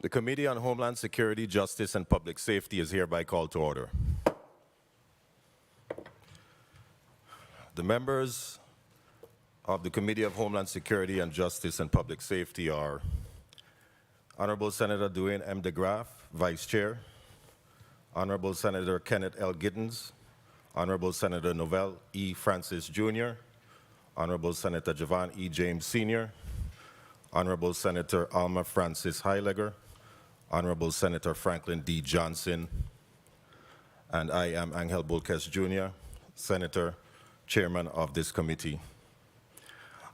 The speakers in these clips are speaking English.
The Committee on Homeland Security, Justice, and Public Safety is hereby called to order. The members of the Committee of Homeland Security and Justice and Public Safety are Honorable Senator Dwayne M. DeGraff, Vice Chair, Honorable Senator Kenneth L. Giddens, Honorable Senator Novell E. Francis Jr., Honorable Senator Javon E. James Sr., Honorable Senator Alma Francis Heilegger, Honorable Senator Franklin D. Johnson, and I am Angel Bulkes Jr., Senator, Chairman of this committee.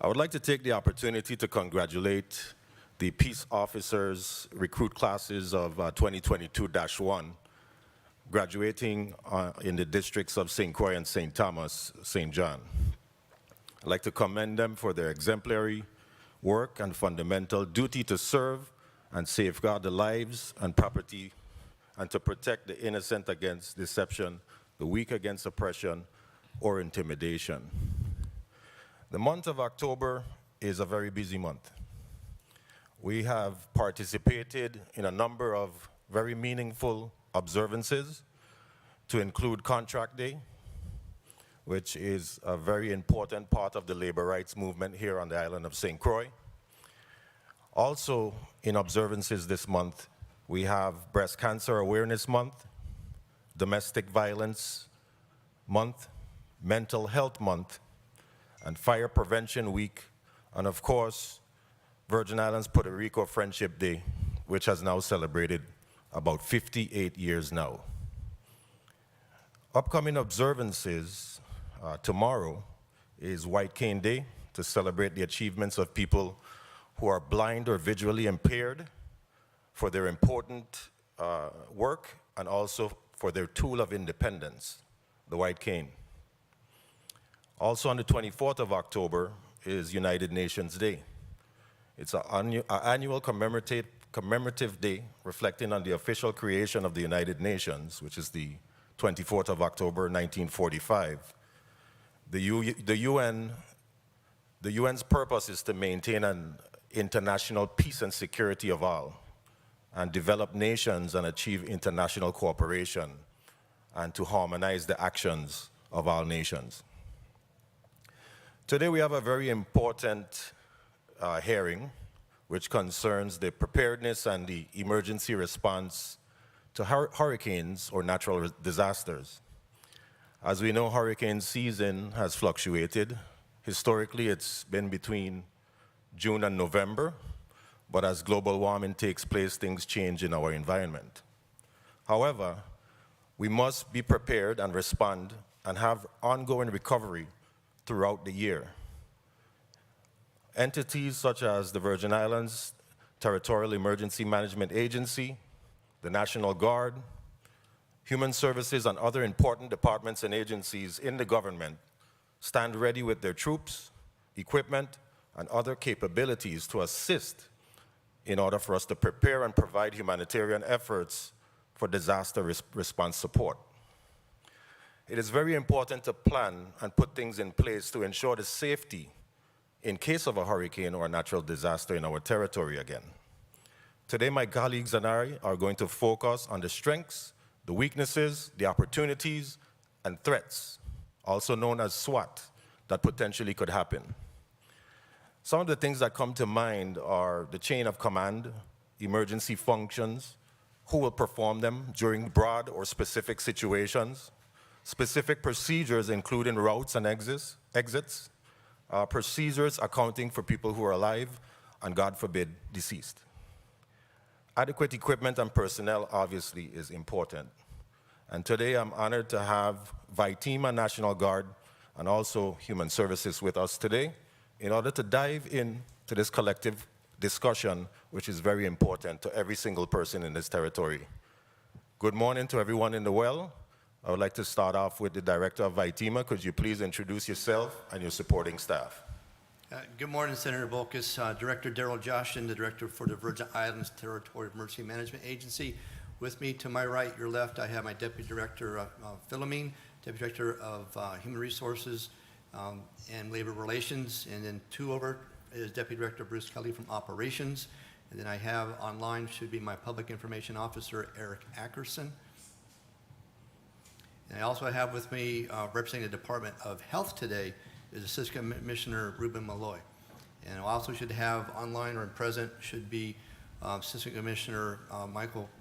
I would like to take the opportunity to congratulate the Peace Officers Recruit Classes of 2022-1, graduating in the districts of St. Croix and St. Thomas, St. John. I'd like to commend them for their exemplary work and fundamental duty to serve and safeguard the lives and property and to protect the innocent against deception, the weak against oppression or intimidation. The month of October is a very busy month. We have participated in a number of very meaningful observances, to include Contract Day, which is a very important part of the labor rights movement here on the island of St. Croix. Also, in observances this month, we have Breast Cancer Awareness Month, Domestic Violence Month, Mental Health Month, and Fire Prevention Week, and of course, Virgin Islands Puerto Rico Friendship Day, which has now celebrated about 58 years now. Upcoming observances tomorrow is White Cane Day, to celebrate the achievements of people who are blind or visually impaired for their important work and also for their tool of independence, the white cane. Also on the 24th of October is United Nations Day. It's an annual commemorative day reflecting on the official creation of the United Nations, which is the 24th of October, 1945. The UN's purpose is to maintain an international peace and security of all, and develop nations and achieve international cooperation, and to harmonize the actions of all nations. Today we have a very important hearing which concerns the preparedness and the emergency response to hurricanes or natural disasters. As we know, hurricane season has fluctuated. Historically, it's been between June and November, but as global warming takes place, things change in our environment. However, we must be prepared and respond and have ongoing recovery throughout the year. Entities such as the Virgin Islands Territorial Emergency Management Agency, the National Guard, Human Services, and other important departments and agencies in the government stand ready with their troops, equipment, and other capabilities to assist in order for us to prepare and provide humanitarian efforts for disaster response support. It is very important to plan and put things in place to ensure the safety in case of a hurricane or a natural disaster in our territory again. Today, my colleagues and I are going to focus on the strengths, the weaknesses, the opportunities, and threats, also known as SWOT, that potentially could happen. Some of the things that come to mind are the chain of command, emergency functions, who will perform them during broad or specific situations, specific procedures including routes and exits, procedures accounting for people who are alive and, God forbid, deceased. Adequate equipment and personnel obviously is important. And today I'm honored to have VITEMA National Guard and also Human Services with us today in order to dive into this collective discussion, which is very important to every single person in this territory. Good morning to everyone in the well. I would like to start off with the Director of VITEMA. Could you please introduce yourself and your supporting staff? Good morning, Senator Bulkes. Director Daryl Jaschen, the Director for the Virgin Islands Territorial Emergency Management Agency. With me to my right, your left, I have my Deputy Director, Philomene, Deputy Director of Human Resources and Labor Relations, and then two over is Deputy Director Bruce Kelly from Operations, And then I have online should be my Public Information Officer, Eric Ackerson. And I also have with me, representing the Department of Health today, is Assistant Commissioner Ruben Malloy. And I also should have online or present should be Assistant Commissioner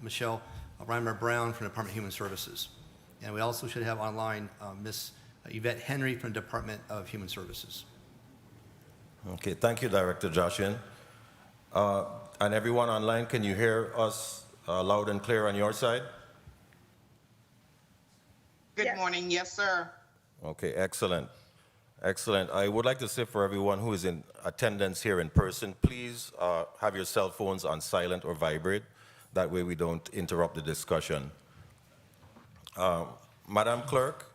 Michelle Reimer Brown from the Department of Human Services. And we also should have online Ms. Yvette Henry from the Department of Human Services. Okay, thank you, Director Jaschen. And everyone online, can you hear us loud and clear on your side? Good morning. Yes, sir. Okay, excellent. Excellent. I would like to say for everyone who is in attendance here in person, please have your cell phones on silent or vibrate. That way we don't interrupt the discussion. Madam Clerk,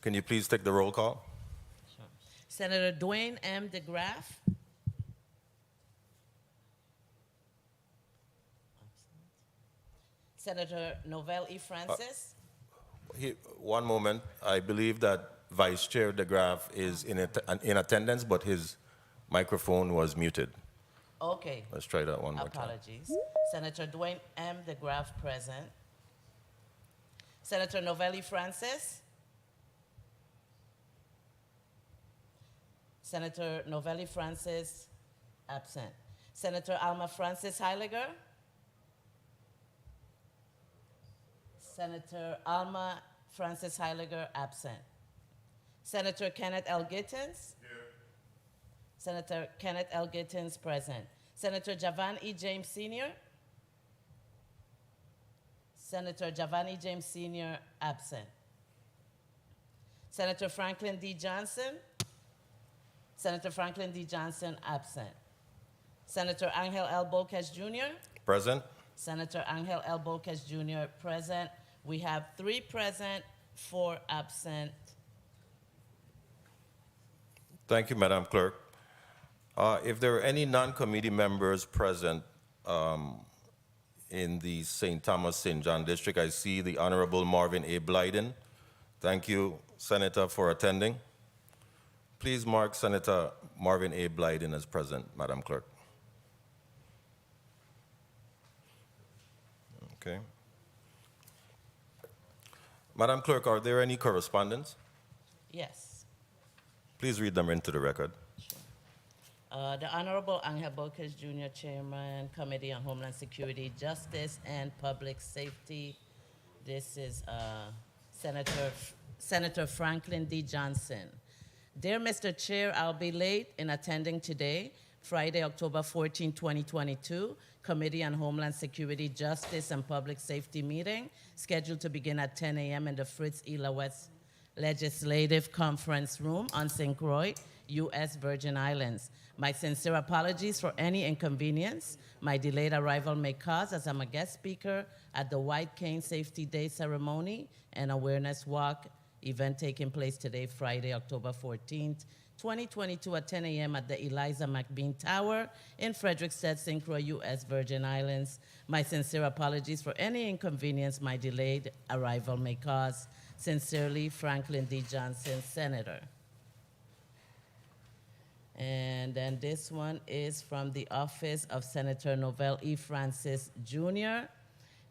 can you please take the roll call? Sure. Senator Dwayne M. DeGraff. Senator Novell E. Francis. One moment. I believe that Vice Chair DeGraff is in attendance, but his microphone was muted. Okay. Let's try that one more time. Apologies. Senator Dwayne M. DeGraff present. Senator Novell E. Francis. Senator Novell E. Francis absent. Senator Alma Francis Heiliger. Senator Alma Francis Heiliger absent. Senator Kenneth L. Gittens. Here. Senator Kenneth L. Gittens present. Senator Javan E. James Sr. Senator Javan E. James Sr. absent. Senator Franklin D. Johnson. Senator Franklin D. Johnson absent. Senator Angel L. Bocas Jr. Present. Senator Angel L. Bocas Jr. present. We have 3 present, 4 absent. Thank you, Madam Clerk. If there are any non-committee members present in the St. Thomas, St. John District, I see the Honorable Marvin A. Blyden. Thank you, Senator, for attending. Please mark Senator Marvin A. Blyden as present, Madam Clerk. Okay. Madam Clerk, are there any correspondence? Yes. Please read them into the record. The Honorable Angel Bocas Jr., Chairman, Committee on Homeland Security, Justice, and Public Safety. This is Senator Franklin D. Johnson. Dear Mr. Chair, I'll be late in attending today, Friday, October 14, 2022, Committee on Homeland Security, Justice, and Public Safety meeting, scheduled to begin at 10 a.m. in the Frits E. Lawaetz Legislative Conference Room on St. Croix, U.S. Virgin Islands. My sincere apologies for any inconvenience my delayed arrival may cause, as I'm a guest speaker at the White Cane Safety Day ceremony and awareness walk event taking place today, Friday, October 14th, 2022 at 10 a.m. at the Eliza McBean Tower in Frederiksted, St. Croix, U.S. Virgin Islands. My sincere apologies for any inconvenience my delayed arrival may cause. Sincerely, Franklin D. Johnson, Senator. And then this one is from the office of Senator Novell E. Francis, Jr.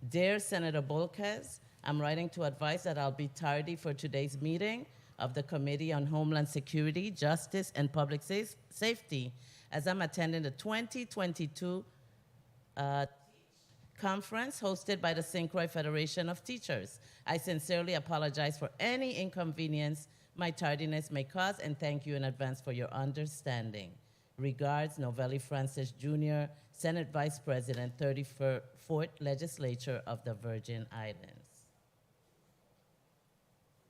Dear Senator Bocas, I'm writing to advise that I'll be tardy for today's meeting of the Committee on Homeland Security, Justice, and Public Safety, as I'm attending the 2022 conference hosted by the St. Croix Federation of Teachers. I sincerely apologize for any inconvenience my tardiness may cause, and thank you in advance for your understanding. Regards, Novell E. Francis, Jr., Senate Vice President, 34th Legislature of the Virgin Islands.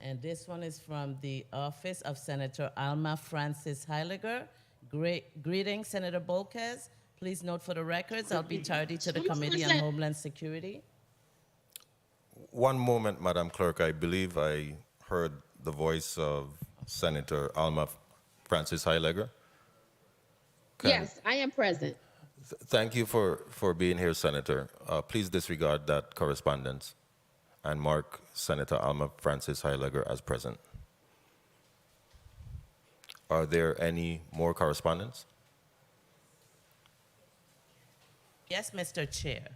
And this one is from the office of Senator Alma Francis Heiliger. Greetings, Senator Bocas. Please note for the records, I'll be tardy to the Committee on Homeland Security. One moment, Madam Clerk. I believe I heard the voice of Senator Alma Francis Heiliger. Yes, I am present. Thank you for being here, Senator. Please disregard that correspondence and mark Senator Alma Francis Heiliger as present. Are there any more correspondence? Yes, Mr. Chair.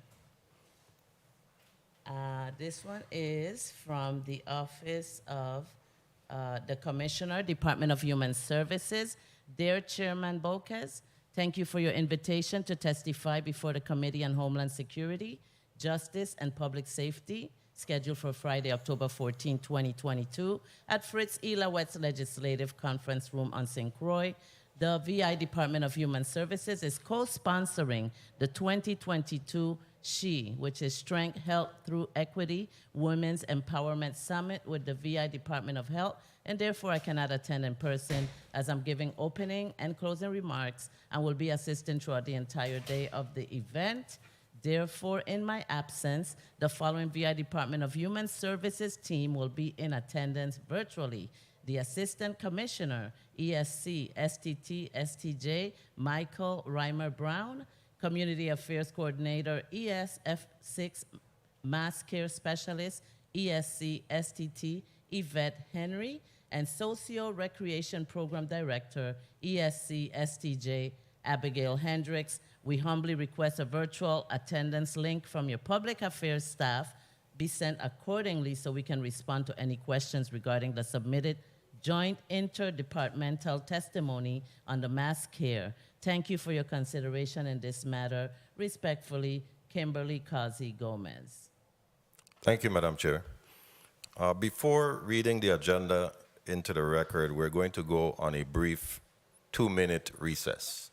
This one is from the Office of the Commissioner, Department of Human Services. Dear Chairman Bokes, thank you for your invitation to testify before the Committee on Homeland Security, Justice, and Public Safety, scheduled for Friday, October 14, 2022, at Frits E. Lawaetz Legislative Conference Room on St. Croix. The VI Department of Human Services is co-sponsoring the 2022 SHE, which is Strength Health Through Equity Women's Empowerment Summit with the VI Department of Health, and therefore I cannot attend in person as I'm giving opening and closing remarks and will be assisting throughout the entire day of the event. Therefore, in my absence, the following VI Department of Human Services team will be in attendance virtually. The Assistant Commissioner, ESC, STT, STJ, Michael Reimer Brown, Community Affairs Coordinator, ESF6, Mass Care Specialist, ESC, STT, Yvette Henry, and Socio-Recreation Program Director, ESC, STJ, Abigail Hendricks. We humbly request a virtual attendance link from your public affairs staff be sent accordingly so we can respond to any questions regarding the submitted joint interdepartmental testimony on the mass care. Thank you for your consideration in this matter. Respectfully, Kimberley Causey-Gomez. Thank you, Madam Chair. Before reading the agenda into the record, we're going to go on a brief 2-minute recess.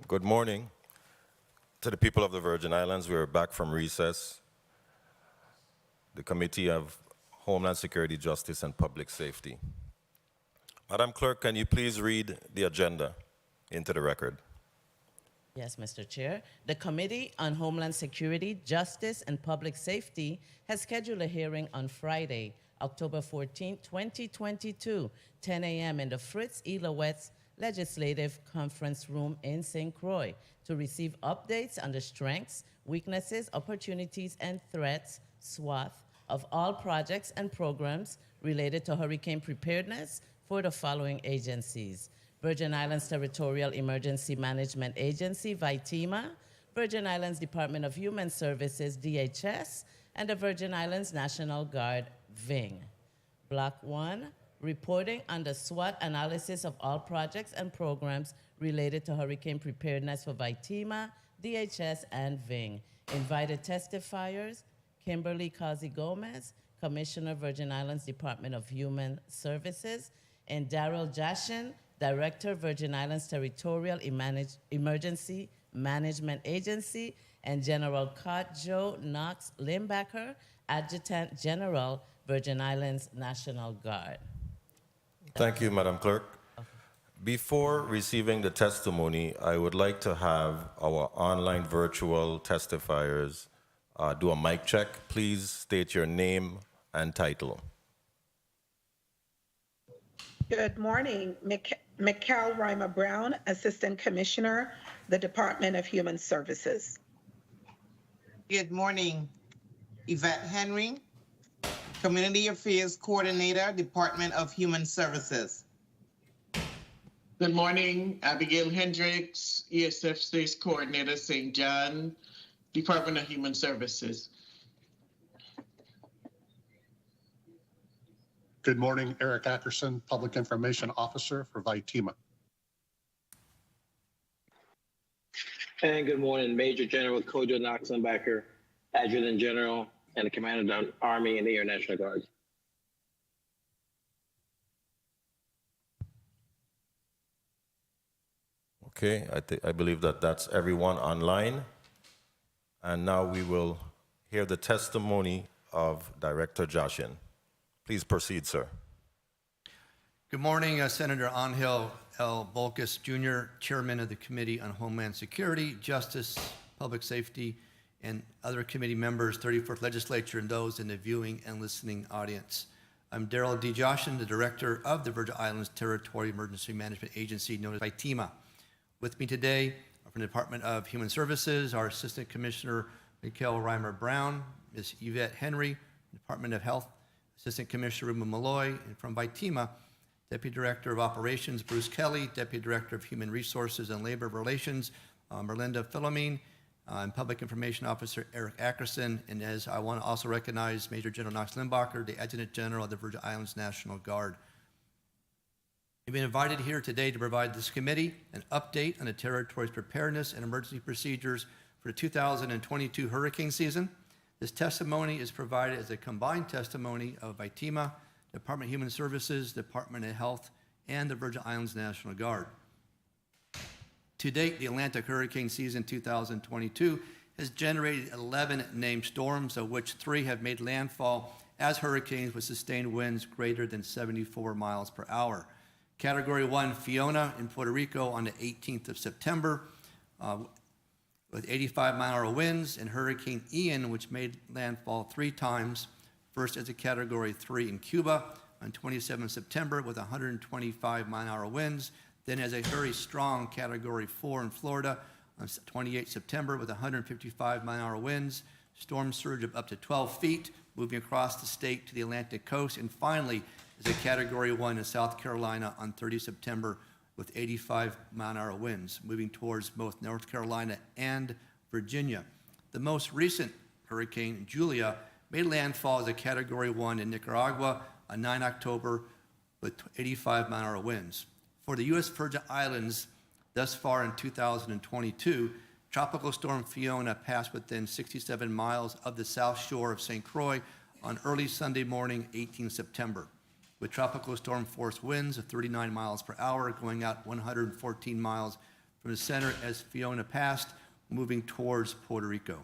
Good morning to the people of the Virgin Islands. We are back from recess. The Committee of Homeland Security, Justice, and Public Safety. Madam Clerk, can you please read the agenda into the record? Yes, Mr. Chair. The Committee on Homeland Security, Justice, and Public Safety has scheduled a hearing on Friday, October 14, 2022, 10 a.m. in the Frits E. Lawaetz Legislative Conference Room in St. Croix to receive updates on the strengths, weaknesses, opportunities, and threats, SWOT, of all projects and programs related to hurricane preparedness for the following agencies: Virgin Islands Territorial Emergency Management Agency, VITEMA, Virgin Islands Department of Human Services, DHS, and the Virgin Islands National Guard, VING. Block 1, reporting on the SWOT analysis of all projects and programs related to hurricane preparedness for VITEMA, DHS, and VING. Invited testifiers: Kimberley Causey-Gomez, Commissioner, Virgin Islands Department of Human Services, and Daryl Jaschen, Director, Virgin Islands Territorial Emergency Management Agency, and General Joe Knox Limbacher, Adjutant General, Virgin Islands National Guard. Thank you, Madam Clerk. Before receiving the testimony, I would like to have our online virtual testifiers do a mic check. Please state your name and title. Good morning. Mikkel Reimer Brown, Assistant Commissioner, the Department of Human Services. Good morning. Yvette Henry, Community Affairs Coordinator, Department of Human Services. Good morning. Abigail Hendricks, ESF States Coordinator, St. John, Department of Human Services. Good morning, Eric Ackerson, Public Information Officer for VITEMA. And good morning, Major General Kojo Knox Limbacher, Adjutant General and the Commander of the Army and the Air National Guard. Okay, I believe that that's everyone online. And now we will hear the testimony of Director Jaschen. Please proceed, sir. Good morning, Senator Angel L. Bolkus, Jr., Chairman of the Committee on Homeland Security, Justice, Public Safety, and other committee members, 34th Legislature, and those in the viewing and listening audience. I'm Daryl D. Jaschen, the Director of the Virgin Islands Territorial Emergency Management Agency, known as VITEMA. With me today from the Department of Human Services, our Assistant Commissioner, Mikkel Reimer Brown, Ms. Yvette Henry, Department of Health, Assistant Commissioner Ruben Malloy, and from VITEMA, Deputy Director of Operations Bruce Kelly, Deputy Director of Human Resources and Labor Relations Merlinda Philomene, and Public Information Officer Eric Ackerson. And as I want to also recognize Major General Knox Limbacher, the Adjutant General of the Virgin Islands National Guard. You've been invited here today to provide this committee an update on the territory's preparedness and emergency procedures for the 2022 hurricane season. This testimony is provided as a combined testimony of VITEMA, Department of Human Services, Department of Health, and the Virgin Islands National Guard. To date, the Atlantic hurricane season 2022 has generated 11 named storms, of which 3 have made landfall as hurricanes with sustained winds greater than 74 miles per hour. Category 1 Fiona in Puerto Rico on the 18th of September, with 85-mile-an-hour winds, and Hurricane Ian, which made landfall 3 times, first as a Category 3 in Cuba on 27 September with 125-mile-an-hour winds, then as a very strong Category 4 in Florida on 28 September with 155-mile-an-hour winds, storm surge of up to 12 feet, moving across the state to the Atlantic coast, and finally as a Category 1 in South Carolina on 30 September with 85-mile-an-hour winds, moving towards both North Carolina and Virginia. The most recent hurricane, Julia, made landfall as a Category 1 in Nicaragua on 9 October with 85-mile-an-hour winds. For the U.S. Virgin Islands, thus far in 2022, Tropical Storm Fiona passed within 67 miles of the south shore of St. Croix on early Sunday morning, 18 September. With tropical storm force winds of 39 miles per hour going out 114 miles from the center as Fiona passed, moving towards Puerto Rico.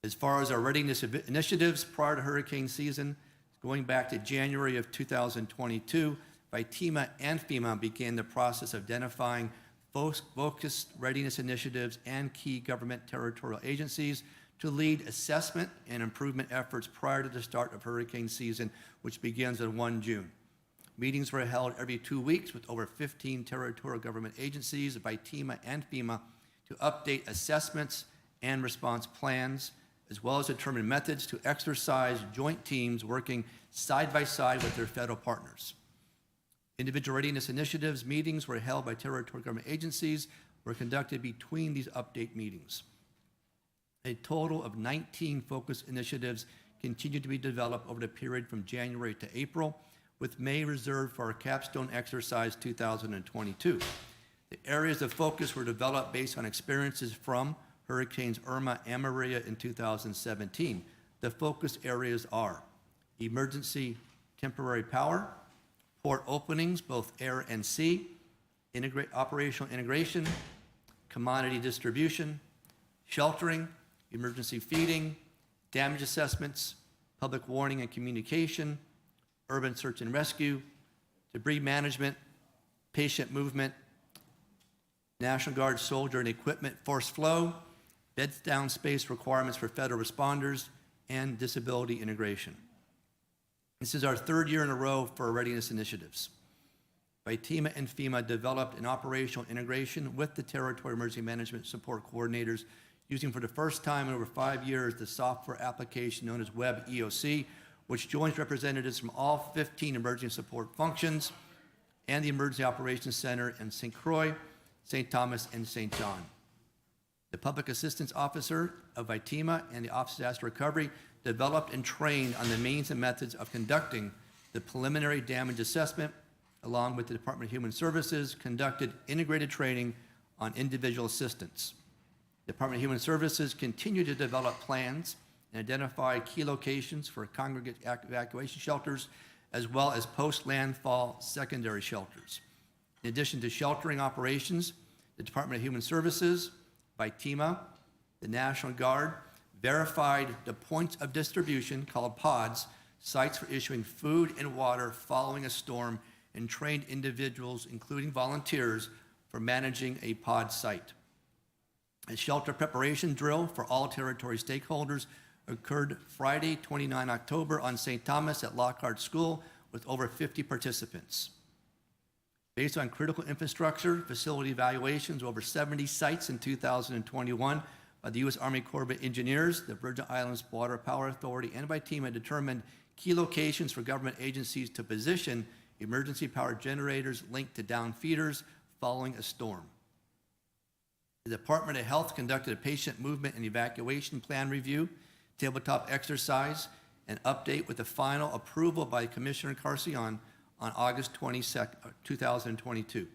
As far as our readiness initiatives prior to hurricane season, going back to January of 2022, VITEMA and FEMA began the process of identifying focused readiness initiatives and key government territorial agencies to lead assessment and improvement efforts prior to the start of hurricane season, which begins on 1 June. Meetings were held every 2 weeks with over 15 territorial government agencies, VITEMA and FEMA, to update assessments and response plans, as well as determine methods to exercise joint teams working side by side with their federal partners. Individual readiness initiatives meetings were held by territorial government agencies were conducted between these update meetings. A total of 19 focus initiatives continued to be developed over the period from January to April, with May reserved for our capstone exercise 2022. The areas of focus were developed based on experiences from Hurricanes Irma and Maria in 2017. The focus areas are emergency temporary power, port openings, both air and sea, operational integration, commodity distribution, sheltering, emergency feeding, damage assessments, public warning and communication, urban search and rescue, debris management, patient movement, National Guard soldier and equipment force flow, bed down space requirements for federal responders, and disability integration. This is our third year in a row for our readiness initiatives. VITEMA and FEMA developed an operational integration with the Territorial Emergency Management Support Coordinators, using for the first time in over 5 years the software application known as Web EOC, which joins representatives from all 15 emergency support functions and the Emergency Operations Center in St. Croix, St. Thomas, and St. John. The Public Assistance Officer of VITEMA and the Office of Disaster Recovery developed and trained on the means and methods of conducting the preliminary damage assessment, along with the Department of Human Services, conducted integrated training on individual assistance. The Department of Human Services continued to develop plans and identify key locations for congregate evacuation shelters, as well as post-landfall secondary shelters. In addition to sheltering operations, the Department of Human Services, VITEMA, the National Guard, verified the points of distribution, called pods, sites for issuing food and water following a storm, and trained individuals, including volunteers, for managing a pod site. A shelter preparation drill for all territory stakeholders occurred Friday, 29 October on St. Thomas at Lockhart School with over 50 participants. Based on critical infrastructure facility evaluations of over 70 sites in 2021 by the U.S. Army Corps of Engineers, the Virgin Islands Water Power Authority, and VITEMA determined key locations for government agencies to position emergency power generators linked to down feeders following a storm. The Department of Health conducted a patient movement and evacuation plan review, tabletop exercise, and update with the final approval by Commissioner Carcion on August 22nd, 2022.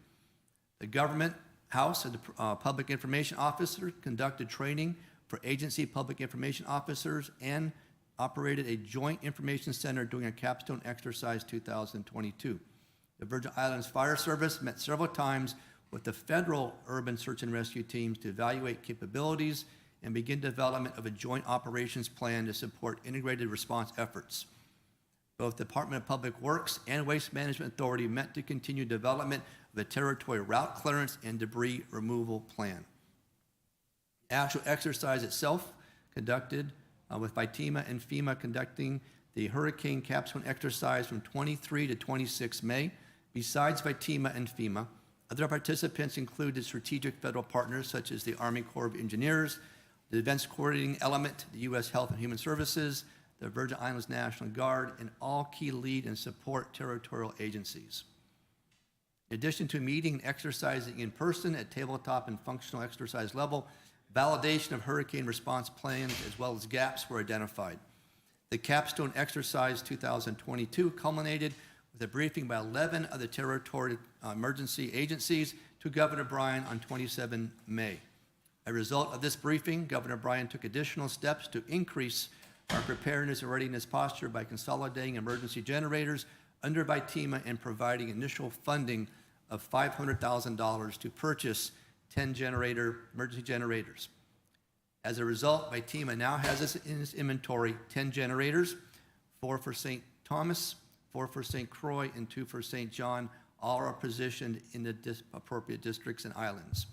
The Government House and the Public Information Officer conducted training for agency public information officers and operated a joint information center during a capstone exercise 2022. The Virgin Islands Fire Service met several times with the federal urban search and rescue teams to evaluate capabilities and begin development of a joint operations plan to support integrated response efforts. Both the Department of Public Works and Waste Management Authority met to continue development of the territorial route clearance and debris removal plan. The actual exercise itself conducted with VITEMA and FEMA conducting the Hurricane Capstone exercise from 23 to 26 May. Besides VITEMA and FEMA, other participants included strategic federal partners such as the Army Corps of Engineers, the Events Coordinating Element, the U.S. Health and Human Services, the Virgin Islands National Guard, and all key lead and support territorial agencies. In addition to meeting and exercising in person at tabletop and functional exercise level, validation of hurricane response plans as well as gaps were identified. The Capstone Exercise 2022 culminated with a briefing by 11 of the territorial emergency agencies to Governor Bryan on 27 May. As a result of this briefing, Governor Bryan took additional steps to increase our preparedness and readiness posture by consolidating emergency generators under VITEMA and providing initial funding of $500,000 to purchase 10 emergency generators. As a result, VITEMA now has in its inventory 10 generators, 4 for St. Thomas, 4 for St. Croix, and 2 for St. John. All are positioned in the appropriate districts and islands.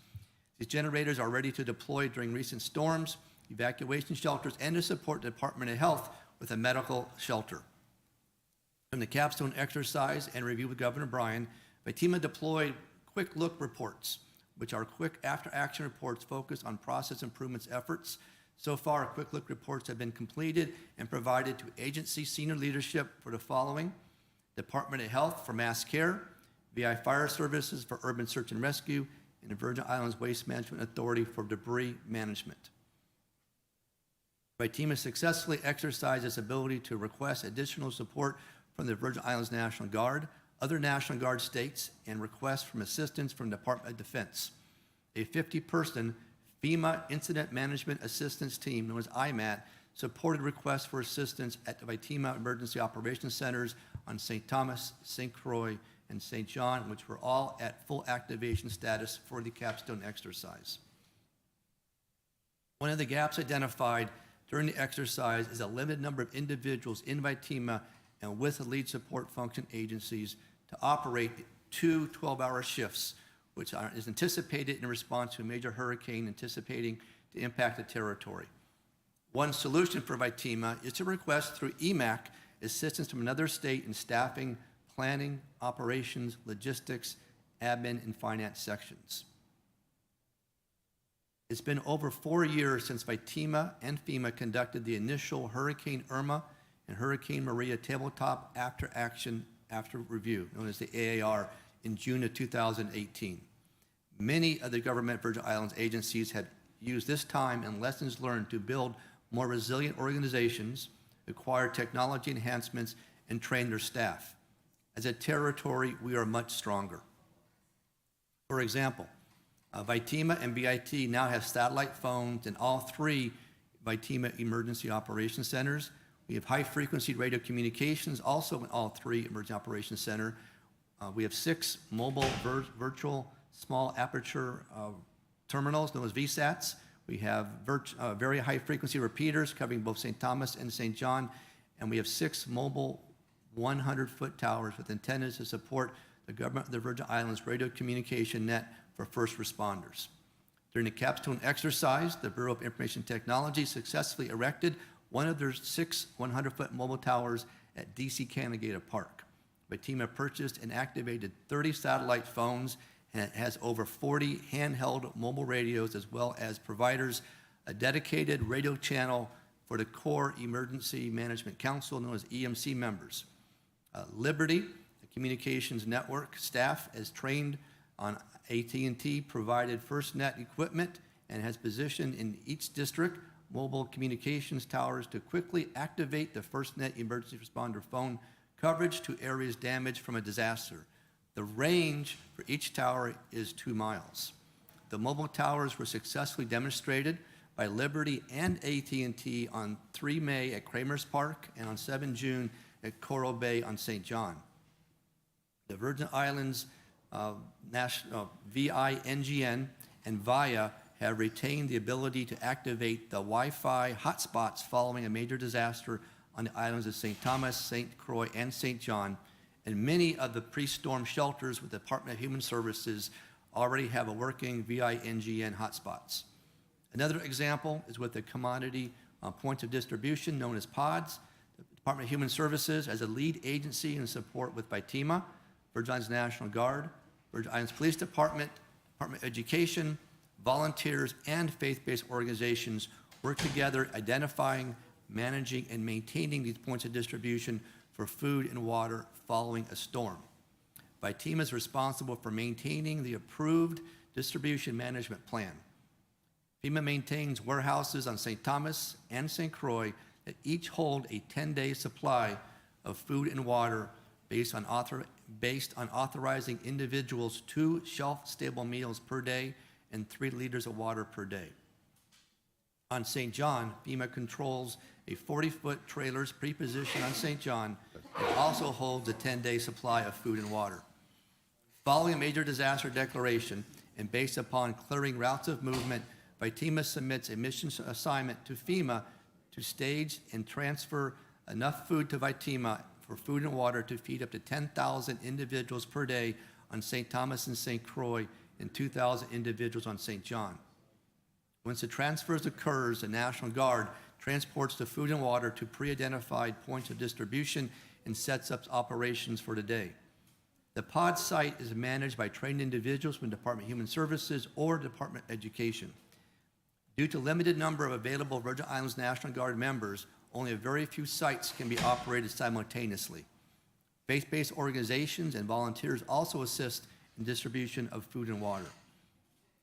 These generators are ready to deploy during recent storms, evacuation shelters, and to support the Department of Health with a medical shelter. From the capstone exercise and review with Governor Bryan, VITEMA deployed quick look reports, which are quick after-action reports focused on process improvements efforts. So far, quick look reports have been completed and provided to agency senior leadership for the following: Department of Health for mass care, VI Fire Services for urban search and rescue, and the Virgin Islands Waste Management Authority for debris management. VITEMA successfully exercised its ability to request additional support from the Virgin Islands National Guard, other National Guard states, and requests from assistance from the Department of Defense. A 50-person FEMA Incident Management Assistance Team, known as IMAT, supported requests for assistance at the VITEMA Emergency Operations Centers on St. Thomas, St. Croix, and St. John, which were all at full activation status for the capstone exercise. One of the gaps identified during the exercise is a limited number of individuals in VITEMA and with the lead support function agencies to operate 2 12-hour shifts, which is anticipated in response to a major hurricane anticipating to impact the territory. One solution for VITEMA is to request through EMAC assistance from another state in staffing, planning, operations, logistics, admin, and finance sections. It's been over 4 years since VITEMA and FEMA conducted the initial Hurricane Irma and Hurricane Maria tabletop after review, known as the AAR, in June of 2018. Many of the government Virgin Islands agencies had used this time and lessons learned to build more resilient organizations, acquire technology enhancements, and train their staff. As a territory, we are much stronger. For example, VITEMA and BIT now have satellite phones in all 3 VITEMA Emergency Operations Centers. We have high-frequency radio communications also in all 3 Emergency Operations Center. We have 6 mobile virtual small aperture terminals known as VSATs. We have very high-frequency repeaters covering both St. Thomas and St. John. And we have 6 mobile 100-foot towers with antennas to support the government of the Virgin Islands radio communication net for first responders. During the capstone exercise, the Bureau of Information Technology successfully erected one of their 6 100-foot mobile towers at DC Canagata Park. VITEMA purchased and activated 30 satellite phones, and it has over 40 handheld mobile radios, as well as providers a dedicated radio channel for the core Emergency Management Council, known as EMC members. Liberty, the communications network staff, is trained on AT&T provided FirstNet equipment and has positioned in each district mobile communications towers to quickly activate the FirstNet emergency responder phone coverage to areas damaged from a disaster. The range for each tower is 2 miles. The mobile towers were successfully demonstrated by Liberty and AT&T on 3 May at Kramer's Park and on 7 June at Coral Bay on St. John. The Virgin Islands VINGN and VIA have retained the ability to activate the Wi-Fi hotspots following a major disaster on the islands of St. Thomas, St. Croix, and St. John, and many of the pre-storm shelters with the Department of Human Services already have a working VINGN hotspots. Another example is with the commodity points of distribution known as pods. The Department of Human Services as a lead agency in support with VITEMA, Virgin Islands National Guard, Virgin Islands Police Department, Department of Education, volunteers, and faith-based organizations work together identifying, managing, and maintaining these points of distribution for food and water following a storm. VITEMA is responsible for maintaining the approved distribution management plan. FEMA maintains warehouses on St. Thomas and St. Croix that each hold a 10-day supply of food and water based on authorizing individuals 2 shelf-stable meals per day and 3 liters of water per day. On St. John, FEMA controls a 40-foot trailers pre-positioned on St. John that also holds a 10-day supply of food and water. Following a major disaster declaration and based upon clearing routes of movement, VITEMA submits a mission assignment to FEMA to stage and transfer enough food to VITEMA for food and water to feed up to 10,000 individuals per day on St. Thomas and St. Croix and 2,000 individuals on St. John. Once the transfers occurs, the National Guard transports the food and water to pre-identified points of distribution and sets up operations for the day. The pod site is managed by trained individuals from the Department of Human Services or Department of Education. Due to limited number of available Virgin Islands National Guard members, only a very few sites can be operated simultaneously. Faith-based organizations and volunteers also assist in distribution of food and water.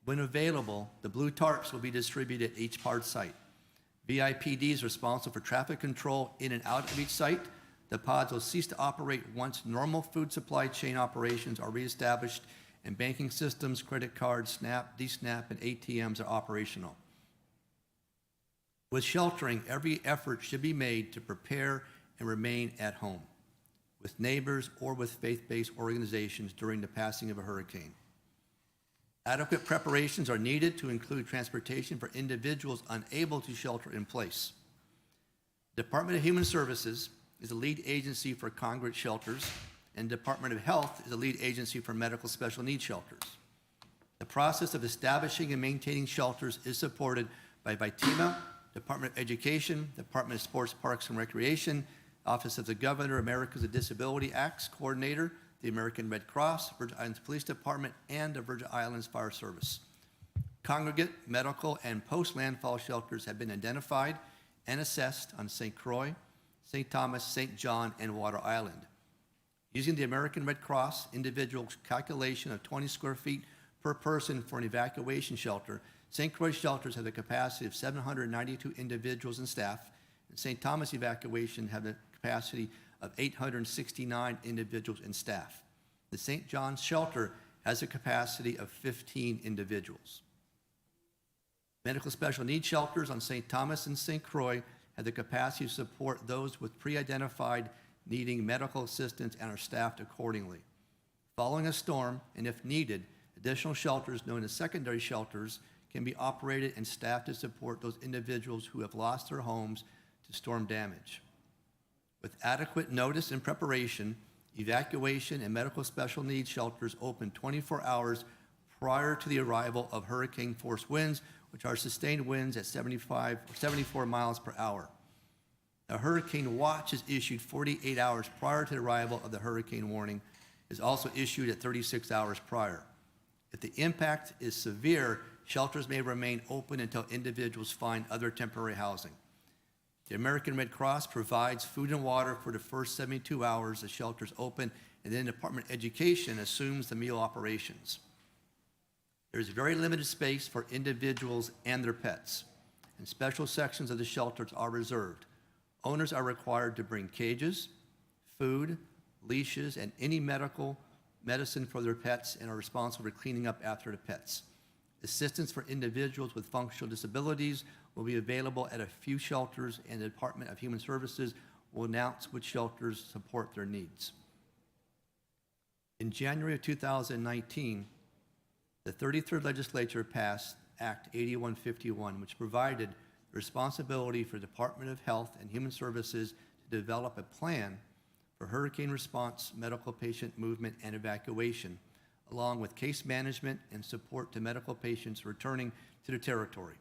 When available, the blue tarps will be distributed at each pod site. VIPD is responsible for traffic control in and out of each site. The pods will cease to operate once normal food supply chain operations are reestablished and banking systems, credit cards, SNAP, DSNAP, and ATMs are operational. With sheltering, every effort should be made to prepare and remain at home with neighbors or with faith-based organizations during the passing of a hurricane. Adequate preparations are needed to include transportation for individuals unable to shelter in place. Department of Human Services is the lead agency for congregate shelters, and Department of Health is the lead agency for medical special needs shelters. The process of establishing and maintaining shelters is supported by VITEMA, Department of Education, Department of Sports, Parks, and Recreation, Office of the Governor, Americans with Disability Acts Coordinator, the American Red Cross, Virgin Islands Police Department, and the Virgin Islands Fire Service. Congregate, medical, and post-landfall shelters have been identified and assessed on St. Croix, St. Thomas, St. John, and Water Island. Using the American Red Cross individual calculation of 20 square feet per person for an evacuation shelter, St. Croix shelters have the capacity of 792 individuals and staff, and St. Thomas evacuation have the capacity of 869 individuals and staff. The St. John's shelter has a capacity of 15 individuals. Medical special needs shelters on St. Thomas and St. Croix have the capacity to support those with pre-identified needing medical assistance and are staffed accordingly. Following a storm, and if needed, additional shelters known as secondary shelters can be operated and staffed to support those individuals who have lost their homes to storm damage. With adequate notice and preparation, evacuation and medical special needs shelters open 24 hours prior to the arrival of hurricane force winds, which are sustained winds at 74 miles per hour. A hurricane watch is issued 48 hours prior to the arrival of the hurricane warning, is also issued at 36 hours prior. If the impact is severe, shelters may remain open until individuals find other temporary housing. The American Red Cross provides food and water for the first 72 hours the shelters open, and then the Department of Education assumes the meal operations. There's very limited space for individuals and their pets, and special sections of the shelters are reserved. Owners are required to bring cages, food, leashes, and any medicine for their pets and are responsible for cleaning up after the pets. Assistance for individuals with functional disabilities will be available at a few shelters, and the Department of Human Services will announce which shelters support their needs. In January of 2019, the 33rd Legislature passed Act 8151, which provided the responsibility for the Department of Health and Human Services to develop a plan for hurricane response, medical patient movement, and evacuation, along with case management and support to medical patients returning to the territory.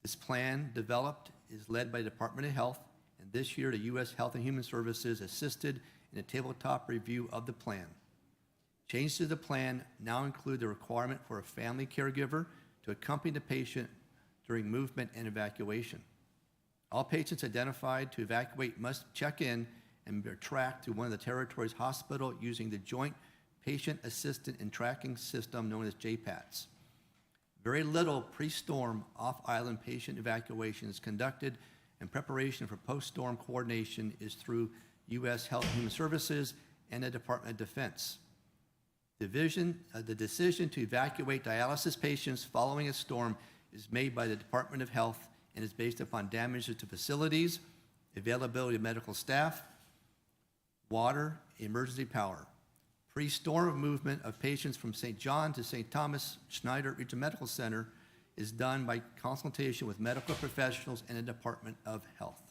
This plan, developed, is led by the Department of Health, and this year the U.S. Health and Human Services assisted in a tabletop review of the plan. Changes to the plan now include the requirement for a family caregiver to accompany the patient during movement and evacuation. All patients identified to evacuate must check in and be tracked to one of the territory's hospital using the Joint Patient Assistant and Tracking System known as JPATS. Very little pre-storm off-island patient evacuation is conducted, and preparation for post-storm coordination is through U.S. Health and Human Services and the Department of Defense. The decision to evacuate dialysis patients following a storm is made by the Department of Health and is based upon damages to facilities, availability of medical staff, water, emergency power. Pre-storm movement of patients from St. John to St. Thomas Schneider Regional Medical Center is done by consultation with medical professionals and the Department of Health.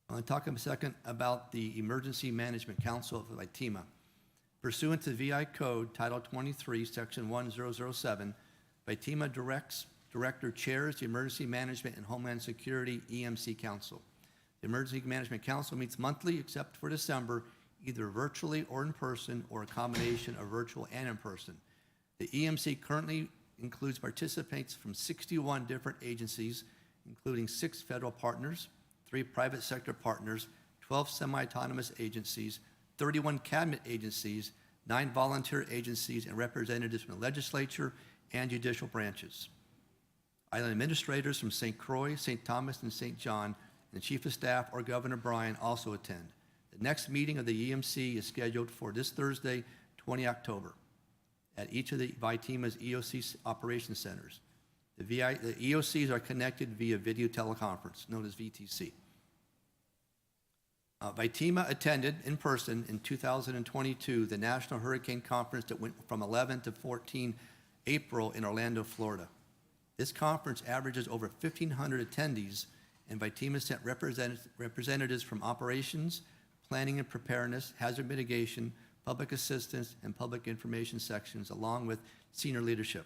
I want to talk a second about the Emergency Management Council of VITEMA. Pursuant to VI Code Title 23, Section 1007, VITEMA Director chairs the Emergency Management and Homeland Security EMC Council. The Emergency Management Council meets monthly, except for December, either virtually or in person, or a combination of virtual and in person. The EMC currently includes participants from 61 different agencies, including 6 federal partners, 3 private sector partners, 12 semi-autonomous agencies, 31 cabinet agencies, 9 volunteer agencies, and representatives from the legislature and judicial branches. Island administrators from St. Croix, St. Thomas, and St. John, and the Chief of Staff or Governor Bryan also attend. The next meeting of the EMC is scheduled for this Thursday, 20 October, at each of the VITEMA's EOC operation centers. The EOCs are connected via video teleconference, known as VTC. VITEMA attended in person in 2022 the National Hurricane Conference that went from 11 to 14 April in Orlando, Florida. This conference averages over 1,500 attendees, and VITEMA sent representatives from operations, planning and preparedness, hazard mitigation, public assistance, and public information sections, along with senior leadership.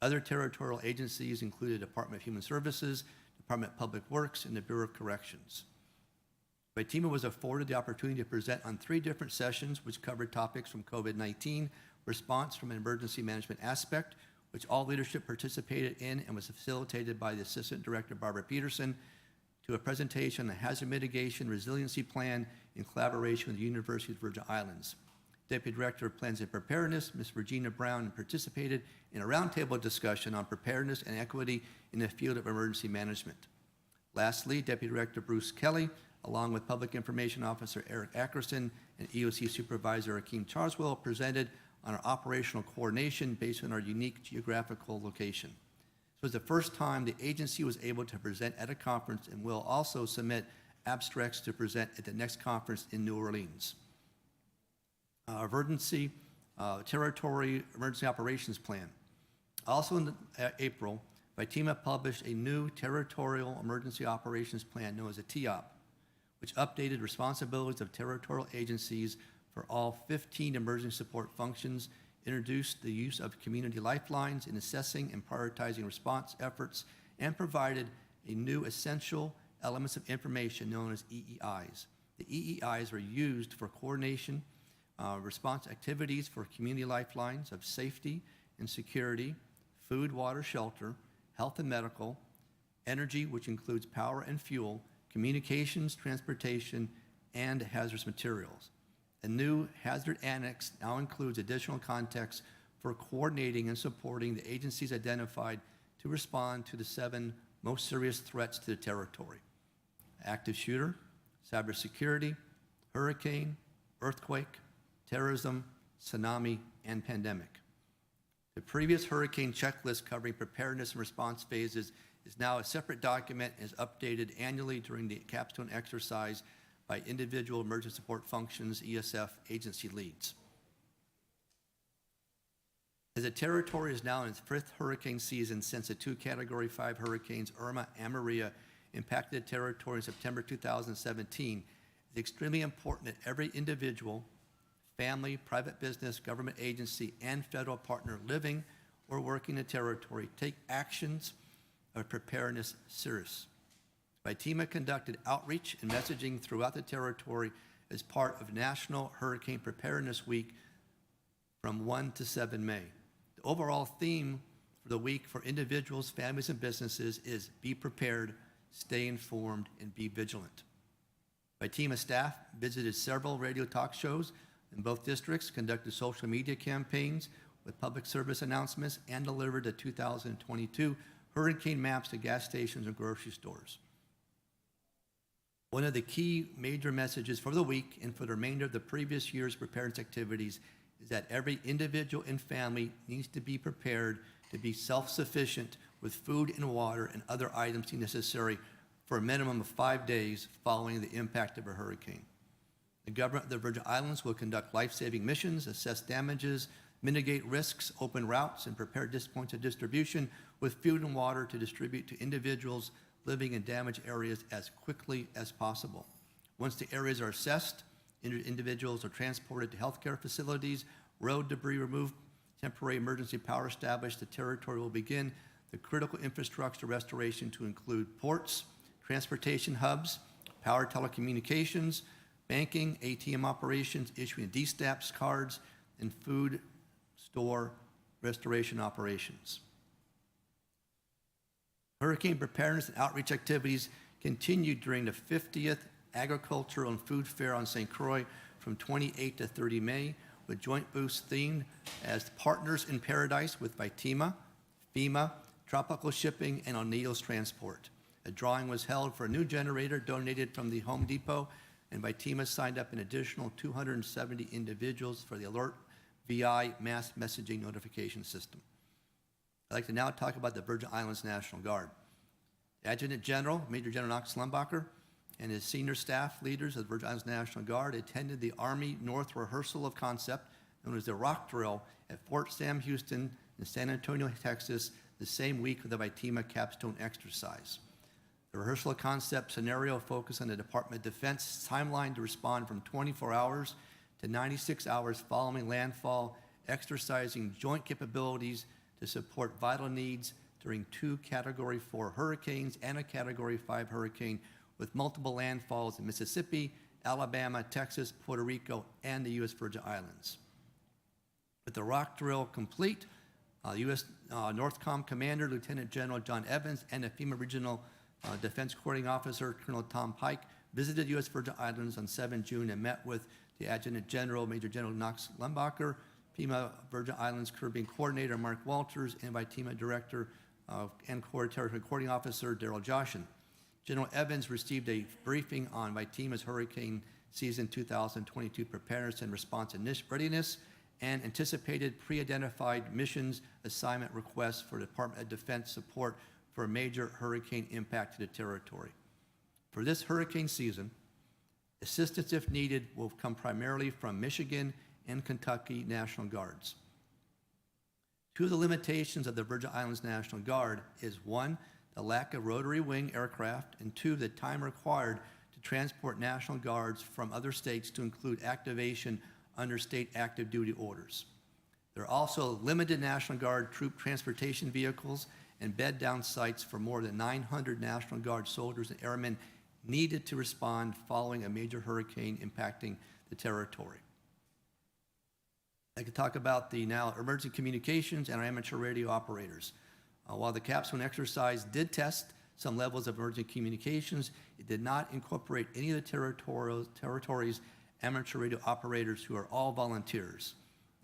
Other territorial agencies included the Department of Human Services, Department of Public Works, and the Bureau of Corrections. VITEMA was afforded the opportunity to present on 3 different sessions, which covered topics from COVID-19, response from an emergency management aspect, which all leadership participated in and was facilitated by the Assistant Director, Barbara Peterson, to a presentation on the Hazard Mitigation Resiliency Plan in collaboration with the University of the Virgin Islands. Deputy Director of Plans and Preparedness, Ms. Regina Brown, participated in a roundtable discussion on preparedness and equity in the field of emergency management. Lastly, Deputy Director Bruce Kelly, along with Public Information Officer Eric Ackerson and EOC Supervisor Akeem Charswell, presented on our operational coordination based on our unique geographical location. This was the first time the agency was able to present at a conference, and will also submit abstracts to present at the next conference in New Orleans. Territorial Emergency Operations Plan. Also in April, VITEMA published a new Territorial Emergency Operations Plan known as a TEOP, which updated responsibilities of territorial agencies for all 15 emergency support functions, introduced the use of community lifelines in assessing and prioritizing response efforts, and provided a new essential elements of information known as EEIs. The EEIs are used for coordination, response activities for community lifelines of safety and security, food, water, shelter, health and medical, energy, which includes power and fuel, communications, transportation, and hazardous materials. A new hazard annex now includes additional context for coordinating and supporting the agencies identified to respond to the 7 most serious threats to the territory: active shooter, cybersecurity, hurricane, earthquake, terrorism, tsunami, and pandemic. The previous hurricane checklist covering preparedness and response phases is now a separate document and is updated annually during the capstone exercise by individual emergency support functions, ESF agency leads. As the territory is now in its 5th hurricane season since the 2 Category 5 hurricanes Irma and Maria impacted the territory in September 2017, it's extremely important that every individual, family, private business, government agency, and federal partner living or working in the territory take actions of preparedness serious. VITEMA conducted outreach and messaging throughout the territory as part of National Hurricane Preparedness Week from 1 to 7 May. The overall theme for the week for individuals, families, and businesses is be prepared, stay informed, and be vigilant. VITEMA staff visited several radio talk shows in both districts, conducted social media campaigns with public service announcements, and delivered the 2022 hurricane maps to gas stations and grocery stores. One of the key major messages for the week and for the remainder of the previous year's preparedness activities is that every individual and family needs to be prepared to be self-sufficient with food and water and other items necessary for a minimum of 5 days following the impact of a hurricane. The government of the Virgin Islands will conduct life-saving missions, assess damages, mitigate risks, open routes, and prepare points of distribution with food and water to distribute to individuals living in damaged areas as quickly as possible. Once the areas are assessed, individuals are transported to healthcare facilities, road debris removed, temporary emergency power established. The Territorial will begin the critical infrastructure restoration to include ports, transportation hubs, power telecommunications, banking, ATM operations, issuing DSTAPS cards, and food store restoration operations. Hurricane preparedness and outreach activities continued during the 50th Agricultural and Food Fair on St. Croix from 28 to 30 May, with joint booths themed as Partners in Paradise with VITEMA, FEMA, Tropical Shipping, and O'Neill's Transport. A drawing was held for a new generator donated from the Home Depot, and VITEMA signed up an additional 270 individuals for the Alert VI mass messaging notification system. I'd like to now talk about the Virgin Islands National Guard. The Adjutant General, Major General Knox Lumbacher, and his senior staff leaders of the Virgin Islands National Guard attended the Army North Rehearsal of Concept, known as the Rock Drill, at Fort Sam Houston in San Antonio, Texas, the same week of the VITEMA capstone exercise. The rehearsal of concept scenario focused on the Department of Defense timeline to respond from 24 hours to 96 hours following landfall, exercising joint capabilities to support vital needs during 2 Category 4 hurricanes and a Category 5 hurricane with multiple landfalls in Mississippi, Alabama, Texas, Puerto Rico, and the U.S. Virgin Islands. With the rock drill complete, U.S. NORTHCOM Commander Lieutenant General John Evans and the FEMA Regional Defense Coordinating Officer Colonel Tom Pike visited U.S. Virgin Islands on 7 June and met with the Adjutant General, Major General Knox Lumbacher, FEMA Virgin Islands Caribbean Coordinator Mark Walters, and VITEMA Director and Territorial Coordinating Officer Daryl Jaschen. General Evans received a briefing on VITEMA's hurricane season 2022 preparedness and response readiness and anticipated pre-identified missions assignment requests for Department of Defense support for a major hurricane impact to the territory. For this hurricane season, assistance, if needed, will come primarily from Michigan and Kentucky National Guards. 2 of the limitations of the Virgin Islands National Guard is 1, the lack of rotary wing aircraft, and 2, the time required to transport National Guards from other states to include activation under state active duty orders. There are also limited National Guard troop transportation vehicles and bed down sites for more than 900 National Guard soldiers and airmen needed to respond following a major hurricane impacting the territory. I'd like to talk about the now emergency communications and our amateur radio operators. While the capstone exercise did test some levels of emergency communications, it did not incorporate any of the territory's amateur radio operators, who are all volunteers.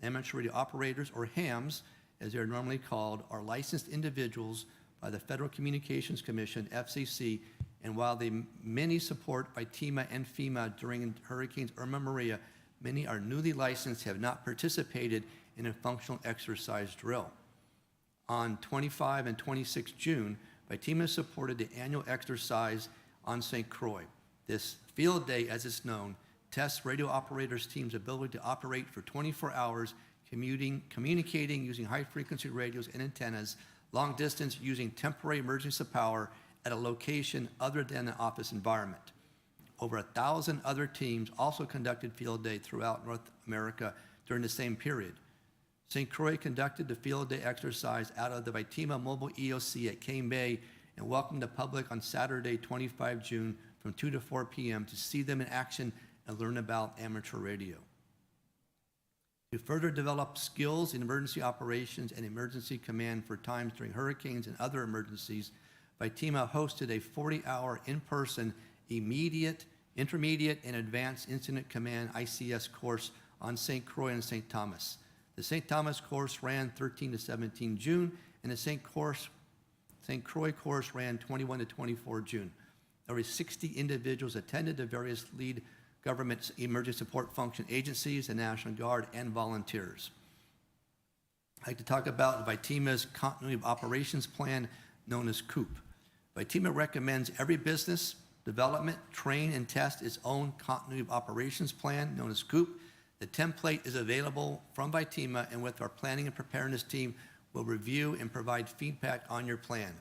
Amateur radio operators, or HAMs, as they're normally called, are licensed individuals by the Federal Communications Commission, FCC, and while many support VITEMA and FEMA during Hurricanes Irma and Maria, many are newly licensed, have not participated in a functional exercise drill. On 25 and 26 June, VITEMA supported the annual exercise on St. Croix. This field day, as it's known, tests radio operators' team's ability to operate for 24 hours, communicating using high-frequency radios and antennas, long distance using temporary emergency power at a location other than an office environment. Over 1,000 other teams also conducted field day throughout North America during the same period. St. Croix conducted the field day exercise out of the VITEMA Mobile EOC at Cane Bay and welcomed the public on Saturday, 25 June from 2 to 4 p.m. to see them in action and learn about amateur radio. To further develop skills in emergency operations and emergency command for times during hurricanes and other emergencies, VITEMA hosted a 40-hour in-person immediate, intermediate, and advanced incident command ICS course on St. Croix and St. Thomas. The St. Thomas course ran 13 to 17 June, and the St. Croix course ran 21 to 24 June. Over 60 individuals attended the various lead government emergency support function agencies, the National Guard, and volunteers. I'd like to talk about VITEMA's Continuity of Operations Plan, known as COOP. VITEMA recommends every business, development, train, and test its own continuity of operations plan, known as COOP. The template is available from VITEMA, and with our planning and preparedness team, will review and provide feedback on your plan.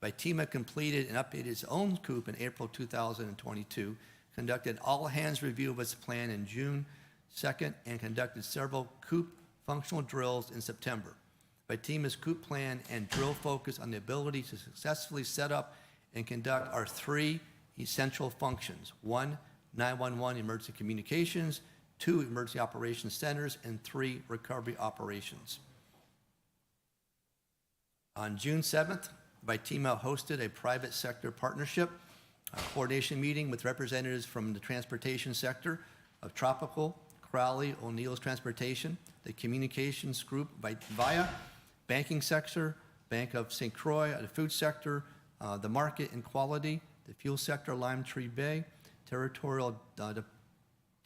VITEMA completed and updated its own COOP in April 2022, conducted all-hands review of its plan in June 2nd, and conducted several COOP functional drills in September. VITEMA's COOP plan and drill focus on the ability to successfully set up and conduct our three essential functions: 1, 911 emergency communications, 2, emergency operations centers, and 3, recovery operations. On June 7th, VITEMA hosted a private sector partnership coordination meeting with representatives from the transportation sector of Tropical, Crowley, O'Neill's Transportation, the communications group via banking sector, Bank of St. Croix, the food sector, the market and quality, the fuel sector, Lime Tree Bay, Territorial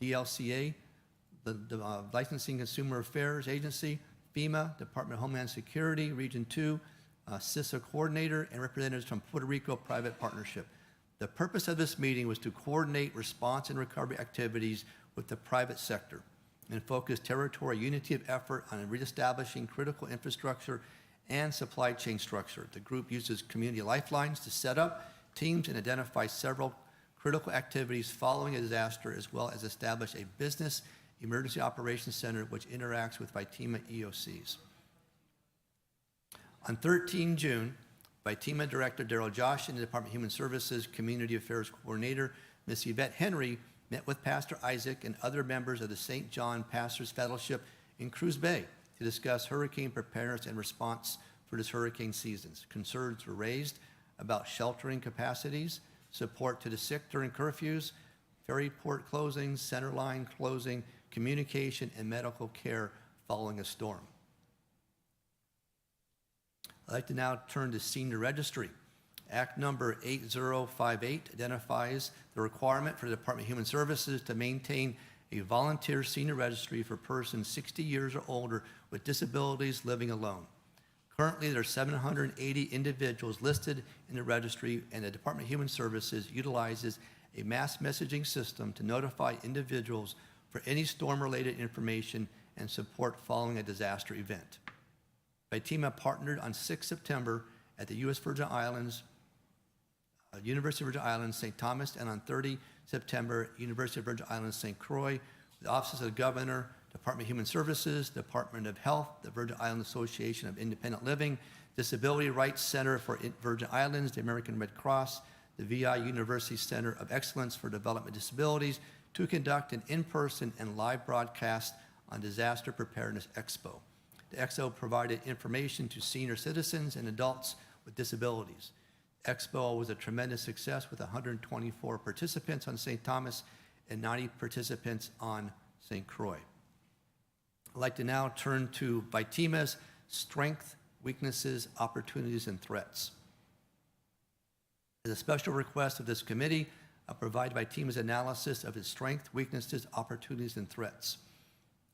DLCA, the Licensing Consumer Affairs Agency, FEMA, Department of Homeland Security, Region 2, CISA coordinator, and representatives from Puerto Rico Private Partnership. The purpose of this meeting was to coordinate response and recovery activities with the private sector and focus territorial unity of effort on reestablishing critical infrastructure and supply chain structure. The group uses community lifelines to set up teams and identify several critical activities following a disaster, as well as establish a business emergency operations center which interacts with VITEMA EOCs. On 13 June, VITEMA Director Daryl Jaschen and the Department of Human Services Community Affairs Coordinator Ms. Yvette Henry met with Pastor Isaac and other members of the St. John Pastors Fellowship in Cruz Bay to discuss hurricane preparedness and response for this hurricane season. Concerns were raised about sheltering capacities, support to the sick during curfews, ferry port closings, center line closing, communication, and medical care following a storm. I'd like to now turn to Senior Registry. Act number 8058 identifies the requirement for the Department of Human Services to maintain a volunteer senior registry for persons 60 years or older with disabilities living alone. Currently, there are 780 individuals listed in the registry, and the Department of Human Services utilizes a mass messaging system to notify individuals for any storm-related information and support following a disaster event. VITEMA partnered on 6 September at the U.S. Virgin Islands, University of Virgin Islands, St. Thomas, and on 30 September, University of Virgin Islands, St. Croix, the Offices of the Governor, Department of Human Services, Department of Health, the Virgin Islands Association of Independent Living, Disability Rights Center for Virgin Islands, the American Red Cross, the VI University Center of Excellence for Development Disabilities, to conduct an in-person and live broadcast on Disaster Preparedness Expo. The Expo provided information to senior citizens and adults with disabilities. Expo was a tremendous success with 124 participants on St. Thomas and 90 participants on St. Croix. I'd like to now turn to VITEMA's strengths, weaknesses, opportunities, and threats. As a special request of this committee, I'll provide VITEMA's analysis of its strengths, weaknesses, opportunities, and threats.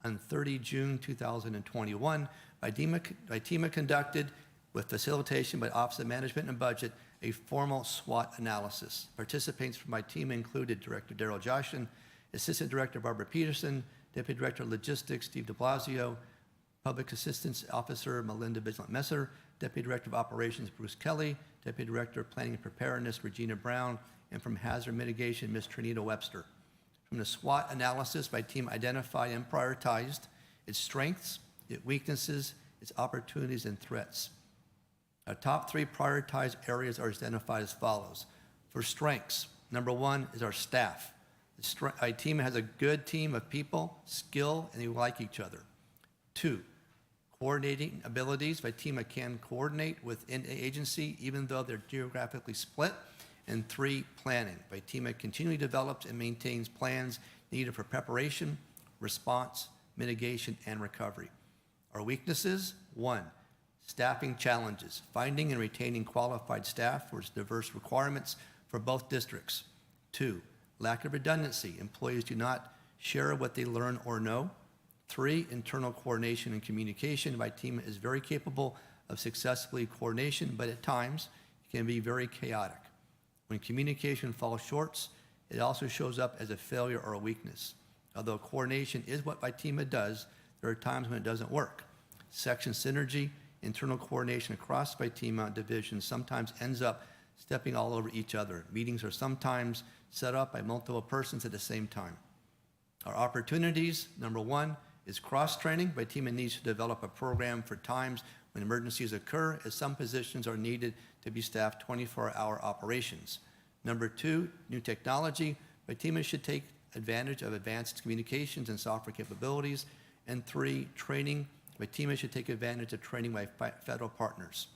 On 30 June 2021, VITEMA conducted, with facilitation by Office of Management and Budget, a formal SWOT analysis. Participants from VITEMA included Director Daryl Jaschen, Assistant Director Barbara Peterson, Deputy Director of Logistics Steve de Blasio, Public Assistance Officer Melinda Bigelow-Messer, Deputy Director of Operations Bruce Kelly, Deputy Director of Planning and Preparedness Regina Brown, and from Hazard Mitigation Ms. Trinita Webster. From the SWOT analysis, VITEMA identified and prioritized its strengths, its weaknesses, its opportunities, and threats. Our top 3 prioritized areas are identified as follows. For strengths, number 1 is our staff. VITEMA has a good team of people, skill, and they like each other. 2, coordinating abilities. VITEMA can coordinate within an agency even though they're geographically split. And 3, planning. VITEMA continually develops and maintains plans needed for preparation, response, mitigation, and recovery. Our weaknesses: 1, staffing challenges, finding and retaining qualified staff for its diverse requirements for both districts. 2, lack of redundancy, employees do not share what they learn or know. 3, internal coordination and communication. VITEMA is very capable of successfully coordination, but at times it can be very chaotic. When communication falls short, it also shows up as a failure or a weakness. Although coordination is what VITEMA does, there are times when it doesn't work. Section synergy, internal coordination across VITEMA divisions sometimes ends up stepping all over each other. Meetings are sometimes set up by multiple persons at the same time. Our opportunities, number one, is cross-training. VITEMA needs to develop a program for times when emergencies occur, as some positions are needed to be staffed 24-hour operations. Number two, new technology. VITEMA should take advantage of advanced communications and software capabilities. And three, training. VITEMA should take advantage of training by federal partners.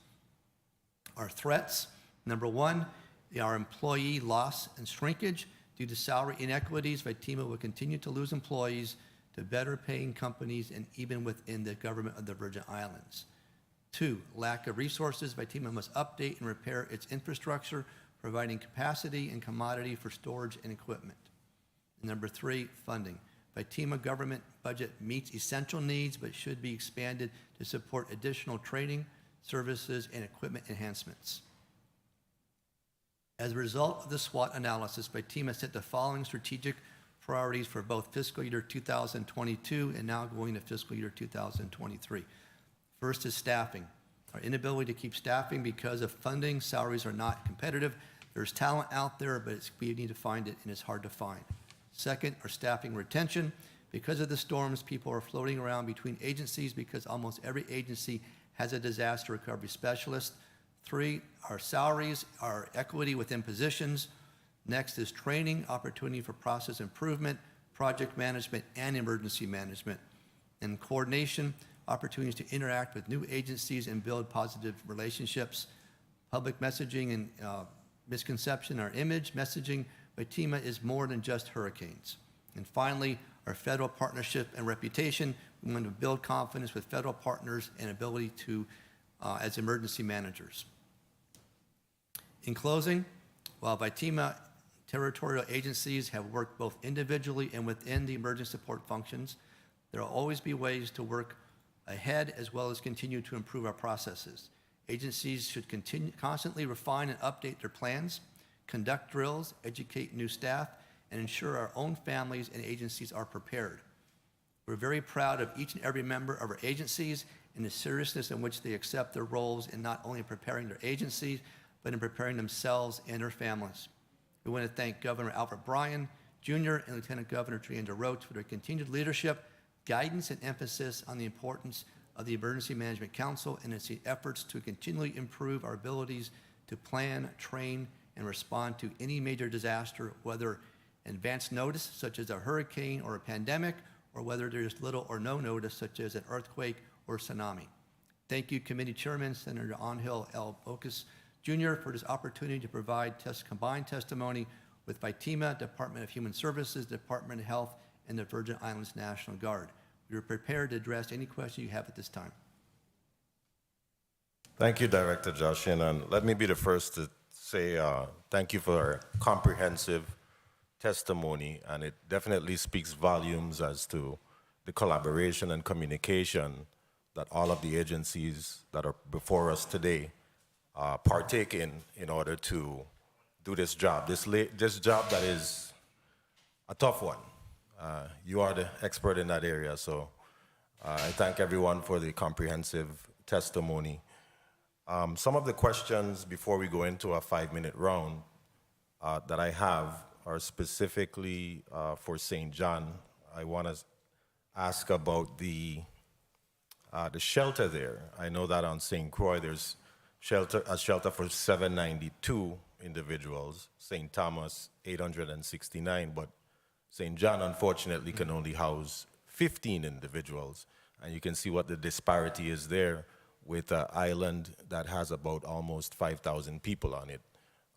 Our threats, number one, our employee loss and shrinkage. Due to salary inequities, VITEMA will continue to lose employees to better paying companies and even within the government of the Virgin Islands. Two, lack of resources. VITEMA must update and repair its infrastructure, providing capacity and commodity for storage and equipment. And number three, funding. VITEMA government budget meets essential needs, but should be expanded to support additional training, services, and equipment enhancements. As a result of the SWOT analysis, VITEMA set the following strategic priorities for both fiscal year 2022 and now going to fiscal year 2023. First is staffing. Our inability to keep staffing because of funding, salaries are not competitive. There's talent out there, but we need to find it, and it's hard to find. Second, our staffing retention. Because of the storms, people are floating around between agencies because almost every agency has a disaster recovery specialist. Three, our salaries, our equity within positions. Next is training, opportunity for process improvement, project management, and emergency management. And coordination, opportunities to interact with new agencies and build positive relationships. Public messaging and misconception, our image messaging. VITEMA is more than just hurricanes. And finally, our federal partnership and reputation. We want to build confidence with federal partners and ability to, as emergency managers. In closing, while VITEMA territorial agencies have worked both individually and within the emergency support functions, there will always be ways to work ahead as well as continue to improve our processes. Agencies should constantly refine and update their plans, conduct drills, educate new staff, and ensure our own families and agencies are prepared. We're very proud of each and every member of our agencies and the seriousness in which they accept their roles in not only preparing their agencies, but in preparing themselves and their families. We want to thank Governor Albert Bryan, Jr. and Lieutenant Governor Triandra Roach for their continued leadership, guidance, and emphasis on the importance of the Emergency Management Council and its efforts to continually improve our abilities to plan, train, and respond to any major disaster, whether in advance notice, such as a hurricane or a pandemic, or whether there's little or no notice, such as an earthquake or tsunami. Thank you, Committee Chairman Senator Angel L. Bocas, Jr. for this opportunity to provide combined testimony with VITEMA, Department of Human Services, Department of Health, and the Virgin Islands National Guard. We are prepared to address any questions you have at this time. Thank you, Director Jaschen, and let me be the first to say thank you for a comprehensive testimony, and it definitely speaks volumes as to the collaboration and communication that all of the agencies that are before us today partake in order to do this job. This job that is a tough one. You are the expert in that area, so I thank everyone for the comprehensive testimony. Some of the questions before we go into a 5-minute round that I have are specifically for St. John. I want to ask about the shelter there. I know that on St. Croix there's a shelter for 792 individuals, St. Thomas 869, but St. John unfortunately can only house 15 individuals, and you can see what the disparity is there with an island that has about almost 5,000 people on it.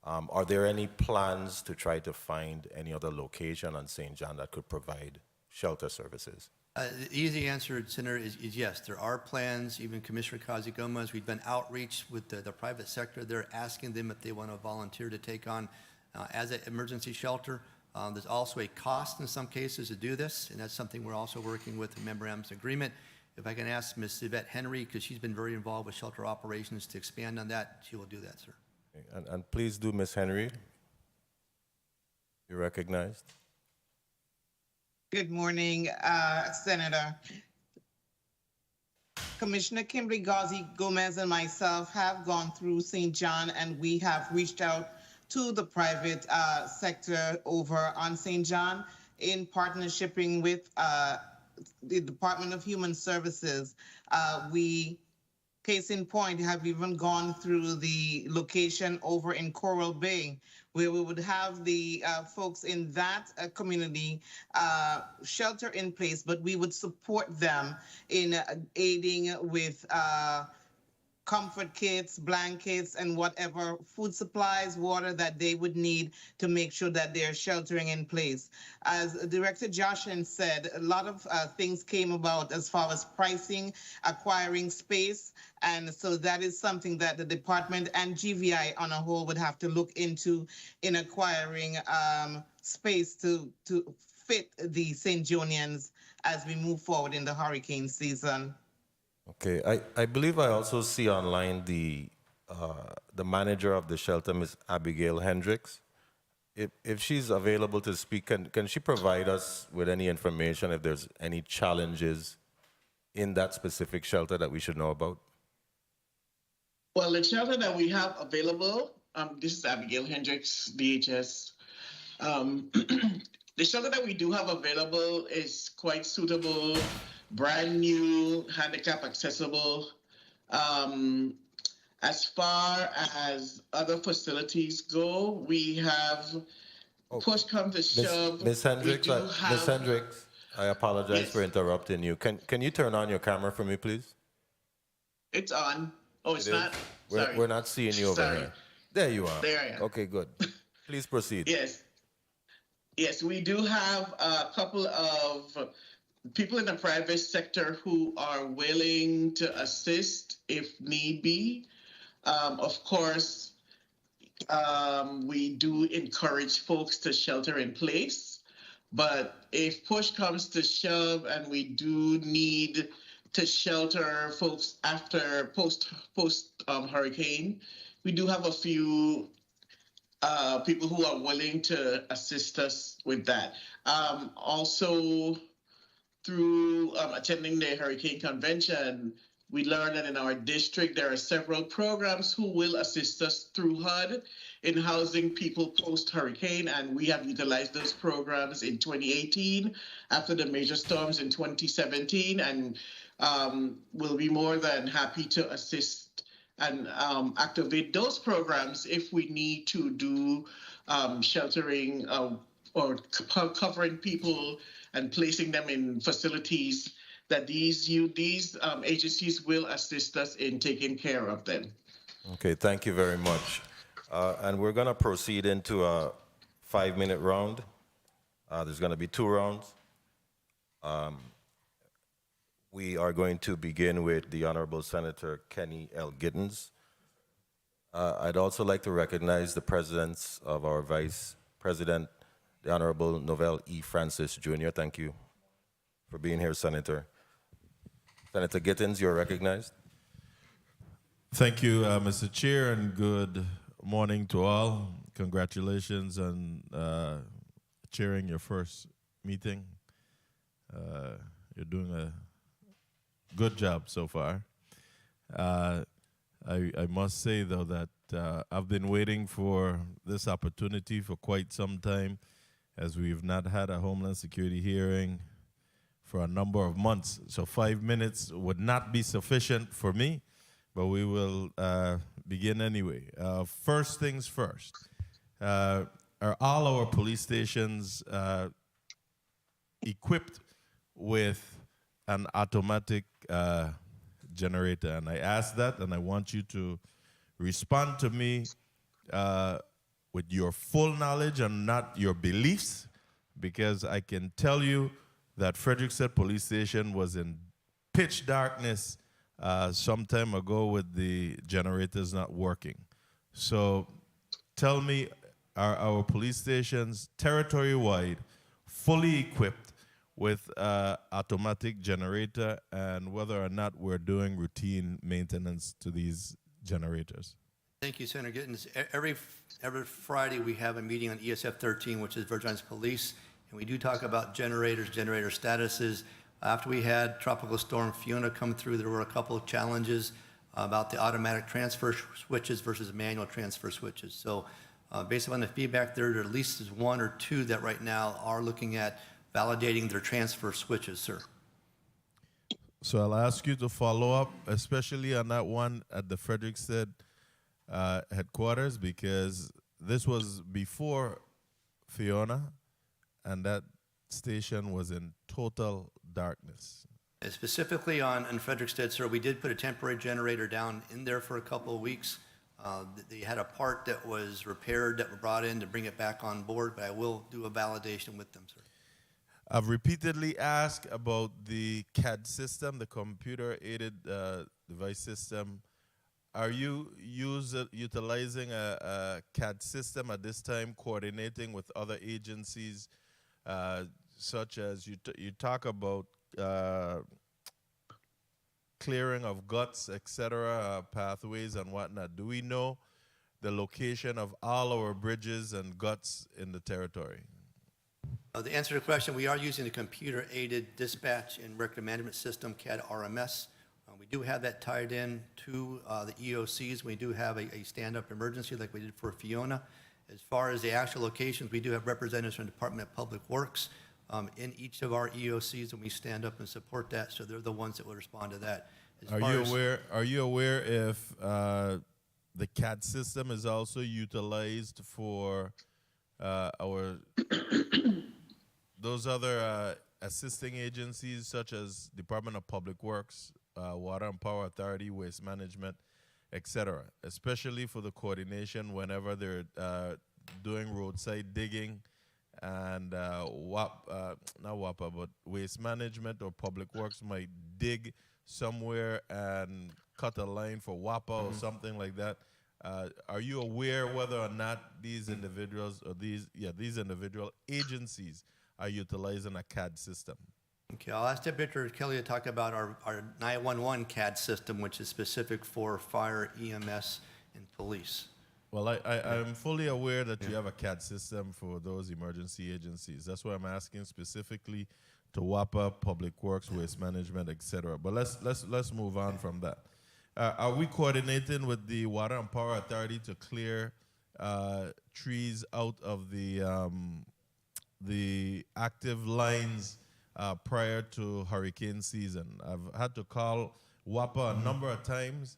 Are there any plans to try to find any other location on St. John that could provide shelter services? The easy answer, Senator, is yes. There are plans. Even Commissioner Causey-Gomez, we've done outreach with the private sector. They're asking them if they want to volunteer to take on as an emergency shelter. There's also a cost in some cases to do this, and that's something we're also working with a memorandum agreement. If I can ask Ms. Yvette Henry, because she's been very involved with shelter operations, to expand on that, she will do that, sir. And please do, Ms. Henry. You're recognized. Good morning, Senator. Commissioner Kimberley, Causey-Gomez, and myself have gone through St. John, and we have reached out to the private sector over on St. John in partnershiping with the Department of Human Services. Case in point, have even gone through the location over in Coral Bay, where we would have the folks in that community shelter in place, but we would support them in aiding with comfort kits, blankets, and whatever food supplies, water that they would need to make sure that they're sheltering in place. As Director Jaschen said, a lot of things came about as far as pricing, acquiring space, and so that is something that the department and GVI on a whole would have to look into in acquiring space to fit the St. Johnians as we move forward in the hurricane season. Okay, I believe I also see online the manager of the shelter, Ms. Abigail Hendricks. If she's available to speak, can she provide us with any information if there's any challenges in that specific shelter that we should know about? Well, the shelter that we have available, this is Abigail Hendricks, DHS. The shelter that we do have available is quite suitable, brand new, handicap accessible. As far as other facilities go, we have push come to shove. Ms. Hendricks, Ms. Hendricks, I apologize Yes. for interrupting you. Can you turn on your camera for me, please? It's on. Oh, it's It is? not? Sorry. We're not seeing you over Sorry. here. There you are. There I am. Okay, good. Please proceed. Yes. Yes, we do have a couple of people in the private sector who are willing to assist if need be. Of course, we do encourage folks to shelter in place, but if push comes to shove and we do need to shelter folks after post hurricane, we do have a few people who are willing to assist us with that. Also, through attending the Hurricane Convention, we learned that in our district, there are several programs who will assist us through HUD in housing people post-hurricane, and we have utilized those programs in 2018 after the major storms in 2017, and we'll be more than happy to assist and activate those programs if we need to do sheltering or covering people and placing them in facilities that these agencies will assist us in taking care of them. Okay, thank you very much. And we're going to proceed into a 5-minute round. There's going to be 2 rounds. We are going to begin with the Honorable Senator Kenny L. Gittens. I'd also like to recognize the presence of our Vice President, the Honorable Novell E. Francis, Jr. Thank you for being here, Senator. Senator Gittens, you're recognized. Thank you, Mr. Chair, and good morning to all. Congratulations on chairing your first meeting. You're doing a good job so far. I must say, though, that I've been waiting for this opportunity for quite some time, as we've not had a Homeland Security hearing for a number of months. So 5 minutes would not be sufficient for me, but we will begin anyway. First things first, are all our police stations equipped with an automatic generator? And I ask that, and I want you to respond to me with your full knowledge and not your beliefs, because I can tell you that Frederickson Police Station was in pitch darkness some time ago with the generators not working. So tell me, are our police stations territory-wide fully equipped with automatic generator, and whether or not we're doing routine maintenance to these generators? Thank you, Senator Gittens. Every Friday, we have a meeting on ESF 13, which is Virgin Islands Police, and we do talk about generators, generator statuses. After we had Tropical Storm Fiona come through, there were a couple of challenges about the automatic transfer switches versus manual transfer switches. So based on the feedback, there at least is one or two that right now are looking at validating their transfer switches, sir. So I'll ask you to follow up, especially on that one at the Frederiksted headquarters, because this was before Fiona, and that station was in total darkness. Specifically on Frederiksted, sir, we did put a temporary generator down in there for a couple of weeks. They had a part that was repaired that were brought in to bring it back on board, but I will do a validation with them, sir. I've repeatedly asked about the CAD system, the computer-aided device system. Are you utilizing a CAD system at this time, coordinating with other agencies, such as you talk about clearing of guts, etc., pathways and whatnot? Do we know the location of all our bridges and guts in the territory? The answer to the question, we are using the computer-aided dispatch and record management system, CAD RMS. We do have that tied in to the EOCs. We do have a stand-up emergency like we did for Fiona. As far as the actual locations, we do have representatives from the Department of Public Works in each of our EOCs, and we stand up and support that, so they're the ones that will respond to that. Are you aware if the CAD system is also utilized for those other assisting agencies such as Department of Public Works, Water and Power Authority, Waste Management, etc., especially for the coordination whenever they're doing roadside digging and not WAPA, but Waste Management or Public Works might dig somewhere and cut a line for WAPA or something like that. Are you aware whether or not these individuals or these individual agencies are utilizing a CAD system? Okay, I'll ask Deputy Director Kelly to talk about our 911 CAD system, which is specific for fire, EMS, and police. Well, I'm fully aware that you have a CAD system for those emergency agencies. That's why I'm asking specifically to WAPA, Public Works, Waste Management, etc. But let's move on from that. Are we coordinating with the Water and Power Authority to clear trees out of the active lines prior to hurricane season? I've had to call WAPA a number of times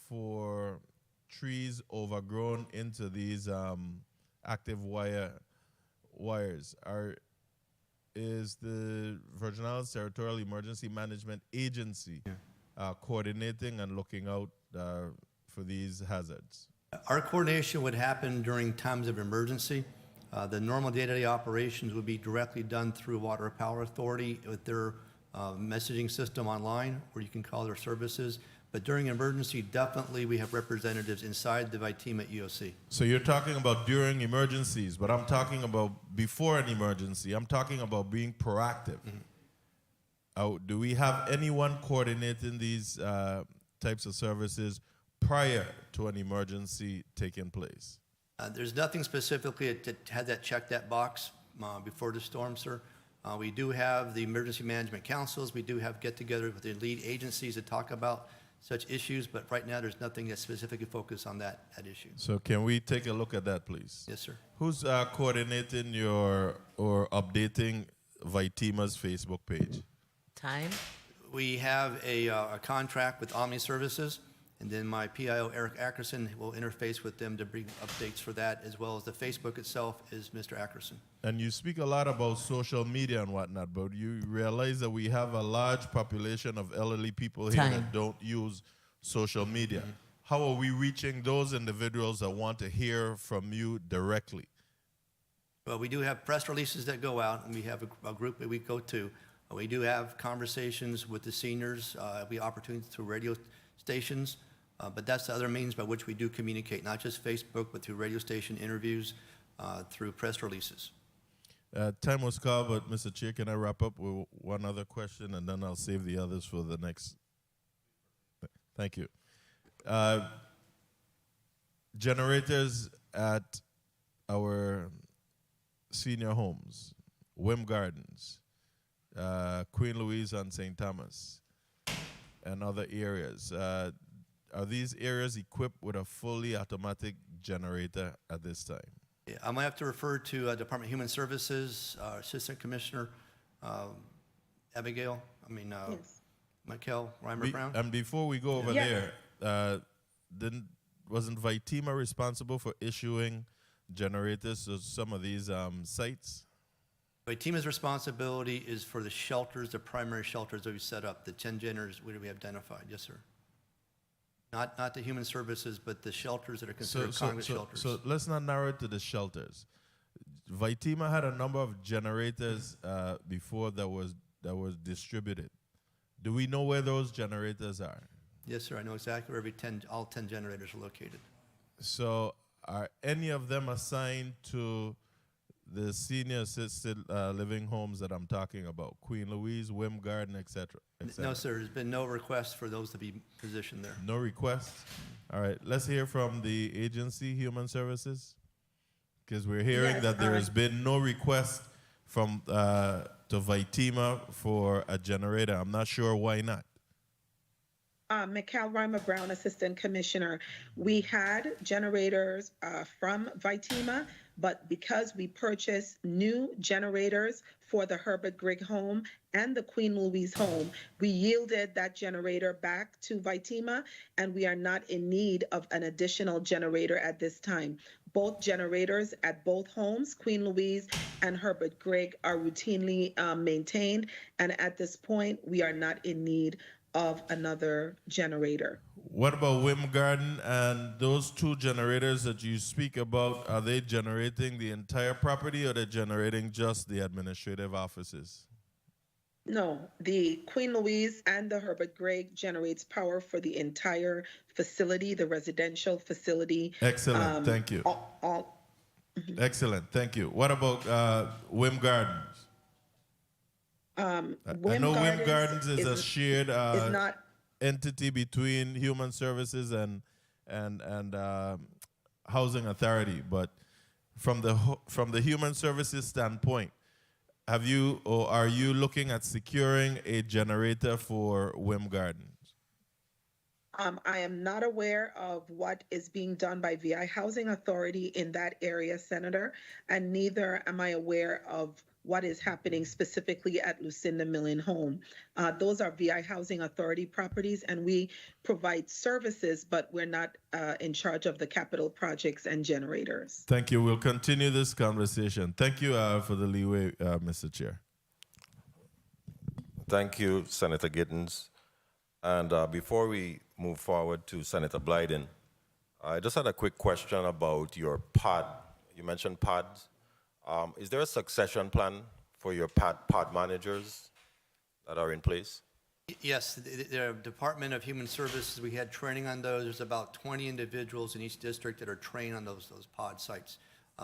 for trees overgrown into these active wires. Is the Virgin Islands Territorial Emergency Management Agency coordinating and looking out for these hazards? Our coordination would happen during times of emergency. The normal day-to-day operations would be directly done through Water Power Authority with their messaging system online, where you can call their services. But during emergency, definitely we have representatives inside the VITEMA EOC. So you're talking about during emergencies, but I'm talking about before an emergency. I'm talking about being proactive. Do we have anyone coordinating these types of services prior to an emergency taking place? There's nothing specifically that had that check that box before the storm, sir. We do have the emergency management councils. We do have get-together with the lead agencies to talk about such issues, but right now there's nothing that's specifically focused on that issue. So can we take a look at that, please? Yes, sir. Who's coordinating or updating VITEMA's Facebook page? Time? We have a contract with Omni Services, and then my PIO, Eric Ackerson, will interface with them to bring updates for that, as well as the Facebook itself is Mr. Ackerson. And you speak a lot about social media and whatnot, but you realize that we have a large population of elderly people here that don't use social media. How are we reaching those individuals that want to hear from you directly? Well, we do have press releases that go out, and we have a group that we go to. We do have conversations with the seniors. We have opportunities through radio stations, but that's the other means by which we do communicate, not just Facebook, but through radio station interviews, through press releases. Time was called, but Mr. Chair, can I wrap up with one other question, and then I'll save the others for the next. Thank you. generators at our senior homes, Wim Gardens, Queen Louise and St. Thomas, and other areas. Are these areas equipped with a fully automatic generator at this time? Yeah, I might have to refer to Department of Human Services, Assistant Commissioner Abigail, Yes. Michael Reimer-Brown. And before we go over Yes. there, wasn't VITEMA responsible for issuing generators to some of these sites? VITEMA's responsibility is for the shelters, the primary shelters that we set up, the 10 generators we identified. Yes, sir. Not the human services, but the shelters that are considered Congress shelters. So let's not narrow it to the shelters. VITEMA had a number of generators before that was distributed. Do we know where those generators are? Yes, sir. I know exactly where all 10 generators are located. So are any of them assigned to the senior assisted living homes that I'm talking about? Queen Louise, Wim Garden, et cetera, et cetera? No, sir. There's been no request for those to be positioned there. No requests? All right. Let's hear from the agency, Human Services, because we're hearing Yes, that there has been no request from to VITEMA for a generator. I'm not sure why not. Mikal Reimer-Brown, Assistant Commissioner. We had generators from VITEMA, but because we purchased new generators for the Herbert Grigg home and the Queen Louise home, we yielded that generator back to VITEMA, and we are not in need of an additional generator at this time. Both generators at both homes, Queen Louise and Herbert Grigg, are routinely maintained, and at this point, we are not in need of another generator. What about Wim Garden and those two generators that you speak about? Are they generating the entire property or they're generating just the administrative offices? No, the Queen Louise and the Herbert Grigg generates power for the entire facility, the residential facility. Excellent, thank you. Excellent, thank you. What about Wim Gardens? I know Wim Gardens is a shared entity between Human Services and Housing Authority, but from the Human Services standpoint, have you or are you looking at securing a generator for Wim Gardens? I am not aware of what is being done by VI Housing Authority in that area, Senator, and neither am I aware of what is happening specifically at Lucinda Millen Home. Those are VI Housing Authority properties, and we provide services, but we're not in charge of the capital projects and generators. Thank you. We'll continue this conversation. Thank you for the leeway, Mr. Chair. Thank you, Senator Gittens. And before we move forward to Senator Blyden, I just had a quick question about your pod. You mentioned pods. Is there a succession plan for your pod managers that are in place? Yes, the Department of Human Services, we had training on those. There's about 20 individuals in each district that are trained on those pod sites.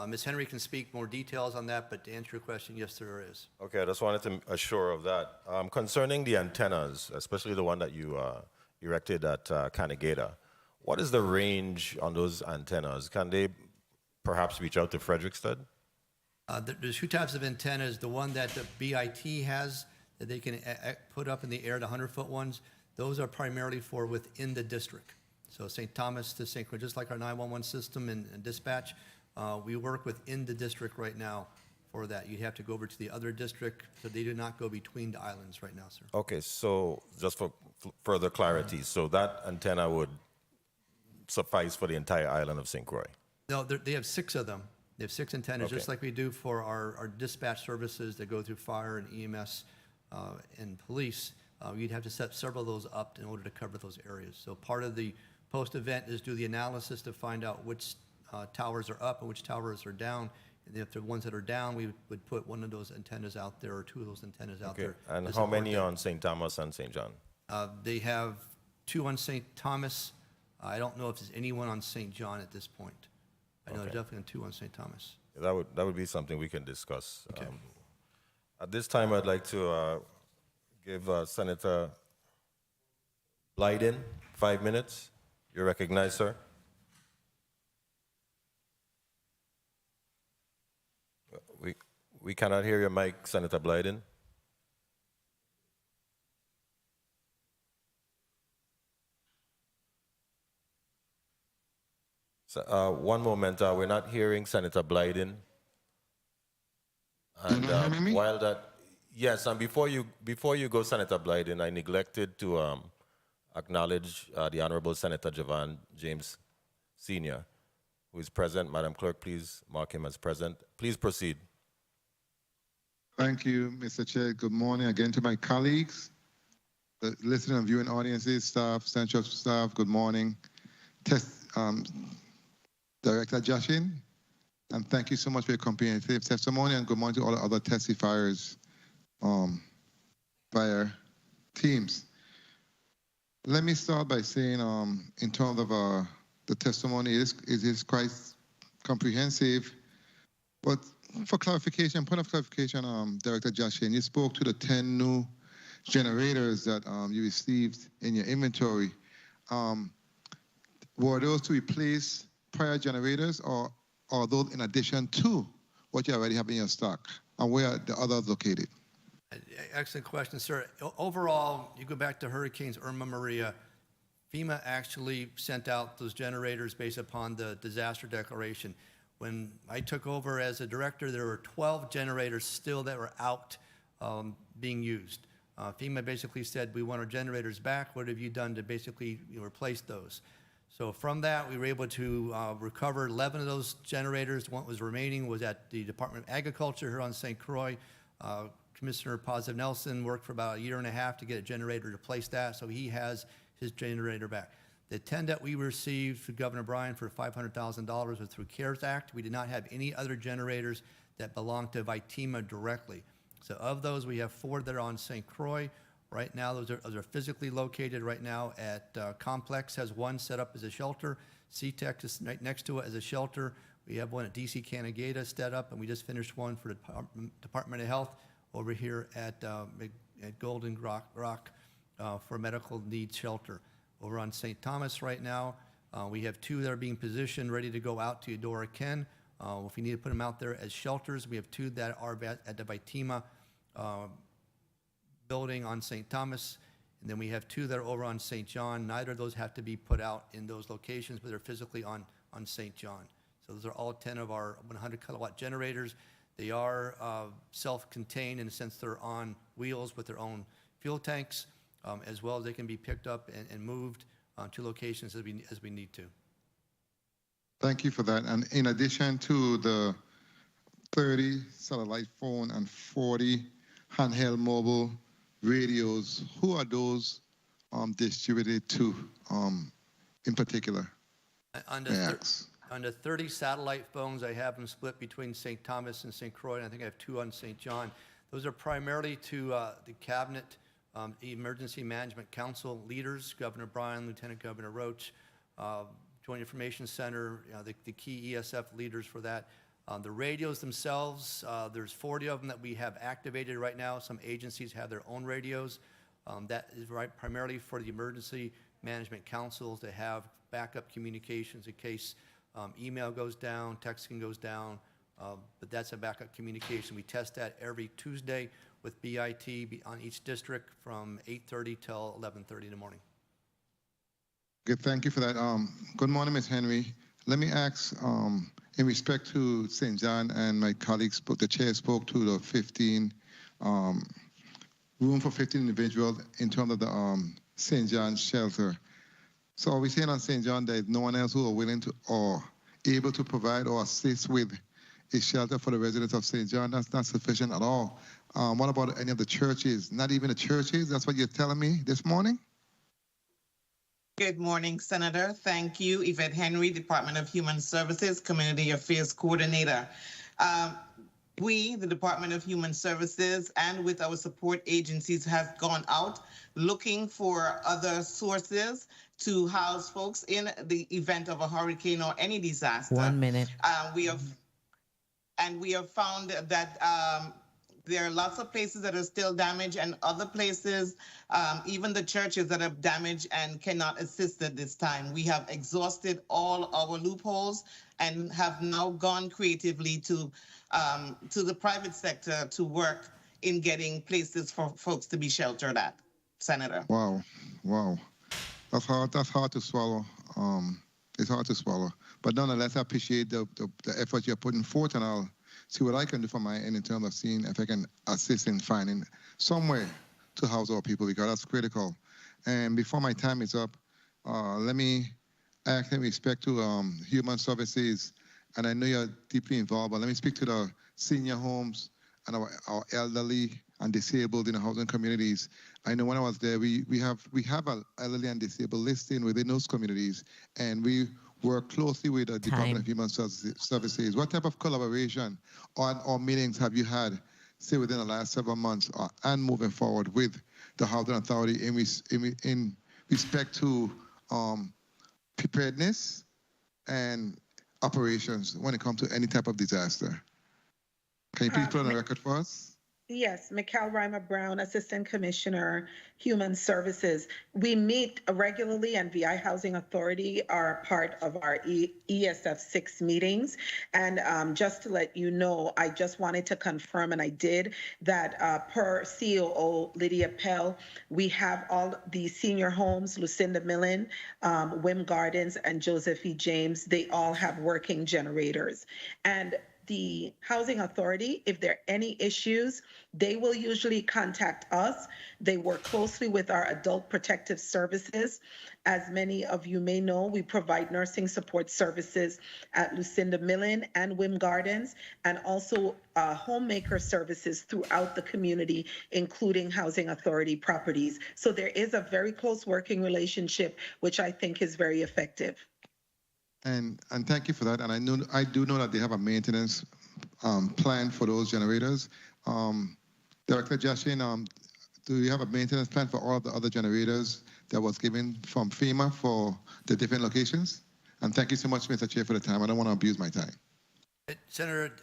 Ms. Henry can speak more details on that, but to answer your question, yes, there is. Okay, I just wanted to assure of that. Concerning the antennas, especially the one that you erected at Canagata, what is the range on those antennas? Can they perhaps reach out to Frederickstad? There's two types of antennas. The one that the BIT has that they can put up in the air, the 100-foot ones, those are primarily for within the district. So St. Thomas to St. Croix, just like our 911 system and dispatch, we work within the district right now for that. You'd have to go over to the other district, so they do not go between the islands right now, sir. Okay, so just for further clarity, so that antenna would suffice for the entire island of St. Croix? No, they have 6 of them. They have 6 antennas, Okay. just like we do for our dispatch services that go through fire and EMS and police. You'd have to set several of those up in order to cover those areas. So part of the post-event is do the analysis to find out which towers are up and which towers are down. And if the ones that are down, we would put one of those antennas out there or 2 of those antennas out Okay, there. and to how support many them. on St. Thomas and St. John? They have 2 on St. Thomas. I don't know if there's anyone on St. John at this point. I know there's definitely 2 on St. Thomas. That would be something we can discuss. Okay. At this time, I'd like to give Senator Blyden 5 minutes. You're recognized, sir. We cannot hear your mic, Senator Blyden. So, one moment, we're not hearing Senator Blyden. And while that, yes, and before you go, Senator Blyden, I neglected to acknowledge the Honorable Senator Javan James Sr., who is present. Madam Clerk, please mark him as present. Please proceed. Thank you, Mr. Chair. Good morning again to my colleagues, the listening and viewing audiences, staff, central staff, good morning. Director Jaschen, and thank you so much for your comprehensive testimony, and good morning to all the other testifiers via teams. Let me start by saying, in terms of the testimony, it is quite comprehensive, but for clarification, point of clarification, Director Jaschen, you spoke to the 10 new generators that you received in your inventory. Were those to replace prior generators, or are those in addition to what you already have in your stock? And where are the others located? Excellent question, sir. Overall, you go back to Hurricanes Irma, Maria, FEMA actually sent out those generators based upon the disaster declaration. When I took over as a director, there were 12 generators still that were out being used. FEMA basically said, we want our generators back. What have you done to basically replace those? So from that, we were able to recover 11 of those generators. What was remaining was at the Department of Agriculture here on St. Croix. Commissioner Positive Nelson worked for about 1.5 years to get a generator to replace that, so he has his generator back. The 10 that we received from Governor Bryan for $500,000 was through CARES Act. We did not have any other generators that belonged to VITEMA directly. So of those, we have 4 that are on St. Croix. Right now, those are physically located right now at Complex has 1 set up as a shelter. CTEC is right next to it as a shelter. We have one at DC Canagata set up, and we just finished one for the Department of Health over here at Golden Rock for medical needs shelter. Over on St. Thomas right now, we have 2 that are being positioned, ready to go out to Eudora Ken. If we need to put them out there as shelters, we have 2 that are at the VITEMA building on St. Thomas, and then we have 2 that are over on St. John. Neither of those have to be put out in those locations, but they're physically on St. John. So those are all 10 of our 100 kilowatt generators. They are self-contained in the sense they're on wheels with their own fuel tanks, as well as they can be picked up and moved to locations as we need to. Thank you for that. And in addition to the 30 satellite phone and 40 handheld mobile radios, who are those distributed to in particular? Under 30 satellite phones, I have them split between St. Thomas and St. Croix, and I think I have 2 on St. John. Those are primarily to the Cabinet Emergency Management Council leaders, Governor Bryan, Lieutenant Governor Roach, Joint Information Center, the key ESF leaders for that. The radios themselves, there's 40 of them that we have activated right now. Some agencies have their own radios. That is primarily for the emergency management councils to have backup communications in case email goes down, texting goes down, but that's a backup communication. We test that every Tuesday with BIT on each district from 8:30 till 11:30 in the morning. Good, thank you for that. Good morning, Ms. Henry. Let me ask, in respect to St. John, and my colleagues spoke, the chair spoke to the 15, room for 15 individuals in terms of the St. John shelter. So are we saying on St. John there is no one else who are willing to or able to provide or assist with a shelter for the residents of St. John? That's not sufficient at all. What about any of the churches? Not even the churches? That's what you're telling me this morning? Good morning, Senator. Thank you. Yvette Henry, Department of Human Services, Community Affairs Coordinator. We, the Department of Human Services, and with our support agencies, have gone out looking for other sources to house folks in the event of a hurricane or any disaster. 1 minute. We have found that there are lots of places that are still damaged and other places, even the churches that are damaged and cannot assist at this time. We have exhausted all our loopholes and have now gone creatively to the private sector to work in getting places for folks to be sheltered at, Senator. Wow, wow. That's hard to swallow. It's hard to swallow. But nonetheless, I appreciate the effort you're putting forth, and I'll see what I can do from my end in terms of seeing if I can assist in finding some way to house our people, because that's critical. And before my time is up, let me act in respect to human services, and I know you're deeply involved, but let me speak to the senior homes and our elderly and disabled in the housing communities. I know when I was there, we have an elderly and disabled listing within those communities, and we work closely with the Department of Human Services. What type of collaboration or meetings have you had, say, within the last several months and moving forward with the Housing Authority in respect to preparedness and operations when it comes to any type of disaster? Can you please put on the record for us? Yes, Mikal Reimer Brown, Assistant Commissioner, Human Services. We meet regularly, and VI Housing Authority are part of our ESF 6 meetings. And just to let you know, I just wanted to confirm, and I did, that per COO Lydia Pell, we have all the senior homes, Lucinda Millen, Wim Gardens, and Joseph E. James. They all have working generators. And the Housing Authority, if there are any issues, they will usually contact us. They work closely with our Adult Protective Services. As many of you may know, we provide nursing support services at Lucinda Millen and Wim Gardens, and also homemaker services throughout the community, including Housing Authority properties. So there is a very close working relationship, which I think is very effective. And thank you for that. And I do know that they have a maintenance plan for those generators. Director Jaschen, do you have a maintenance plan for all of the other generators that was given from FEMA for the different locations? And thank you so much, Mr. Chair, for the time. I don't want to abuse my time. Senator,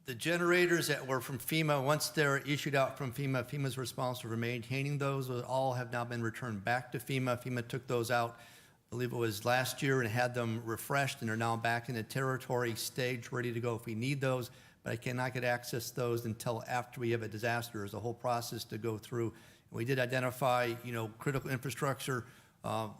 the generators that were from FEMA, once they're issued out from FEMA, FEMA's responsible for maintaining those. All have now been returned back to FEMA. FEMA took those out, I believe it was last year, and had them refreshed, and are now back in the territory stage, ready to go if we need those. But I cannot get access to those until after we have a disaster. There's a whole process to go through. We did identify, critical infrastructure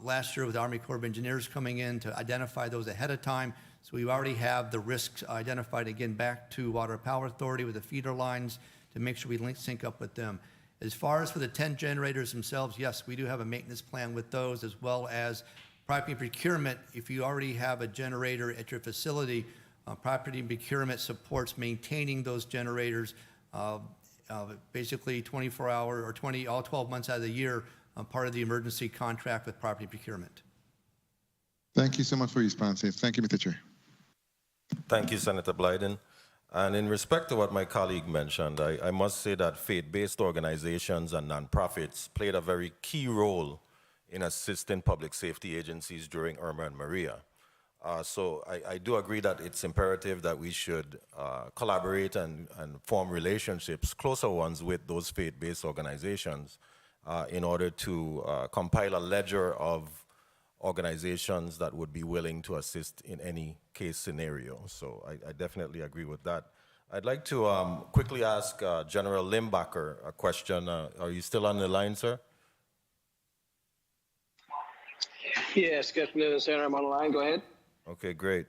last year with the Army Corps of Engineers coming in to identify those ahead of time. So we already have the risks identified, again, back to Water Power Authority with the feeder lines to make sure we sync up with them. As far as for the 10 generators themselves, yes, we do have a maintenance plan with those, as well as property procurement. If you already have a generator at your facility, property procurement supports maintaining those generators basically 24-hour or all 12 months out of the year, part of the emergency contract with property procurement. Thank you so much for your response. Thank you, Mr. Chair. Thank you, Senator Blyden. And in respect to what my colleague mentioned, I must say that faith-based organizations and nonprofits played a very key role in assisting public safety agencies during Irma and Maria. So I do agree that it's imperative that we should collaborate and form relationships, closer ones, with those faith-based organizations in order to compile a ledger of organizations that would be willing to assist in any case scenario. So I definitely agree with that. I'd like to quickly ask General Limbacher a question. Are you still on the line, sir? Yes, good afternoon, Senator. I'm on the line. Go ahead. Okay, great.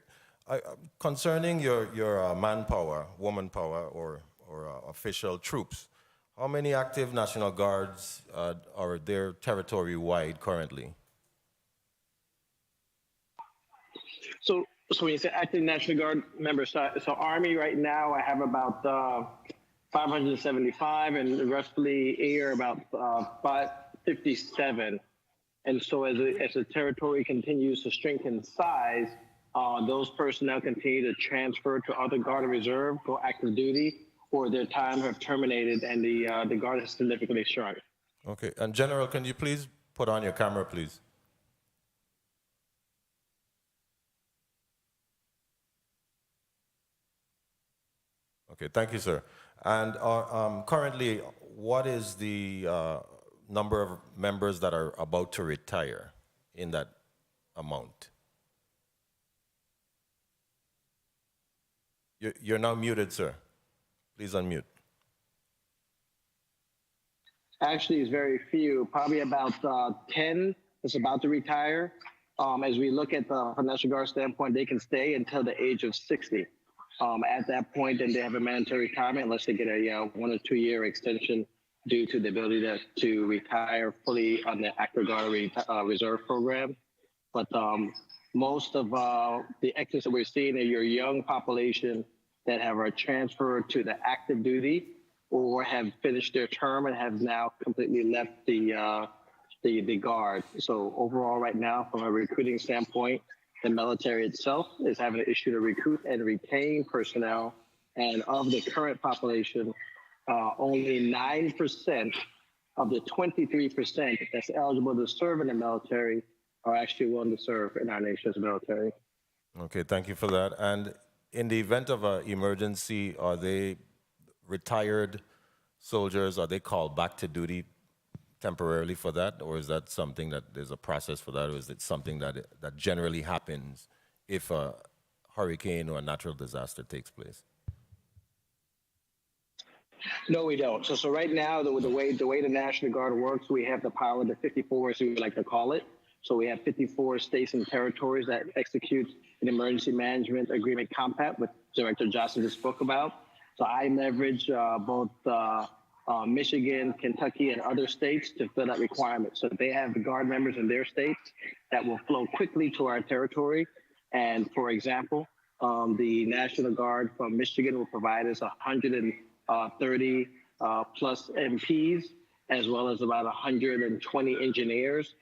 Concerning your manpower, woman power, or official troops, how many active National Guards are there territory-wide currently? So when you say active National Guard members, so Army right now, I have about 575, and roughly Air about 557. And so as the territory continues to shrink in size, those personnel continue to transfer to other Guard and Reserve, go active duty, or their time have terminated, and the Guard has significantly shrunk. Okay. And General, can you please put on your camera, please? Okay, thank you, sir. And currently, what is the number of members that are about to retire in that amount? You're now muted, sir. Please unmute. Actually, it's very few, probably about 10 that's about to retire. As we look at the National Guard standpoint, they can stay until the age of 60. At that point, then they have a mandatory retirement unless they get a 1 or 2 year extension due to the ability to retire fully on the active guard reserve program. But most of the exits that we're seeing are your young population that have transferred to the active duty or have finished their term and have now completely left the guard. So overall, right now, from a recruiting standpoint, the military itself is having an issue to recruit and retain personnel. And of the current population, only 9% of the 23% that's eligible to serve in the military are actually willing to serve in our nation's military. Okay, thank you for that. And in the event of an emergency, are they retired soldiers, are they called back to duty temporarily for that? Or is that something that there's a process for that? Or is it something that generally happens if a hurricane or a natural disaster takes place? No, we don't. So right now, the way the National Guard works, we have the power, the 54, as we like to call it. So we have 54 states and territories that execute an emergency management agreement compact, which Director Jaschen just spoke about. So I leverage both Michigan, Kentucky, and other states to fill that requirement. So they have the Guard members in their states that will flow quickly to our territory. And for example, the National Guard from Michigan will provide us 130 plus MPs, as well as about 120 engineers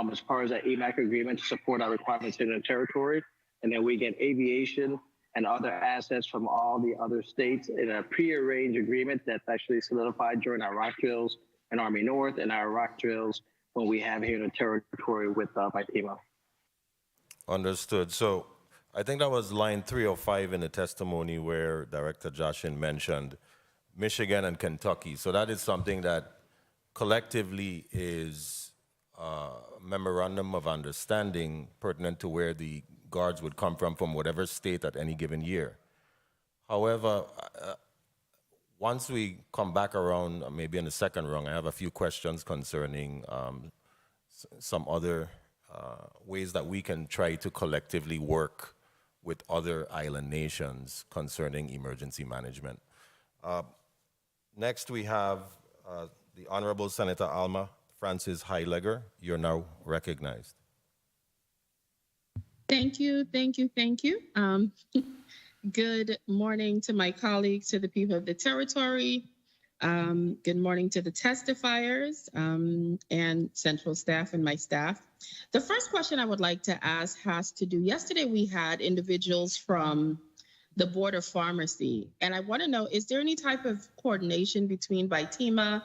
as part of that EMAC agreement to support our requirements in the territory. And then we get aviation and other assets from all the other states in a pre-arranged agreement that's actually solidified during our ROC drills in Army North and our ROC drills when we have here in the territory with VITEMA. Understood. So I think that was line 305 in the testimony where Director Jaschen mentioned Michigan and Kentucky. So that is something that collectively is a memorandum of understanding pertinent to where the guards would come from whatever state at any given year. However, once we come back around, maybe in the second round, I have a few questions concerning some other ways that we can try to collectively work with other island nations concerning emergency management. Next, we have the Honorable Senator Alma Francis Heilegger. You're now recognized. Thank you. Good morning to my colleagues, to the people of the territory. Good morning to the testifiers and central staff and my staff. The first question I would like to ask has to do, yesterday we had individuals from the Board of Pharmacy, and I want to know, is there any type of coordination between VITEMA,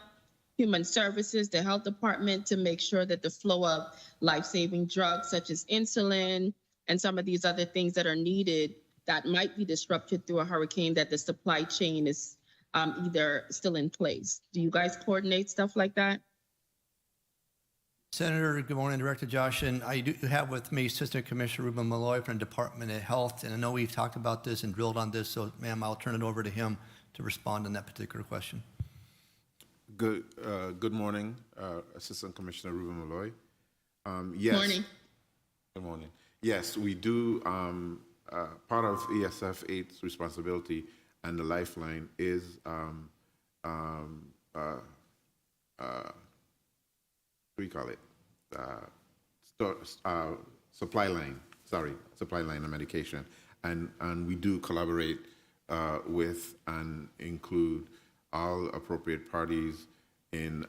Human Services, the Health Department, to make sure that the flow of life-saving drugs such as insulin and some of these other things that are needed that might be disrupted through a hurricane, that the supply chain is either still in place? Do you guys coordinate stuff like that? Senator, good morning, Director Jaschen. I do have with me Assistant Commissioner Ruben Malloy from the Department of Health, and I know we've talked about this and drilled on this, so ma'am, I'll turn it over to him to respond on that particular question. Good morning, Assistant Commissioner Ruben Malloy. Yes. Morning. Good morning. Yes, we do. Part of ESF 8's responsibility and the lifeline is what do we call it? Supply line. Sorry, supply line of medication, and we do collaborate with and include all appropriate parties in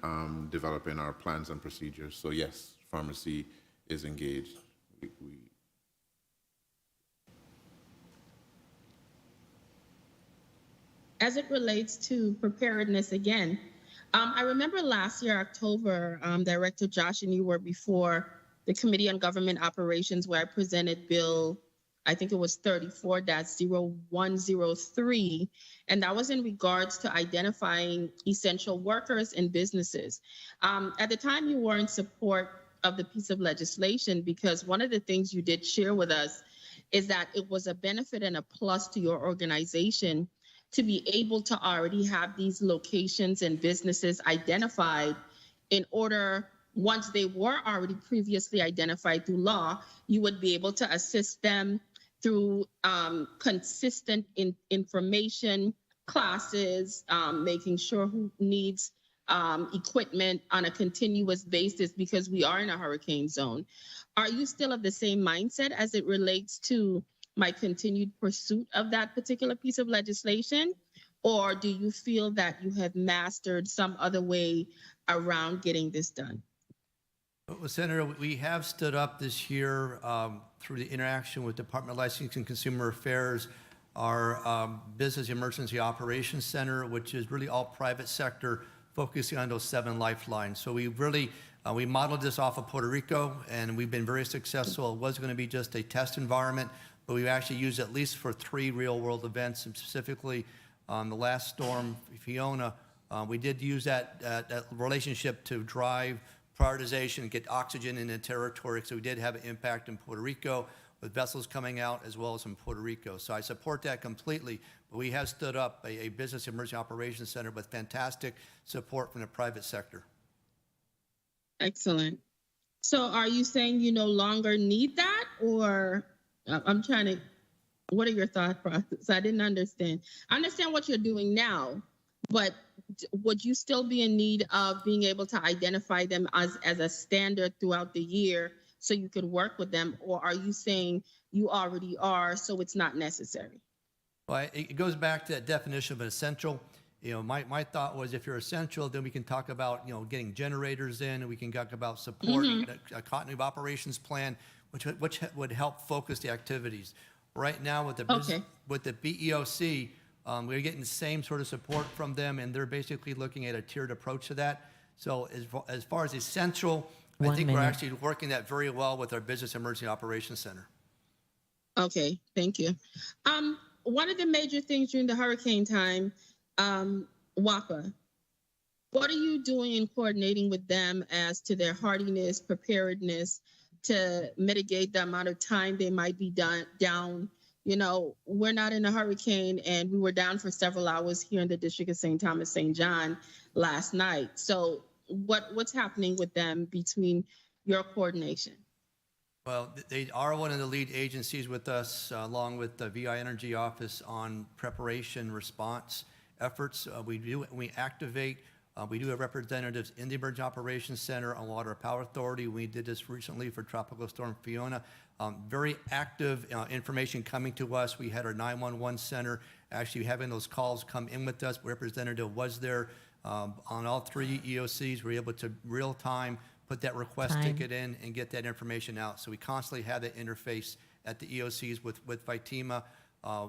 developing our plans and procedures. So yes, pharmacy is engaged. As it relates to preparedness again, I remember last year, October, Director Jaschen, you were before the Committee on Government Operations where I presented Bill I think it was 34-0103, and that was in regards to identifying essential workers and businesses. At the time, you were in support of the piece of legislation because one of the things you did share with us is that it was a benefit and a plus to your organization to be able to already have these locations and businesses identified in order, once they were already previously identified through law, you would be able to assist them through consistent information classes, making sure who needs equipment on a continuous basis because we are in a hurricane zone. Are you still of the same mindset as it relates to my continued pursuit of that particular piece of legislation? Or do you feel that you have mastered some other way around getting this done? Well, Senator, we have stood up this year through the interaction with Department of Licensing and Consumer Affairs, our Business Emergency Operations Center, which is really all private sector, focusing on those 7 lifelines. So we really, we modeled this off of Puerto Rico, and we've been very successful. It was going to be just a test environment, but we've actually used it at least for 3 real-world events, and specifically on the last storm, Fiona, we did use that relationship to drive prioritization and get oxygen in the territory. So we did have an impact in Puerto Rico with vessels coming out as well as in Puerto Rico. So I support that completely, but we have stood up a Business Emergency Operations Center with fantastic support from the private sector. Excellent. So are you saying you no longer need that, or I'm trying to, what are your thought process? I didn't understand. I understand what you're doing now, but would you still be in need of being able to identify them as a standard throughout the year so you could work with them? Or are you saying you already are, so it's not necessary? Well, it goes back to that definition of an essential. You know, my thought was if you're essential, then we can talk about, you know, getting generators in, and we can talk about supporting a continuity of operations plan, which would help focus the activities. Right now with the with the BEOC, we're getting the same sort of support from them, and they're basically looking at a tiered approach to that. So as far as essential, I think we're actually working that very well with our Business Emergency Operations Center. Okay, thank you. One of the major things during the hurricane time, WAPA, what are you doing in coordinating with them as to their hardiness, preparedness to mitigate the amount of time they might be down? You know, we're not in a hurricane, and we were down for several hours here in the District of St. Thomas, St. John last night. So what's happening with them between your coordination? Well, they are one of the lead agencies with us, along with the VI Energy Office, on preparation response efforts. We activate. We do have representatives in the Emergency Operations Center on Water Power Authority. We did this recently for Tropical Storm Fiona. Very active information coming to us. We had our 911 center actually having those calls come in with us. Representative was there on all 3 EOCs. We're able to real time put that request ticket in and get that information out. So we constantly have that interface at the EOCs with VITEMA,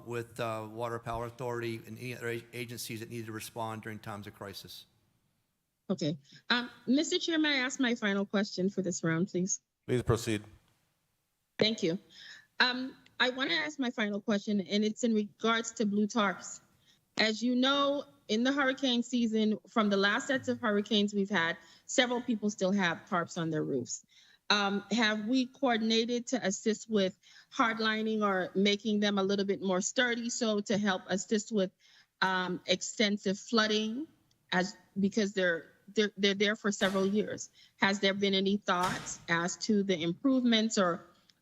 with Water Power Authority, and any other agencies that need to respond during times of crisis. Okay. Mr. Chair, may I ask my final question for this round, please? Please proceed. Thank you. I want to ask my final question, and it's in regards to blue tarps. As you know, in the hurricane season, from the last sets of hurricanes we've had, several people still have tarps on their roofs. Have we coordinated to assist with hardlining or making them a little bit more sturdy, so to help assist with extensive flooding, because they're there for several years? Has there been any thoughts as to the improvements or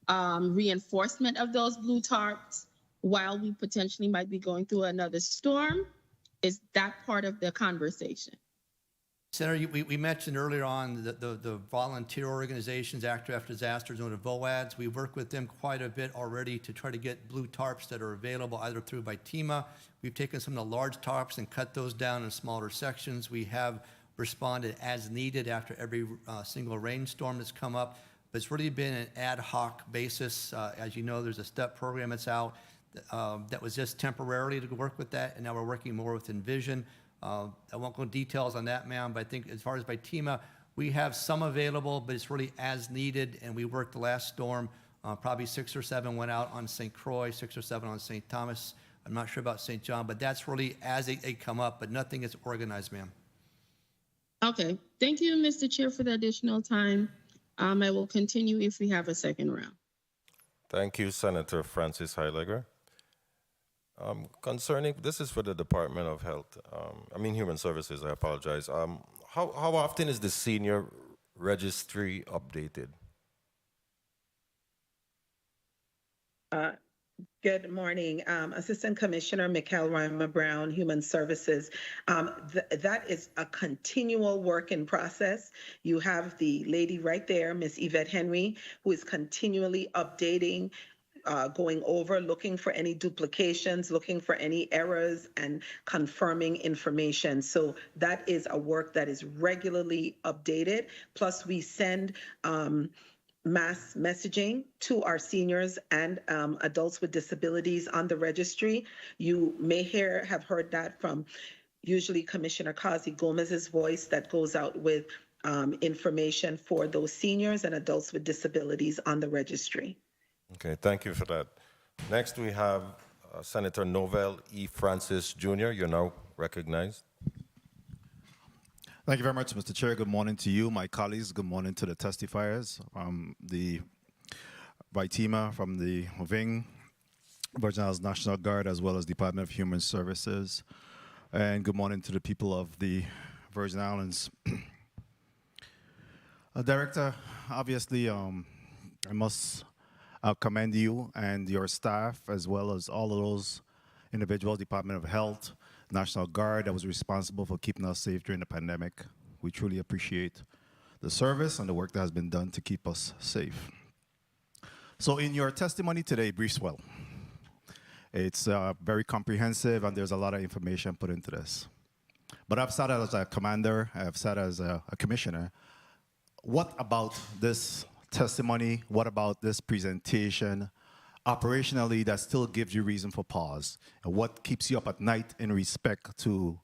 reinforcement of those blue tarps while we potentially might be going through another storm? Is that part of the conversation? Senator, we mentioned earlier on the volunteer organizations, Actor After Disasters, known as VOADs. We work with them quite a bit already to try to get blue tarps that are available either through VITEMA. We've taken some of the large tarps and cut those down in smaller sections. We have responded as needed after every single rainstorm that's come up. But it's really been an ad hoc basis. As you know, there's a STEP program that's out that was just temporarily to work with that, and now we're working more with Envision. I won't go into details on that, ma'am, but I think as far as VITEMA, we have some available, but it's really as needed, and we worked the last storm Probably 6 or 7 went out on St. Croix, 6 or 7 on St. Thomas. I'm not sure about St. John, but that's really as they come up, but nothing is organized, ma'am. Okay. Thank you, Mr. Chair, for the additional time. I will continue if we have a second round. Thank you, Senator Francis Heiliger. Concerning, this is for the Department of Health, Human Services, I apologize. How often is the senior registry updated? Good morning. Assistant Commissioner Mikhail Rima Brown, Human Services. That is a continual work in process. You have the lady right there, Miss Yvette Henry, who is continually updating, going over, looking for any duplications, looking for any errors, and confirming information. So that is a work that is regularly updated. Plus, we send mass messaging to our seniors and adults with disabilities on the registry. You may have heard that from usually Commissioner Causey-Gomez's voice that goes out with information for those seniors and adults with disabilities on the registry. Okay, thank you for that. Next, we have Senator Novell E. Francis Jr. You're now recognized. Thank you very much, Mr. Chair. Good morning to you, my colleagues. Good morning to the testifiers from the VITEMA, from the VING, Virgin Islands National Guard, as well as Department of Human Services. And good morning to the people of the Virgin Islands. Director, obviously, I must commend you and your staff, as well as all of those individuals, Department of Health, National Guard, that was responsible for keeping us safe during the pandemic. We truly appreciate the service and the work that has been done to keep us safe. So in your testimony today, briefs well. It's very comprehensive, and there's a lot of information put into this. But I've sat as a commander, I've sat as a commissioner. What about this testimony? What about this presentation operationally that still gives you reason for pause? And what keeps you up at night in respect to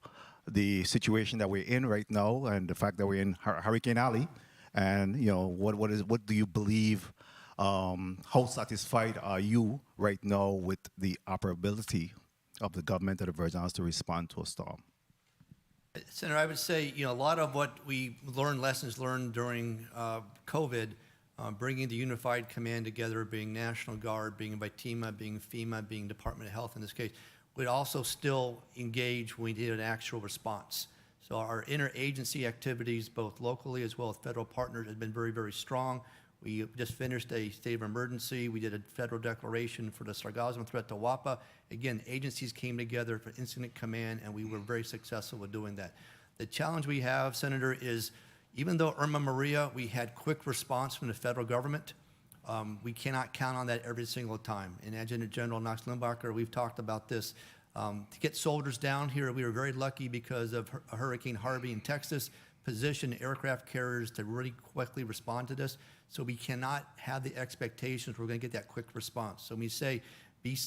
the situation that we're in right now and the fact that we're in Hurricane Alley? And what do you believe, how satisfied are you right now with the operability of the government of the Virgin Islands to respond to a storm? Senator, I would say, a lot of what we learned, lessons learned during COVID, bringing the unified command together, being National Guard, being VITEMA, being FEMA, being Department of Health in this case, we'd also still engage when we did an actual response. So our interagency activities, both locally as well as federal partners, have been very, very strong. We just finished a state of emergency. We did a federal declaration for the Sargassum threat to WAPA. Again, agencies came together for incident command, and we were very successful with doing that. The challenge we have, Senator, is even though Irma Maria, we had quick response from the federal government, we cannot count on that every single time. And Adjutant General Knox Limbacher, we've talked about this. To get soldiers down here, we were very lucky because of Hurricane Harvey in Texas, positioned aircraft carriers to really quickly respond to this. So we cannot have the expectations we're going to get that quick response. So when we say be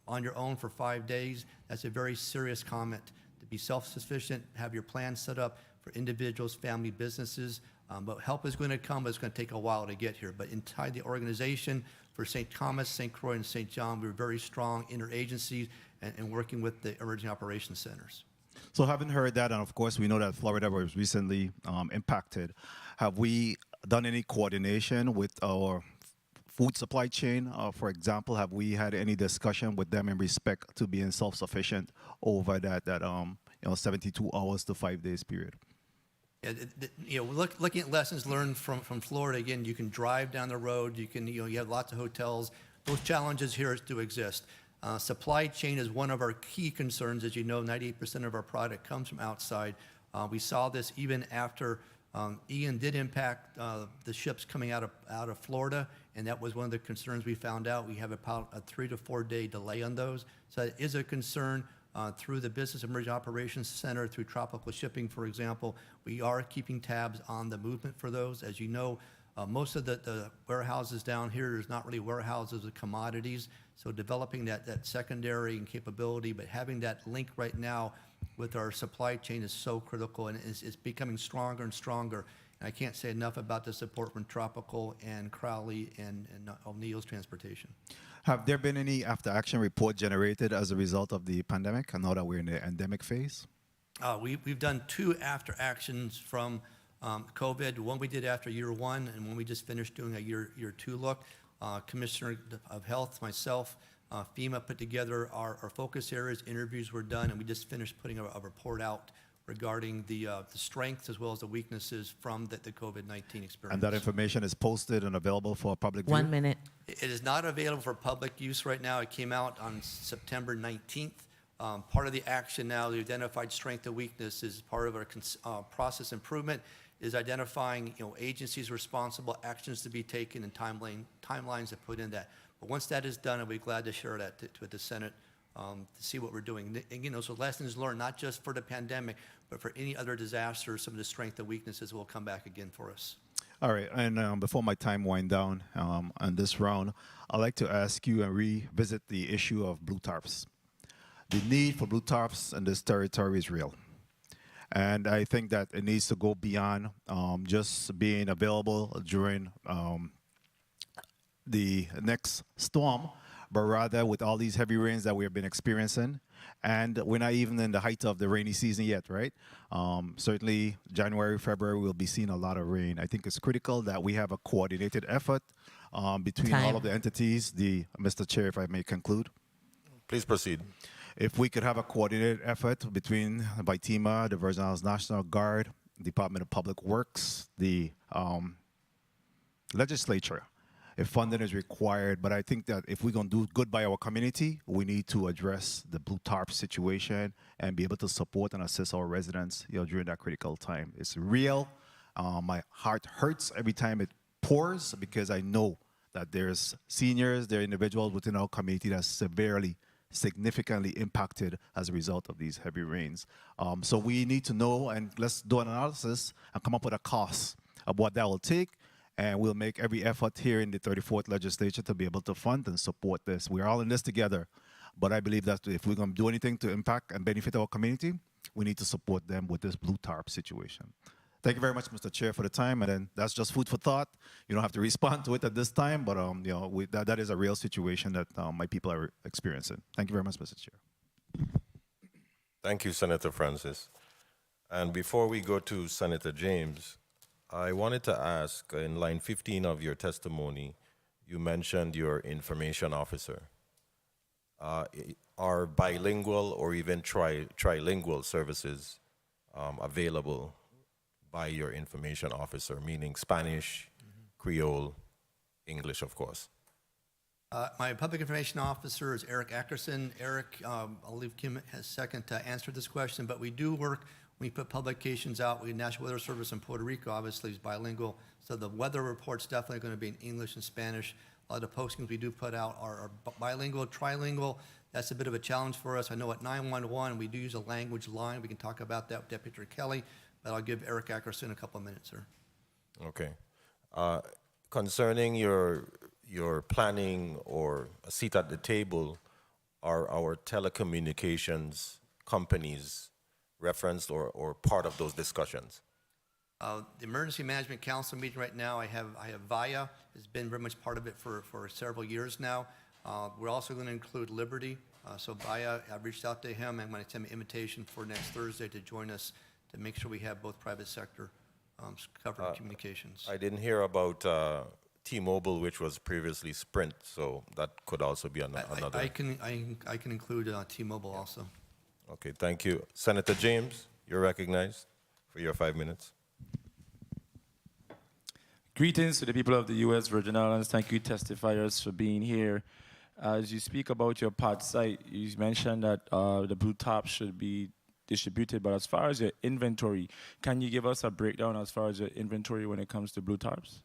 on your own for 5 days, that's a very serious comment. To be self-sufficient, have your plan set up for individuals, family, businesses. But help is going to come, but it's going to take a while to get here. But inside the organization, for St. Thomas, St. Croix, and St. John, we were very strong interagencies and working with the emergency operations centers. So having heard that, and of course we know that Florida was recently impacted, have we done any coordination with our food supply chain? For example, have we had any discussion with them in respect to being self-sufficient over that 72 hours to 5 days period? Yeah, looking at lessons learned from Florida, again, you can drive down the road, you have lots of hotels. Those challenges here do exist. Supply chain is one of our key concerns. As you know, 98% of our product comes from outside. We saw this even after Ian did impact the ships coming out of Florida, and that was one of the concerns we found out. We have about a 3 to 4 day delay on those. So that is a concern. Through the Business Emergency Operations Center, through tropical shipping, for example, we are keeping tabs on the movement for those. As you know, most of the warehouses down here, there's not really warehouses of commodities. So developing that secondary and capability, but having that link right now with our supply chain is so critical, and it's becoming stronger and stronger. And I can't say enough about the support from Tropical and Crowley and O'Neill's Transportation. Have there been any after-action report generated as a result of the pandemic? I know that we're in the endemic phase. We've done 2 after actions from COVID. One we did after year 1, and one we just finished doing a year 2 look. Commissioner of Health, myself, FEMA put together our focus areas. Interviews were done, and we just finished putting a report out regarding the strengths as well as the weaknesses from the COVID-19 experience. And that information is posted and available for public view? 1 minute. It is not available for public use right now. It came out on September 19th. Part of the action now, the identified strength and weakness is part of our process improvement, is identifying agencies responsible, actions to be taken, and timelines to put in that. But once that is done, I'll be glad to share that with the Senate to see what we're doing. And, so lessons learned, not just for the pandemic, but for any other disaster, some of the strength and weaknesses will come back again for us. All right, and before my time wind down on this round, I'd like to ask you and revisit the issue of blue tarps. The need for blue tarps in this territory is real. And I think that it needs to go beyond just being available during the next storm, but rather with all these heavy rains that we have been experiencing. And we're not even in the height of the rainy season yet, right? Certainly January, February, we'll be seeing a lot of rain. I think it's critical that we have a coordinated effort between all of the entities. Mr. Chair, if I may conclude. Please proceed. If we could have a coordinated effort between VITEMA, the Virgin Islands National Guard, Department of Public Works, the legislature, if funding is required. But I think that if we're going to do good by our community, we need to address the blue tarp situation and be able to support and assist our residents during that critical time. It's real. My heart hurts every time it pours because I know that there's seniors, there are individuals within our community that's significantly impacted as a result of these heavy rains. So we need to know, and let's do an analysis and come up with a cost of what that will take, and we'll make every effort here in the 34th legislature to be able to fund and support this. We're all in this together, but I believe that if we're going to do anything to impact and benefit our community, we need to support them with this blue tarp situation. Thank you very much, Mr. Chair, for the time, and then that's just food for thought. You don't have to respond to it at this time, but that is a real situation that my people are experiencing. Thank you very much, Mr. Chair. Thank you, Senator Francis. And before we go to Senator James, I wanted to ask, in line 15 of your testimony, you mentioned your information officer. Are bilingual or even trilingual services available by your information officer, meaning Spanish, Creole, English, of course? My public information officer is Eric Ackerson. Eric, I'll leave Kim a second to answer this question, but we do work, we put publications out. We National Weather Service in Puerto Rico, obviously, is bilingual, so the weather report's definitely going to be in English and Spanish. A lot of the postings we do put out are bilingual, trilingual. That's a bit of a challenge for us. I know at 911, we do use a language line. We can talk about that with Deputy Kelly, but I'll give Eric Ackerson a couple of minutes, sir. Okay. Concerning your planning or a seat at the table, are our telecommunications companies referenced or part of those discussions? The Emergency Management Council meeting right now, I have VIA, has been very much part of it for several years now. We're also going to include Liberty. So VIA, I've reached out to him. I'm going to send him an invitation for next Thursday to join us to make sure we have both private sector covering communications. I didn't hear about T-Mobile, which was previously Sprint, so that could also be another. I can include T-Mobile also. Okay, thank you. Senator James, you're recognized for your 5 minutes. Greetings to the people of the U.S. Virgin Islands. Thank you, testifiers, for being here. As you speak about your pod site, you mentioned that the blue top should be distributed, but as far as your inventory, can you give us a breakdown as far as your inventory when it comes to blue tarps?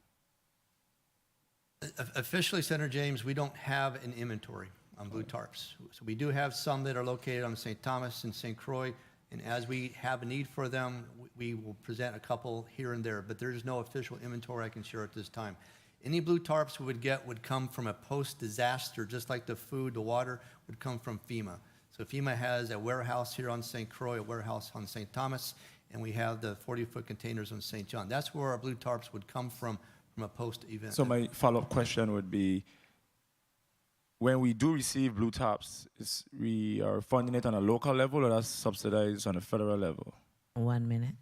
Officially, Senator James, we don't have an inventory on blue tarps. So we do have some that are located on St. Thomas and St. Croix, and as we have a need for them, we will present a couple here and there, but there's no official inventory I can share at this time. Any blue tarps we would get would come from a post-disaster, just like the food, the water would come from FEMA. So FEMA has a warehouse here on St. Croix, a warehouse on St. Thomas, and we have the 40-foot containers on St. John. That's where our blue tarps would come from a post-event. So my follow-up question would be, when we do receive blue tops, we are funding it on a local level, or that's subsidized on a federal level? 1 minute.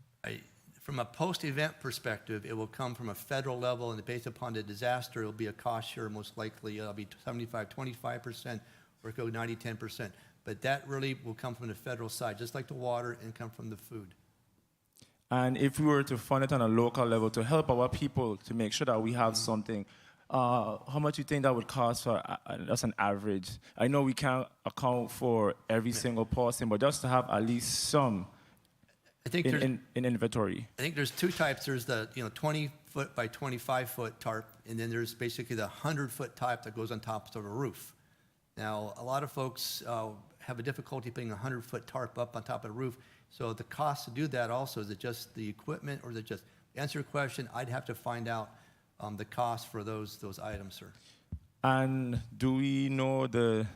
From a post-event perspective, it will come from a federal level, and based upon the disaster, it'll be a cost share, most likely. It'll be 75, 25%, or it go 90, 10%. But that really will come from the federal side, just like the water, and come from the food. And if we were to fund it on a local level to help our people to make sure that we have something, how much do you think that would cost for that's an average? I know we can't account for every single person, but just to have at least some in inventory. I think there's two types. There's the 20-foot by 25-foot tarp, and then there's basically the 100-foot tarp that goes on top of a roof. Now, a lot of folks have a difficulty putting a 100-foot tarp up on top of the roof. So the cost to do that also, is it just the equipment, or is it just, to answer your question, I'd have to find out the cost for those items, sir. And do we know the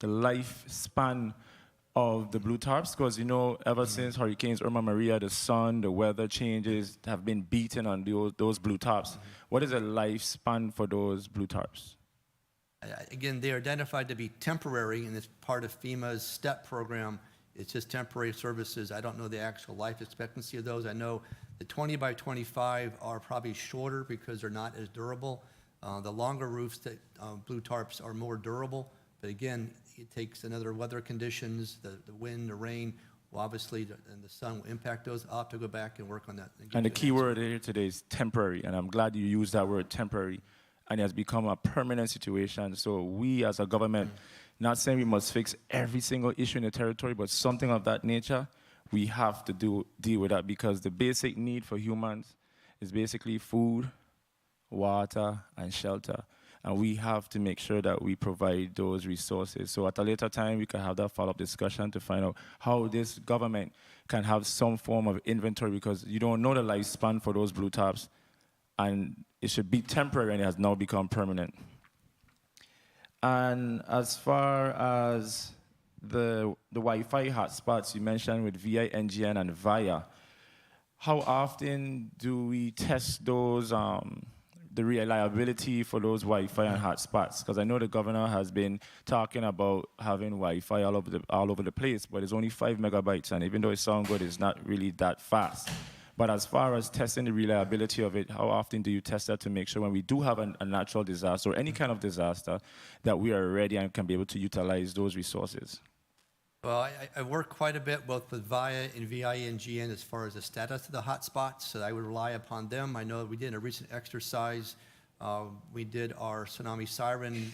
lifespan of the blue tarps? Because, ever since Hurricanes Irma, Maria, the sun, the weather changes have been beaten on those blue tarps. What is the lifespan for those blue tarps? Again, they are identified to be temporary, and it's part of FEMA's STEP program. It's just temporary services. I don't know the actual life expectancy of those. I know the 20 by 25 are probably shorter because they're not as durable. The longer roofs, that blue tarps, are more durable. But again, it takes another weather conditions, the wind, the rain, well, obviously, and the sun will impact those. I'll have to go back and work on that. And the key word here today is temporary, and I'm glad you used that word, temporary. And it has become a permanent situation. So we as a government, not saying we must fix every single issue in the territory, but something of that nature, we have to deal with that, because the basic need for humans is basically food, water, and shelter. And we have to make sure that we provide those resources. So at a later time, we can have that follow-up discussion to find out how this government can have some form of inventory, because you don't know the lifespan for those blue tops, and it should be temporary, and it has now become permanent. And as far as the Wi-Fi hotspots you mentioned with VINGN and VIA, how often do we test those, the reliability for those Wi-Fi and hotspots? Because I know the governor has been talking about having Wi-Fi all over the place, but it's only 5 megabytes, and even though it sounds good, it's not really that fast. But as far as testing the reliability of it, how often do you test that to make sure when we do have a natural disaster or any kind of disaster that we are ready and can be able to utilize those resources? Well, I work quite a bit both with VIA and VINGN as far as the status of the hotspots, so I would rely upon them. I know we did a recent exercise. We did our tsunami siren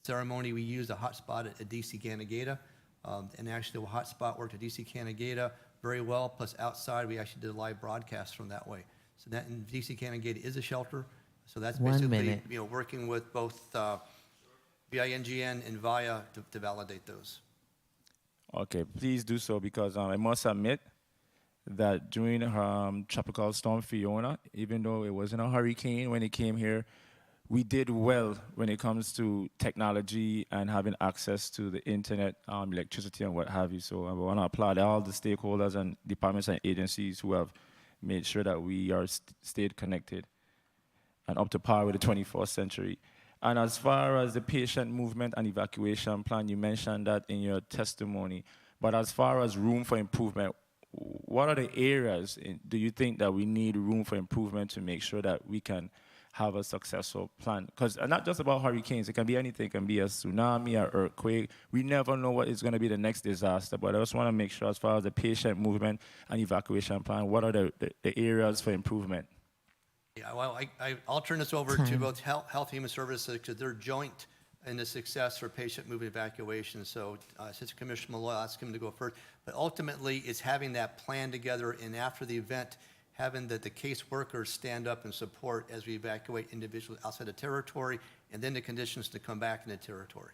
ceremony. We used a hotspot at DC Canagata, and actually the hotspot worked at DC Canagata very well, plus outside we actually did a live broadcast from that way. So that in DC Canagata is a shelter, so that's basically working with both VINGN and VIA to validate those. Okay, please do so, because I must admit that during Tropical Storm Fiona, even though it wasn't a hurricane when it came here, we did well when it comes to technology and having access to the internet, electricity, and what have you. So I want to applaud all the stakeholders and departments and agencies who have made sure that we are stayed connected and up to par with the 21st century. And as far as the patient movement and evacuation plan, you mentioned that in your testimony. But as far as room for improvement, what are the areas do you think that we need room for improvement to make sure that we can have a successful plan? Because not just about hurricanes, it can be anything. It can be a tsunami, an earthquake. We never know what is going to be the next disaster, but I just want to make sure as far as the patient movement and evacuation plan, what are the areas for improvement? Yeah, well, I'll turn this over to both Health and Human Services, because they're joint in the success for patient movement evacuation. So Assistant Commissioner Malloy, I'll ask him to go first. But ultimately, it's having that plan together, and after the event, having the case workers stand up and support as we evacuate individuals outside the territory, and then the conditions to come back in the territory.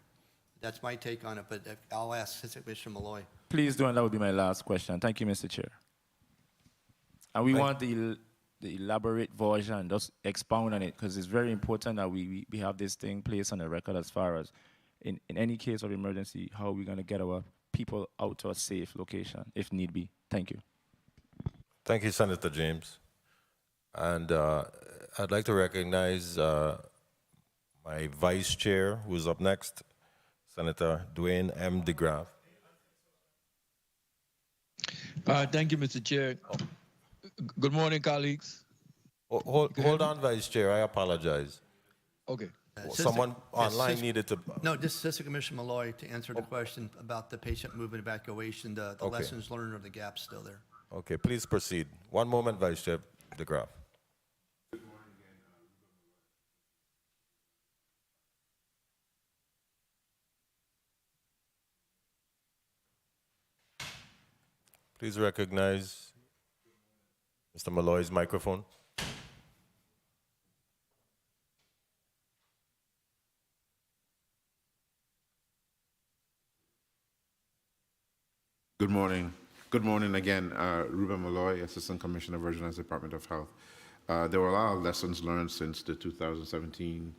That's my take on it, but I'll ask Assistant Commissioner Malloy. Please do, and that would be my last question. Thank you, Mr. Chair. And we want the elaborate version, just expound on it, because it's very important that we have this thing placed on the record as far as, in any case of emergency, how we're going to get our people out to a safe location, if need be. Thank you. Thank you, Senator James. And I'd like to recognize my vice chair, who's up next, Senator Dwayne M. DeGraff. Thank you, Mr. Chair. Good morning, colleagues. Hold on, Vice Chair. I apologize. Okay. Someone online needed to. No, just Assistant Commissioner Malloy to answer the question about the patient movement evacuation, the Okay. lessons learned or the gaps still there. Okay, please proceed. One moment, Vice Chair DeGraff. Please recognize Mr. Malloy's microphone. Good morning. Good morning again. Ruben Malloy, Assistant Commissioner, Virginia's Department of Health. There were a lot of lessons learned since the 2017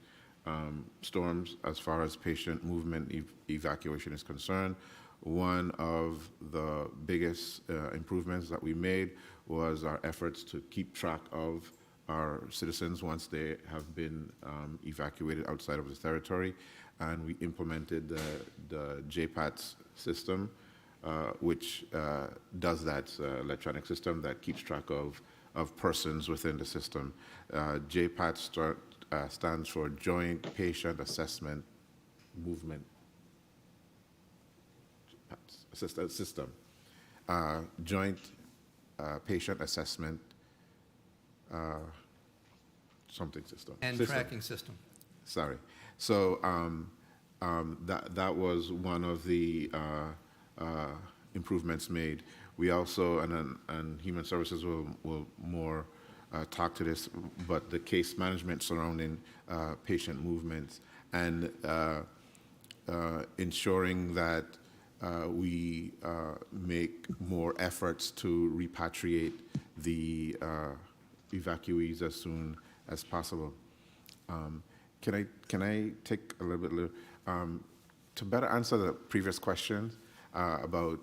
storms as far as patient movement evacuation is concerned. One of the biggest improvements that we made was our efforts to keep track of our citizens once they have been evacuated outside of the territory, and we implemented the JPATS system, which does that electronic system that keeps track of persons within the system. JPATS stands for Joint Patient Assessment Movement System. Joint Patient Assessment something system. And tracking system. Sorry. So that was one of the improvements made. We also, and Human Services will more talk to this, but the case management surrounding patient movements and ensuring that we make more efforts to repatriate the evacuees as soon as possible. Can I take a little bit to better answer the previous question about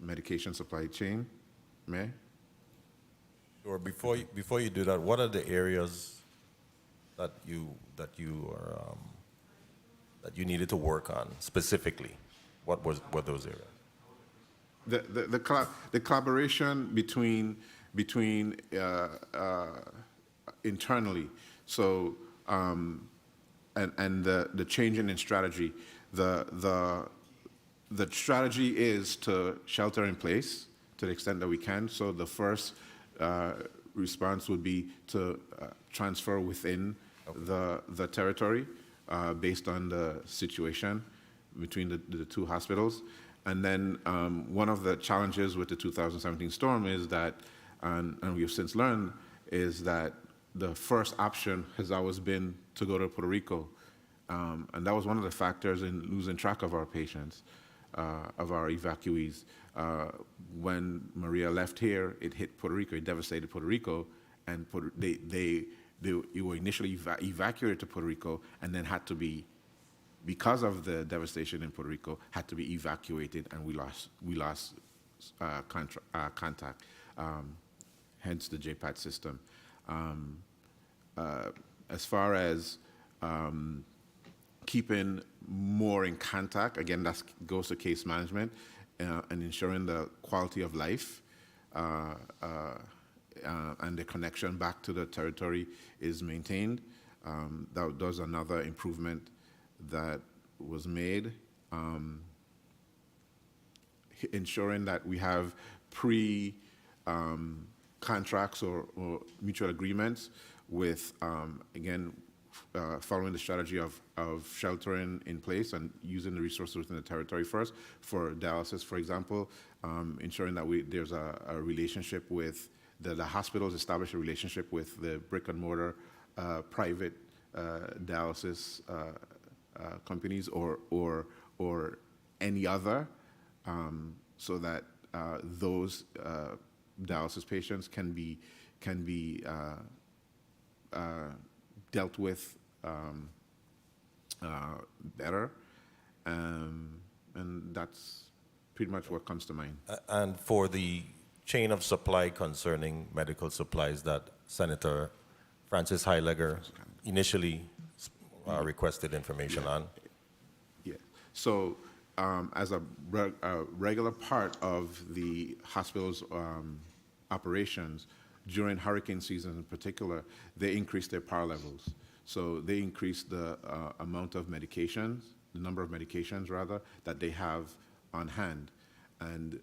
medication supply chain? May I? Sure. Before you do that, what are the areas that you needed to work on specifically? What were those areas? The collaboration between internally, so and the changing in strategy. The strategy is to shelter in place to the extent that we can. So the first response would be to transfer within the territory based on the situation between the two hospitals. And then one of the challenges with the 2017 storm is that, and we have since learned, is that the first option has always been to go to Puerto Rico. And that was one of the factors in losing track of our patients, of our evacuees. When Maria left here, it hit Puerto Rico, it devastated Puerto Rico, and they were initially evacuated to Puerto Rico and then had to be, because of the devastation in Puerto Rico, had to be evacuated, and we lost contact, hence the JPAT system. As far as keeping more in contact, again, that goes to case management and ensuring the quality of life and the connection back to the territory is maintained. That was another improvement that was made. Ensuring that we have contracts or mutual agreements with, again, following the strategy of sheltering in place and using the resources within the territory first. For dialysis, for example, ensuring that there's a relationship with the hospitals, establish a relationship with the brick and mortar private dialysis companies or any other, so that those dialysis patients can be dealt with better, and that's pretty much what comes to mind. And for the chain of supply concerning medical supplies that Senator Francis Heilegger initially requested information on? Yeah. So as a regular part of the hospital's operations, during hurricane season in particular, they increased their power levels. So they increased the amount of medications, the number of medications rather, that they have on hand. And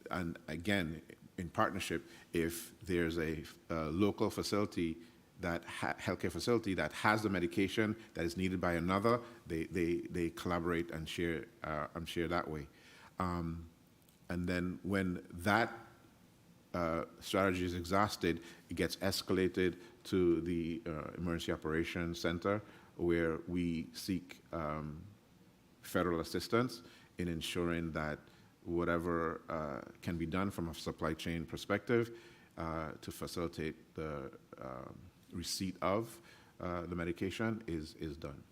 and again, in partnership, if there's a local facility healthcare facility that has the medication that is needed by another, they collaborate and share that way. And then when that strategy is exhausted, it gets escalated to the Emergency Operations Center, where we seek federal assistance in ensuring that whatever can be done from a supply chain perspective to facilitate the receipt of the medication is done.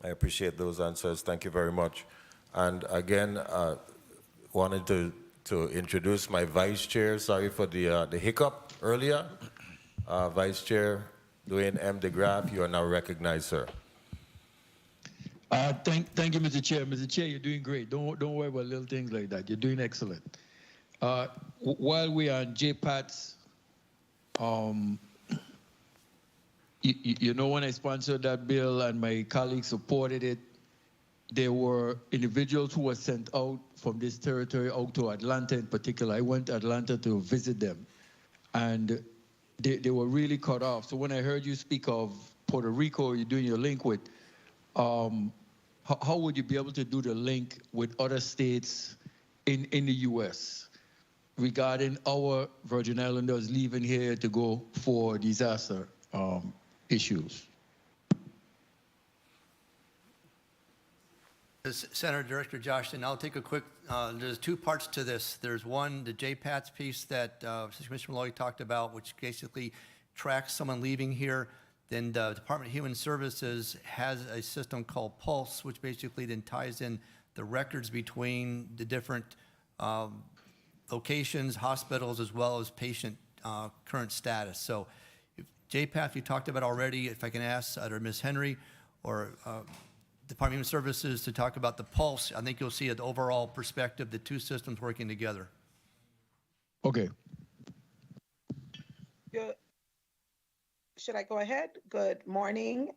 I appreciate those answers. Thank you very much. And again, wanted to introduce my vice chair. Sorry for the hiccup earlier. Vice Chair Dwayne M. DeGraff, you are now recognized, sir. Thank you, Mr. Chair. Mr. Chair, you're doing great. Don't worry about little things like that. You're doing excellent. While we are on JPATS, you know, when I sponsored that bill and my colleagues supported it, there were individuals who were sent out from this territory out to Atlanta in particular. I went to Atlanta to visit them, and they were really cut off. So when I heard you speak of Puerto Rico, you're doing your link with, how would you be able to do the link with other states in the U.S. regarding our Virgin Islanders leaving here to go for disaster issues? Senator Director Jaschen, I'll take a quick, there's two parts to this. There's one, the JPATS piece that Commissioner Malloy talked about, which basically tracks someone leaving here. Then the Department of Human Services has a system called Pulse, which basically then ties in the records between the different locations, hospitals, as well as patient current status. So if JPATS you talked about already, if I can ask either Ms. Henry or Department of Human Services to talk about the Pulse, I think you'll see an overall perspective, the two systems working together. Okay. Good. Should I go ahead? Good morning.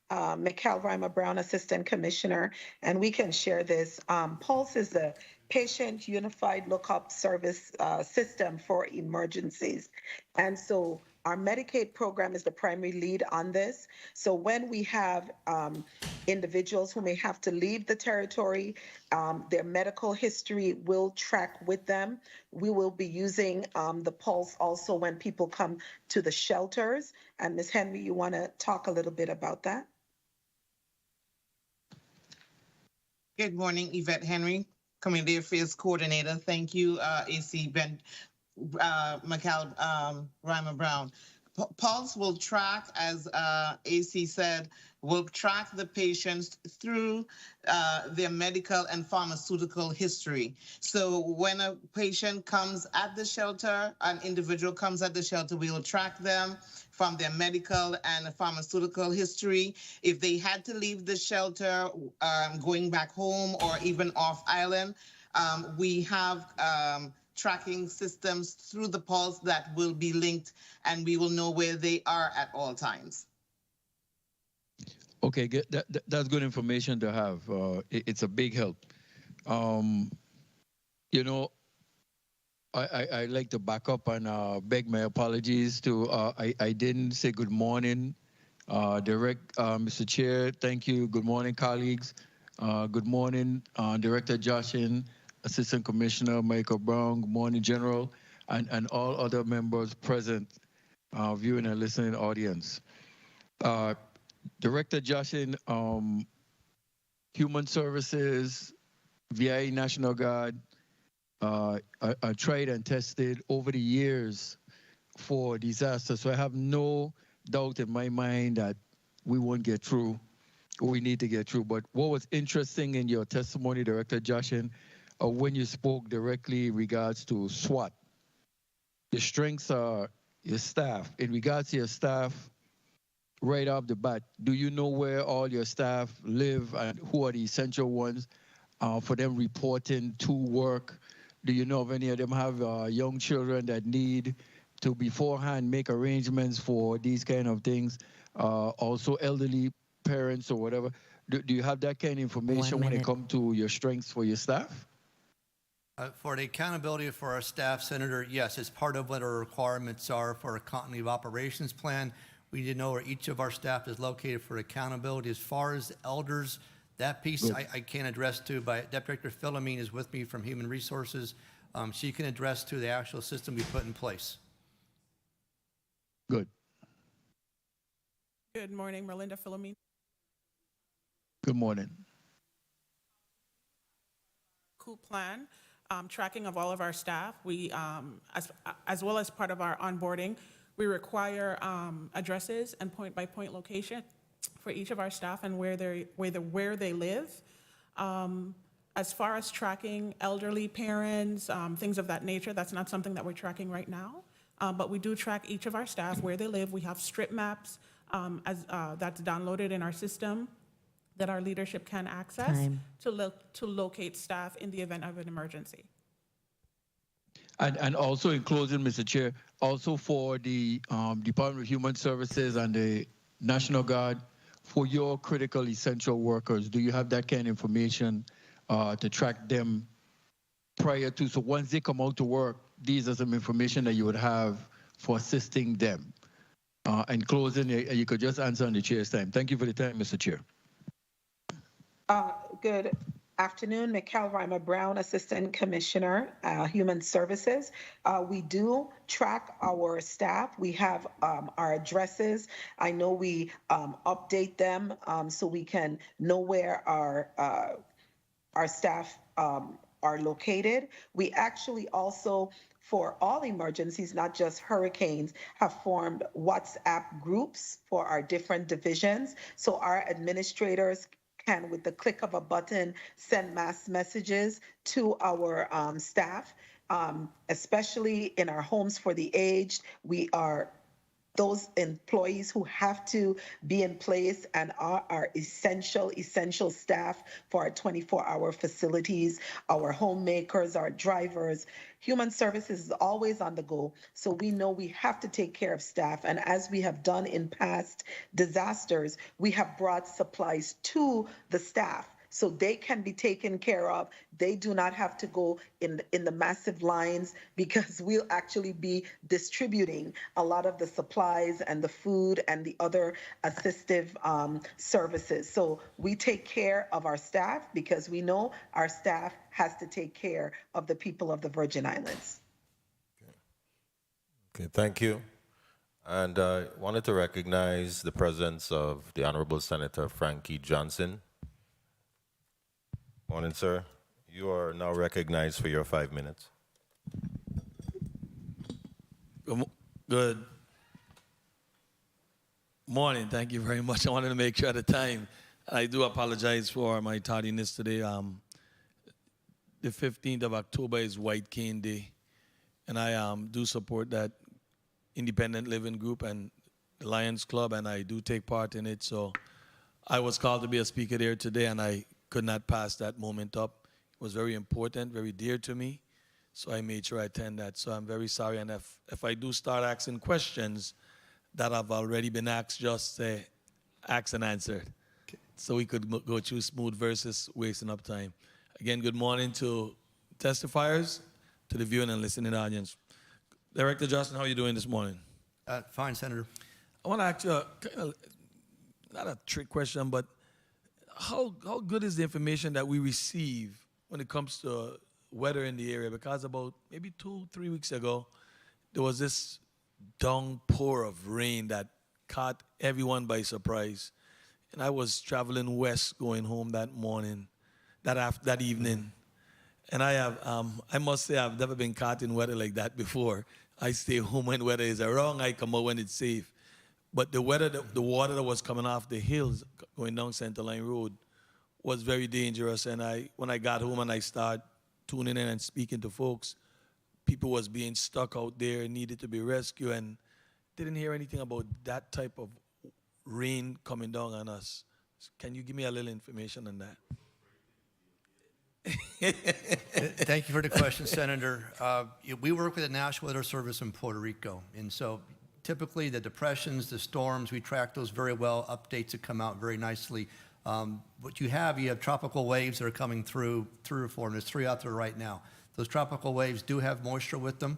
Mikhail Reimer-Brown, Assistant Commissioner, and we can share this. Pulse is the Patient Unified Lookup Service system for emergencies. And so our Medicaid program is the primary lead on this. So when we have individuals who may have to leave the territory, their medical history will track with them. We will be using the Pulse also when people come to the shelters. And Ms. Henry, you want to talk a little bit about that? Good morning, Yvette Henry, Community Affairs Coordinator. Thank you, AC Mikhail Reimer-Brown. Pulse will track, as AC said, will track the patients through their medical and pharmaceutical history. So when a patient comes at the shelter, an individual comes at the shelter, we will track them from their medical and pharmaceutical history. If they had to leave the shelter, going back home or even off island, we have tracking systems through the Pulse that will be linked, and we will know where they are at all times. Okay, that's good information to have. It's a big help. You know, I like to back up and beg my apologies to, I didn't say good morning. Mr. Chair, thank you. Good morning, colleagues. Good morning, Director Jaschen, Assistant Commissioner Michael Brown, good morning, General, and all other members present, viewing and listening audience. Director Jaschen, Human Services, VIE National Guard, are tried and tested over the years for disaster. So I have no doubt in my mind that we won't get through, or we need to get through. But what was interesting in your testimony, Director Jaschen, when you spoke directly in regards to SWOT. The strengths are your staff. In regards to your staff, right off the bat, do you know where all your staff live and who are the essential ones for them reporting to work? Do you know if any of them have young children that need to beforehand make arrangements for these kind of things? Also elderly parents or whatever. Do you have that kind of information when it comes to your strengths for your staff? For the accountability for our staff, Senator, yes, it's part of what our requirements are for a continuity of operations plan. We need to know where each of our staff is located for accountability. As far as elders, that piece I can't address to, but Deputy Director Philomene is with me from Human Resources. She can address to the actual system we put in place. Good. Good morning, Merlinda Philomene. Good morning. Cool plan. Tracking of all of our staff. We, as well as part of our onboarding, we require addresses and point-by-point location for each of our staff and where they live. As far as tracking elderly parents, things of that nature, that's not something that we're tracking right now. But we do track each of our staff, where they live. We have strip maps that's downloaded in our system that our leadership can access to locate staff in the event of an emergency. And also in closing, Mr. Chair, also for the Department of Human Services and the National Guard, for your critical essential workers, do you have that kind of information to track them prior to? So once they come out to work, these are some information that you would have for assisting them. And closing, you could just answer on the chair's time. Thank you for the time, Mr. Chair. Good afternoon, Mikkel Reimer-Brown, Assistant Commissioner, Human Services. We do track our staff. We have our addresses. I know we update them so we can know where our staff are located. We actually also, for all emergencies, not just hurricanes, have formed WhatsApp groups for our different divisions. So our administrators can, with the click of a button, send mass messages to our staff, especially in our homes for the aged. We are those employees who have to be in place and are our essential staff for our 24-hour facilities, our homemakers, our drivers. Human Services is always on the go, so we know we have to take care of staff. And as we have done in past disasters, we have brought supplies to the staff so they can be taken care of. They do not have to go in the massive lines, because we'll actually be distributing a lot of the supplies and the food and the other assistive services. So we take care of our staff because we know our staff has to take care of the people of the Virgin Islands. Okay, thank you. And I wanted to recognize the presence of the Honorable Senator Frankie Johnson. Morning, sir. You are now recognized for your 5 minutes. Good morning. Thank you very much. I wanted to make sure at the time. I do apologize for my tardiness today. The 15th of October is White Cane Day, and I do support that independent living group and the Lions Club, and I do take part in it. So I was called to be a speaker there today, and I could not pass that moment up. It was very important, very dear to me, so I made sure I attend that. So I'm very sorry, and if I do start asking questions that have already been asked, just say, asked and answered. Okay. So we could go through smooth versus wasting up time. Again, good morning to testifiers, to the viewing and listening audience. Director Jaschen, how are you doing this morning? Fine, Senator. I want to ask you, not a trick question, but how good is the information that we receive when it comes to weather in the area? Because about maybe 2-3 weeks ago, there was this downpour of rain that caught everyone by surprise. And I was traveling west going home that morning, that evening. And I must say, I've never been caught in weather like that before. I stay home when weather is wrong. I come out when it's safe. But the water that was coming off the hills going down Center Line Road was very dangerous. And when I got home and I started tuning in and speaking to folks, people was being stuck out there, needed to be rescued, and didn't hear anything about that type of rain coming down on us. Can you give me a little information on that? Thank you for the question, Senator. We work with the National Weather Service in Puerto Rico, and so typically the depressions, the storms, we track those very well. Updates that come out very nicely. What you have tropical waves that are coming through 3 or 4, and there's 3 out there right now. Those tropical waves do have moisture with them.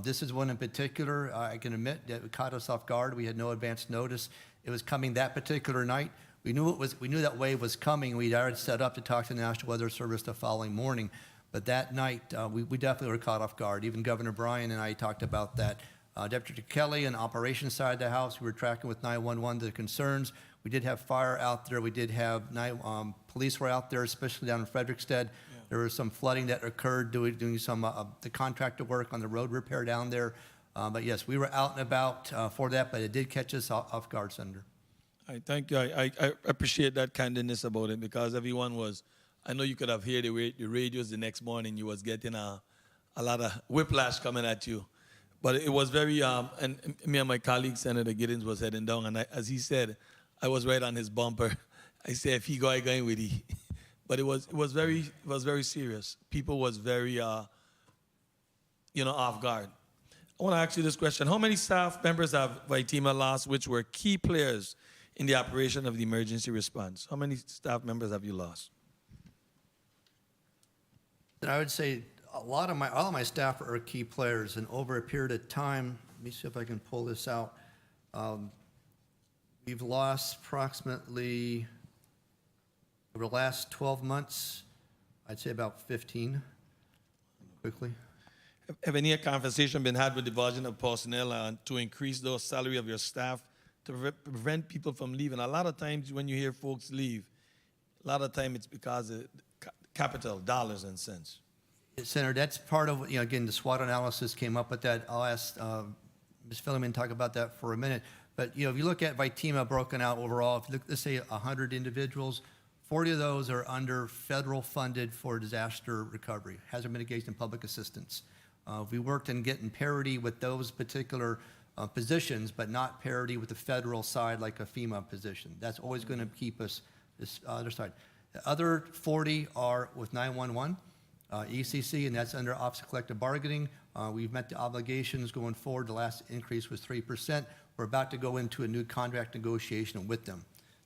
This is one in particular, I can admit, that it caught us off guard. We had no advance notice. It was coming that particular night. We knew that wave was coming. We'd already set up to talk to the National Weather Service the following morning. But that night, we definitely were caught off guard. Even Governor Bryan and I talked about that. Deputy Kelly on the operations side of the house, we were tracking with 911 the concerns. We did have fire out there. We did have police were out there, especially down in Frederickstead. Yeah. There was some flooding that occurred doing some the contractor work on the road repair down there. But yes, we were out and about for that, but it did catch us off guard, Senator. All right, thank you. I appreciate that candidness about it, because everyone was, I know you could have heard the radios the next morning. You was getting a lot of whiplash coming at you. But it was very, and me and my colleague, Senator Giddens, was heading down, and as he said, I was right on his bumper. I said, if he go, I going with he. But it was very serious. People was very, off guard. I want to ask you this question. How many staff members have VITEMA lost, which were key players in the operation of the emergency response? How many staff members have you lost? And I would say all of my staff are key players, and over a period of time, let me see if I can pull this out. We've lost approximately, over the last 12 months, I'd say about 15, quickly. Have any conversation been had with the Division of Personnel to increase the salary of your staff to prevent people from leaving? A lot of times when you hear folks leave, a lot of time it's because of capital, dollars and cents. Senator, that's part of, again, the SWOT analysis came up with that. I'll ask Ms. Filliman to talk about that for a minute. But, if you look at VITEMA broken out overall, if you look, let's say 100 individuals, 40 of those are under federal funded for disaster recovery, hazard mitigation and public assistance. We worked in getting parity with those particular positions, but not parity with the federal side like a FEMA position. That's always going to keep us this other side. The other 40 are with 911, ECC, and that's under Office of Collective Bargaining. We've met the obligations going forward. The last increase was 3%. We're about to go into a new contract negotiation with them.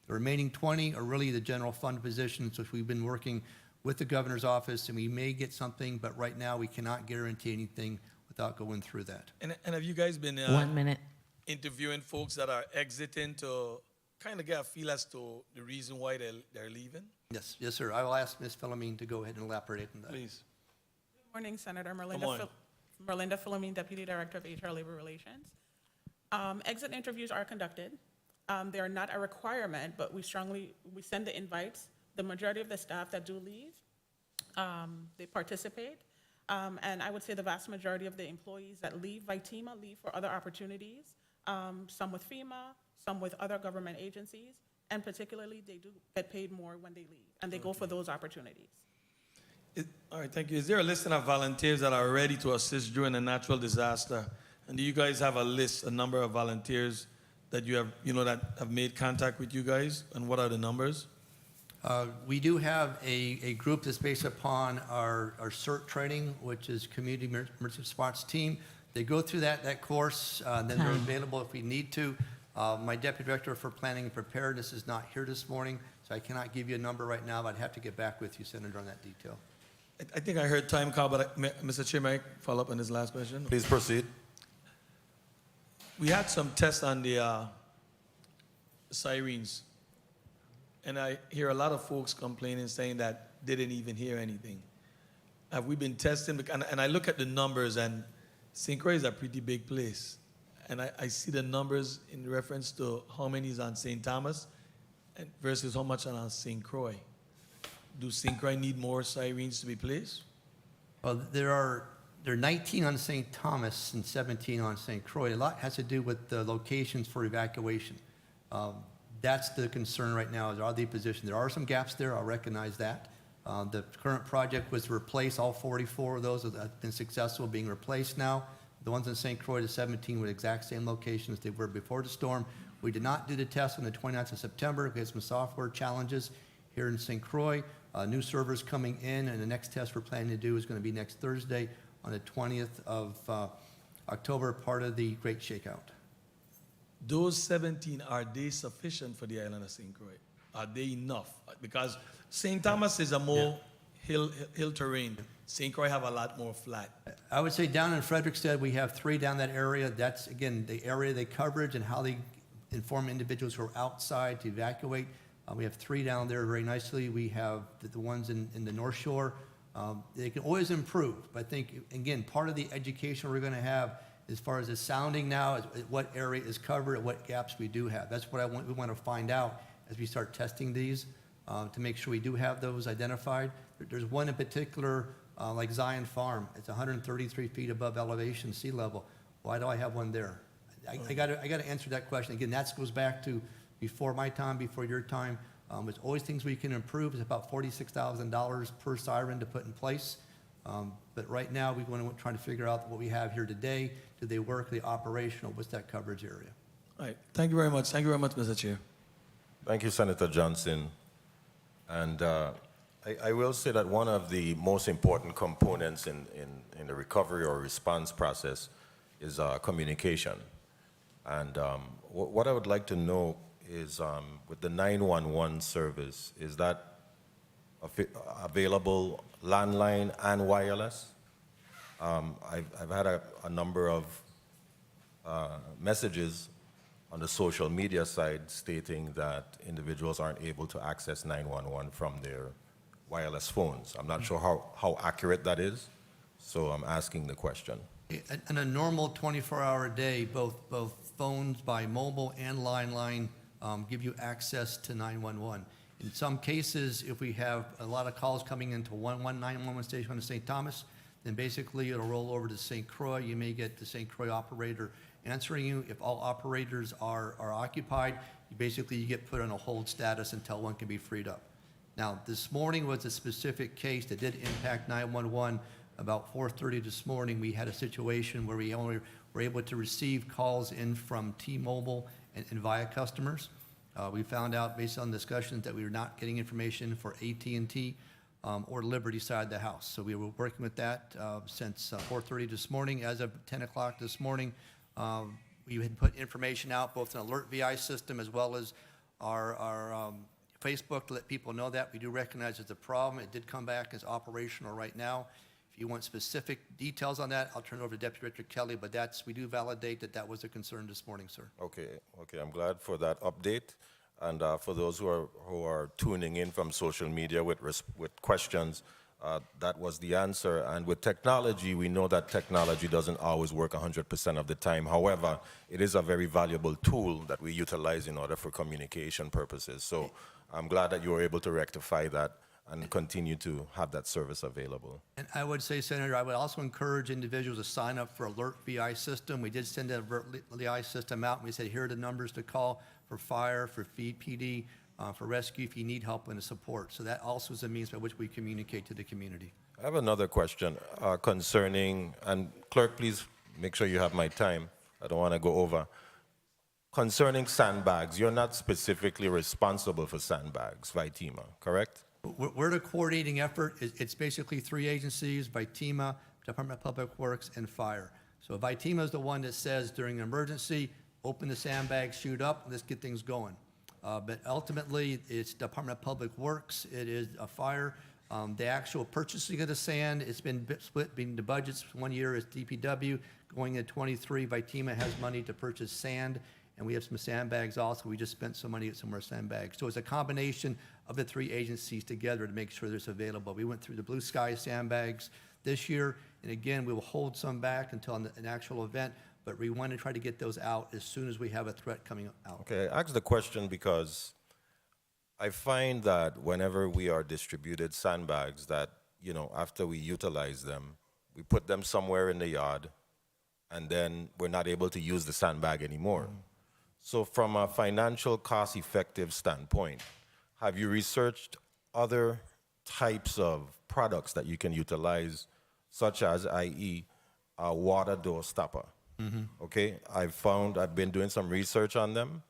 The remaining 20 are really the general fund positions, which we've been working with the governor's office, and we may get something, but right now we cannot guarantee anything without going through that. And have you guys been 1 minute interviewing folks that are exiting to kind of get a feel as to the reason why they're leaving? Yes, sir. I will ask Ms. Filliman to go ahead and elaborate on that. Please. Good morning, Senator. Merlinda Filliman, Deputy Director of HR Labor Relations. Exit interviews are conducted. They are not a requirement, but we send the invites. The majority of the staff that do leave, they participate. And I would say the vast majority of the employees that leave VITEMA leave for other opportunities, some with FEMA, some with other government agencies, and particularly they do get paid more when they leave, and they go for those opportunities. All right, thank you. Is there a list of volunteers that are ready to assist during a natural disaster? And do you guys have a number of volunteers that you have, that have made contact with you guys? And what are the numbers? We do have a group that's based upon our CERT training, which is Community Emergency Response Team. They go through that course, then they're available if we need to. My Deputy Director for Planning and Preparedness is not here this morning, so I cannot give you a number right now, but I'd have to get back with you, Senator, on that detail. I think I heard time call, but Mr. Chair, may I follow up on this last question? Please proceed. We had some tests on the sirens, and I hear a lot of folks complaining, saying that they didn't even hear anything. Have we been testing? And I look at the numbers, and St. Croix is a pretty big place. And I see the numbers in reference to how many is on St. Thomas versus how much on St. Croix. Do St. Croix need more sirens to be placed? Well, there are 19 on St. Thomas and 17 on St. Croix. A lot has to do with the locations for evacuation. That's the concern right now, is are they positioned? There are some gaps there, I'll recognize that. The current project was to replace all 44 of those that have been successful being replaced now. The ones in St. Croix, the 17, were the exact same locations they were before the storm. We did not do the test on the 29th of September. We had some software challenges here in St. Croix. New servers coming in, and the next test we're planning to do is going to be next Thursday on the 20th of October, part of the Great Shakeout. Those 17, are they sufficient for the island of St. Croix? Are they enough? Because St. Thomas is a more hill terrain. St. Croix have a lot more flat. I would say down in Frederickstead, we have 3 down that area. That's, again, the area they coverage and how they inform individuals who are outside to evacuate. We have 3 down there very nicely. We have the ones in the North Shore. They can always improve. But I think, again, part of the education we're going to have as far as the sounding now is what area is covered and what gaps we do have. That's what we want to find out as we start testing these to make sure we do have those identified. There's one in particular, like Zion Farm. It's 133 feet above elevation, sea level. Why do I have one there? I got to answer that question. Again, that goes back to before my time, before your time. There's always things we can improve. It's about $46,000 per siren to put in place. But right now, we want to try to figure out what we have here today. Do they work? Are they operational? What's that coverage area? All right. Thank you very much. Thank you very much, Mr. Chair. Thank you, Senator Johnson. And I will say that one of the most important components in the recovery or response process is communication. And what I would like to know is with the 911 service, is that available landline and wireless? I've had a number of messages on the social media side stating that individuals aren't able to access 911 from their wireless phones. I'm not sure how accurate that is, so I'm asking the question. In a normal 24-hour day, both phones by mobile and landline give you access to 911. In some cases, if we have a lot of calls coming into 911 station in St. Thomas, then basically it'll roll over to St. Croix. You may get the St. Croix operator answering you. If all operators are occupied, you get put on a hold status until one can be freed up. Now, this morning was a specific case that did impact 911. About 4:30 this morning, we had a situation where we only were able to receive calls in from T-Mobile and via customers. We found out based on discussions that we were not getting information for AT&T or Liberty side of the house. So we were working with that since 4:30 this morning. As of 10 o'clock this morning, we had put information out, both an alert VI system as well as our Facebook to let people know that. We do recognize it's a problem. It did come back as operational right now. If you want specific details on that, I'll turn it over to Deputy Director Kelly, but we do validate that was a concern this morning, sir. Okay, I'm glad for that update. And for those who are tuning in from social media with questions, that was the answer. And with technology, we know that technology doesn't always work 100% of the time. However, it is a very valuable tool that we utilize in order for communication purposes. So I'm glad that you were able to rectify that and continue to have that service available. And I would say, Senator, I would also encourage individuals to sign up for Alert VI system. We did send that Alert VI system out, and we said, here are the numbers to call for fire, for PD, for rescue if you need help and support. So that also is a means by which we communicate to the community. I have another question concerning, and clerk, please make sure you have my time. I don't want to go over. Concerning sandbags, you're not specifically responsible for sandbags, VITEMA, correct? We're the coordinating effort. It's basically 3 agencies, VITEMA, Department of Public Works, and Fire. So VITEMA is the one that says during an emergency, open the sandbags, shoot up, let's get things going. But ultimately, it's Department of Public Works, it is a Fire. The actual purchasing of the sand, it's been split between the budgets. 1 year is DPW, going into 23, VITEMA has money to purchase sand, and we have some sandbags also. We just spent some money at some more sandbags. So it's a combination of the 3 agencies together to make sure there's available. We went through the Blue Sky sandbags this year, and again, we will hold some back until an actual event, but we want to try to get those out as soon as we have a threat coming out. Okay, I asked the question because I find that whenever we are distributed sandbags that, after we utilize them, we put them somewhere in the yard, and then we're not able to use the sandbag anymore. So from a financial cost-effective standpoint, have you researched other types of products that you can utilize, such as, i.e., a water door stopper. Okay, I've been doing some research on them,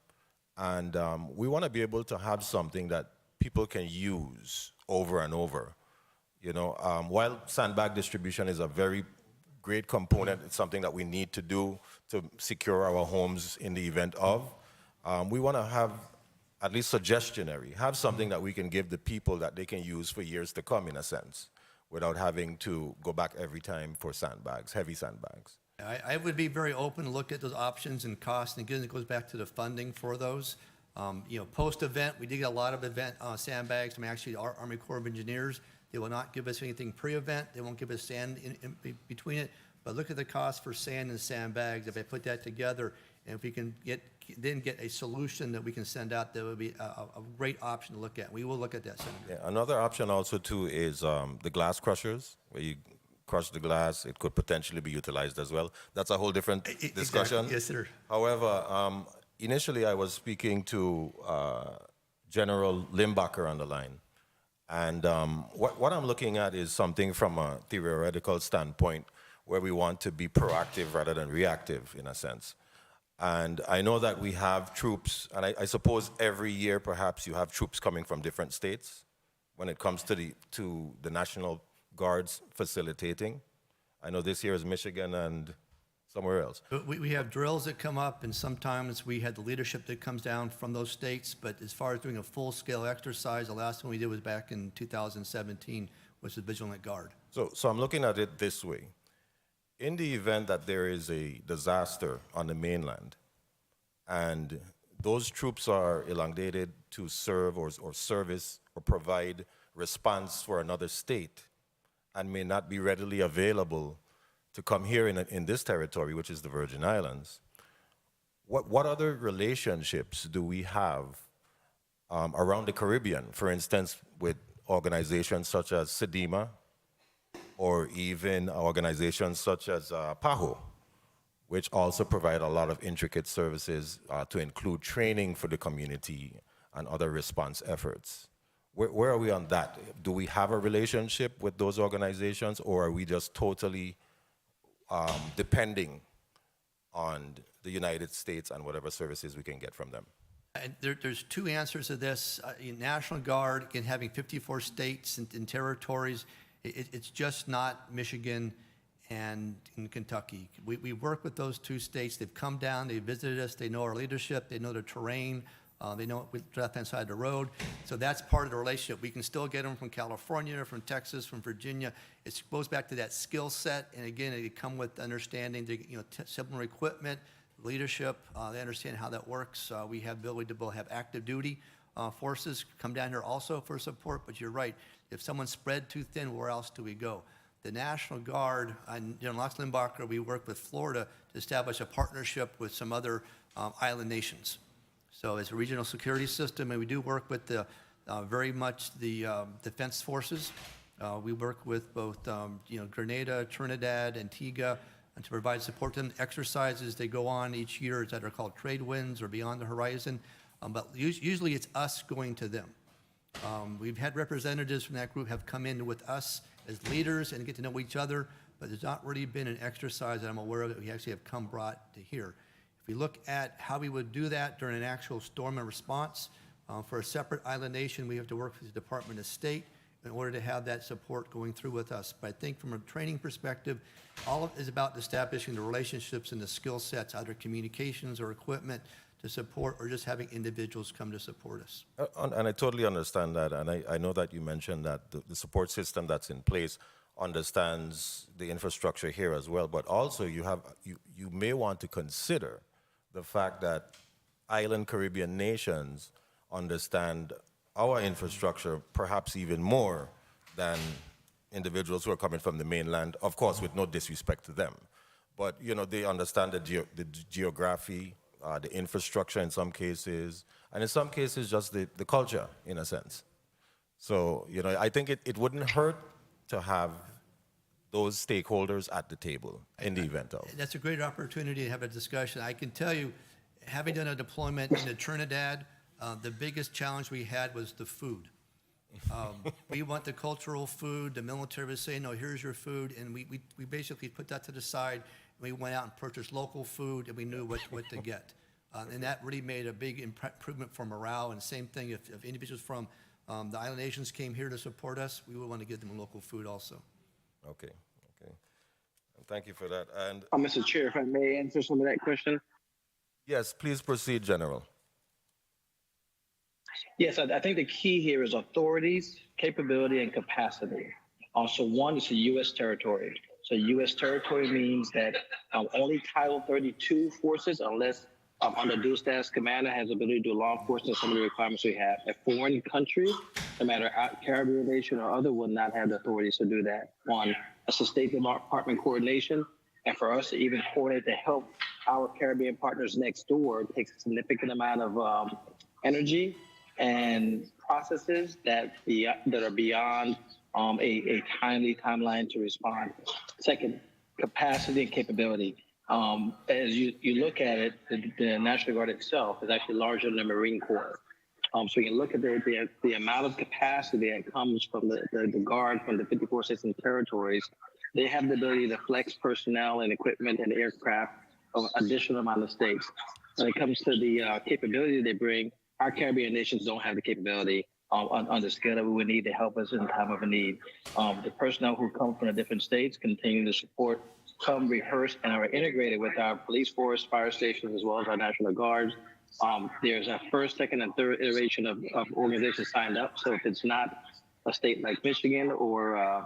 and we want to be able to have something that people can use over and over. You know, while sandbag distribution is a very great component, it's something that we need to do to secure our homes in the event of. We want to have at least suggestionary, have something that we can give the people that they can use for years to come, in a sense, without having to go back every time for sandbags, heavy sandbags. I would be very open to look at those options and costs, and again, it goes back to the funding for those. You know, post-event, we did get a lot of event sandbags. I mean, actually, our Army Corps of Engineers, they will not give us anything pre-event. They won't give us sand in between it. But look at the cost for sand and sandbags. If I put that together, and if we can get a solution that we can send out, that would be a great option to look at. We will look at that, Senator. Yeah, another option also, too, is the glass crushers, where you crush the glass. It could potentially be utilized as well. That's a whole different discussion. Exactly. Yes, sir. However, initially I was speaking to General Limbacher on the line. And what I'm looking at is something from a theoretical standpoint where we want to be proactive rather than reactive, in a sense. And I know that we have troops, and I suppose every year perhaps you have troops coming from different states when it comes to the National Guards facilitating. I know this year is Michigan and somewhere else. But we have drills that come up, and sometimes we had the leadership that comes down from those states. But as far as doing a full-scale exercise, the last one we did was back in 2017, was the Vigilant Guard. So I'm looking at it this way. In the event that there is a disaster on the mainland, and those troops are elongated to serve or service or provide response for another state, and may not be readily available to come here in this territory, which is the Virgin Islands, what other relationships do we have around the Caribbean, for instance, with organizations such as SEDIMA, or even organizations such as PAHO, which also provide a lot of intricate services to include training for the community and other response efforts? Where are we on that? Do we have a relationship with those organizations, or are we just totally depending on the United States and whatever services we can get from them? And there's two answers to this. National Guard, again, having 54 states and territories, it's just not Michigan and in Kentucky. We work with those two states. They've come down, they visited us, they know our leadership, they know the terrain, they know the left-hand side of the road. So that's part of the relationship. We can still get them from California, from Texas, from Virginia. It goes back to that skill set, and again, they come with understanding, similar equipment, leadership. They understand how that works. We have the ability to have active duty forces come down here also for support, but you're right. If someone's spread too thin, where else do we go? The National Guard, and General Limbacher, we work with Florida to establish a partnership with some other island nations. So it's a regional security system, and we do work with very much the defense forces. We work with both Grenada, Trinidad, Antigua, and to provide support to them. Exercises they go on each year that are called trade winds or beyond the horizon, but usually it's us going to them. We've had representatives from that group have come in with us as leaders and get to know each other, but there's not really been an exercise that I'm aware of that we actually have come brought to here. If we look at how we would do that during an actual storm and response, for a separate island nation, we have to work with the Department of State in order to have that support going through with us. But I think from a training perspective, all of it is about establishing the relationships and the skill sets, either communications or equipment to support, or just having individuals come to support us. And I totally understand that, and I know that you mentioned that the support system that's in place understands the infrastructure here as well, but also you may want to consider the fact that island Caribbean nations understand our infrastructure perhaps even more than individuals who are coming from the mainland, of course with no disrespect to them. But they understand the geography, the infrastructure in some cases, and in some cases just the culture, in a sense. So, I think it wouldn't hurt to have those stakeholders at the table in the event of. That's a great opportunity to have a discussion. I can tell you, having done a deployment in Trinidad, the biggest challenge we had was the food. We want the cultural food. The military was saying, no, here's your food. And we basically put that to the side. And we went out and purchased local food, and we knew what to get. And that really made a big improvement for morale. And same thing, if individuals from the island nations came here to support us, we would want to give them local food also. Okay. Thank you for that. And Mr. Chair, if I may answer some of that question. yes, please proceed, General. Yes, I think the key here is authorities, capability, and capacity. Also, one is the U.S. territory. So U.S. territory means that only Title 32 forces, unless under dual status commander, has the ability to do law enforcement, some of the requirements we have. A foreign country, no matter Caribbean nation or other, will not have the authorities to do that. One, that's a State Department coordination. And for us to even coordinate to help our Caribbean partners next door takes a significant amount of energy and processes that are beyond a timely timeline to respond. Second, capacity and capability. As you look at it, the National Guard itself is actually larger than the Marine Corps. So you can look at the amount of capacity that comes from the Guard from the 54 states and territories. They have the ability to flex personnel and equipment and aircraft of additional amount of states. When it comes to the capability they bring, our Caribbean nations don't have the capability on the scale that we would need to help us in time of a need. The personnel who come from the different states continue to support, come rehearse, and are integrated with our police force, fire stations, as well as our National Guards. There's a first, second, and third iteration of organizations signed up. So if it's not a state like Michigan or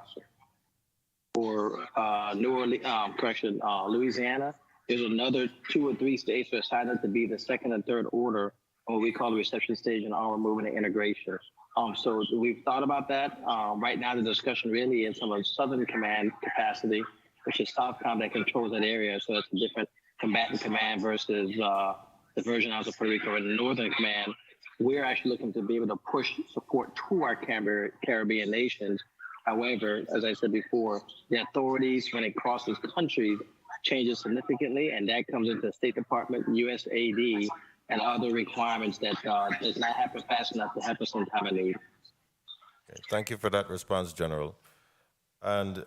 Louisiana, there's another 2 or 3 states that are signed up to be the second and third order, what we call the reception stage in our movement and integration. So we've thought about that. Right now, the discussion really is some of Southern Command capacity, which is SOFCOM that controls that area. So it's a different combatant command versus the Virgin Islands of Puerto Rico and the Northern Command. We're actually looking to be able to push support to our Caribbean nations. However, as I said before, the authorities, when it crosses countries, changes significantly, and that comes into State Department, USAID, and other requirements that does not happen fast enough to help us in time of need. Okay, thank you for that response, General. And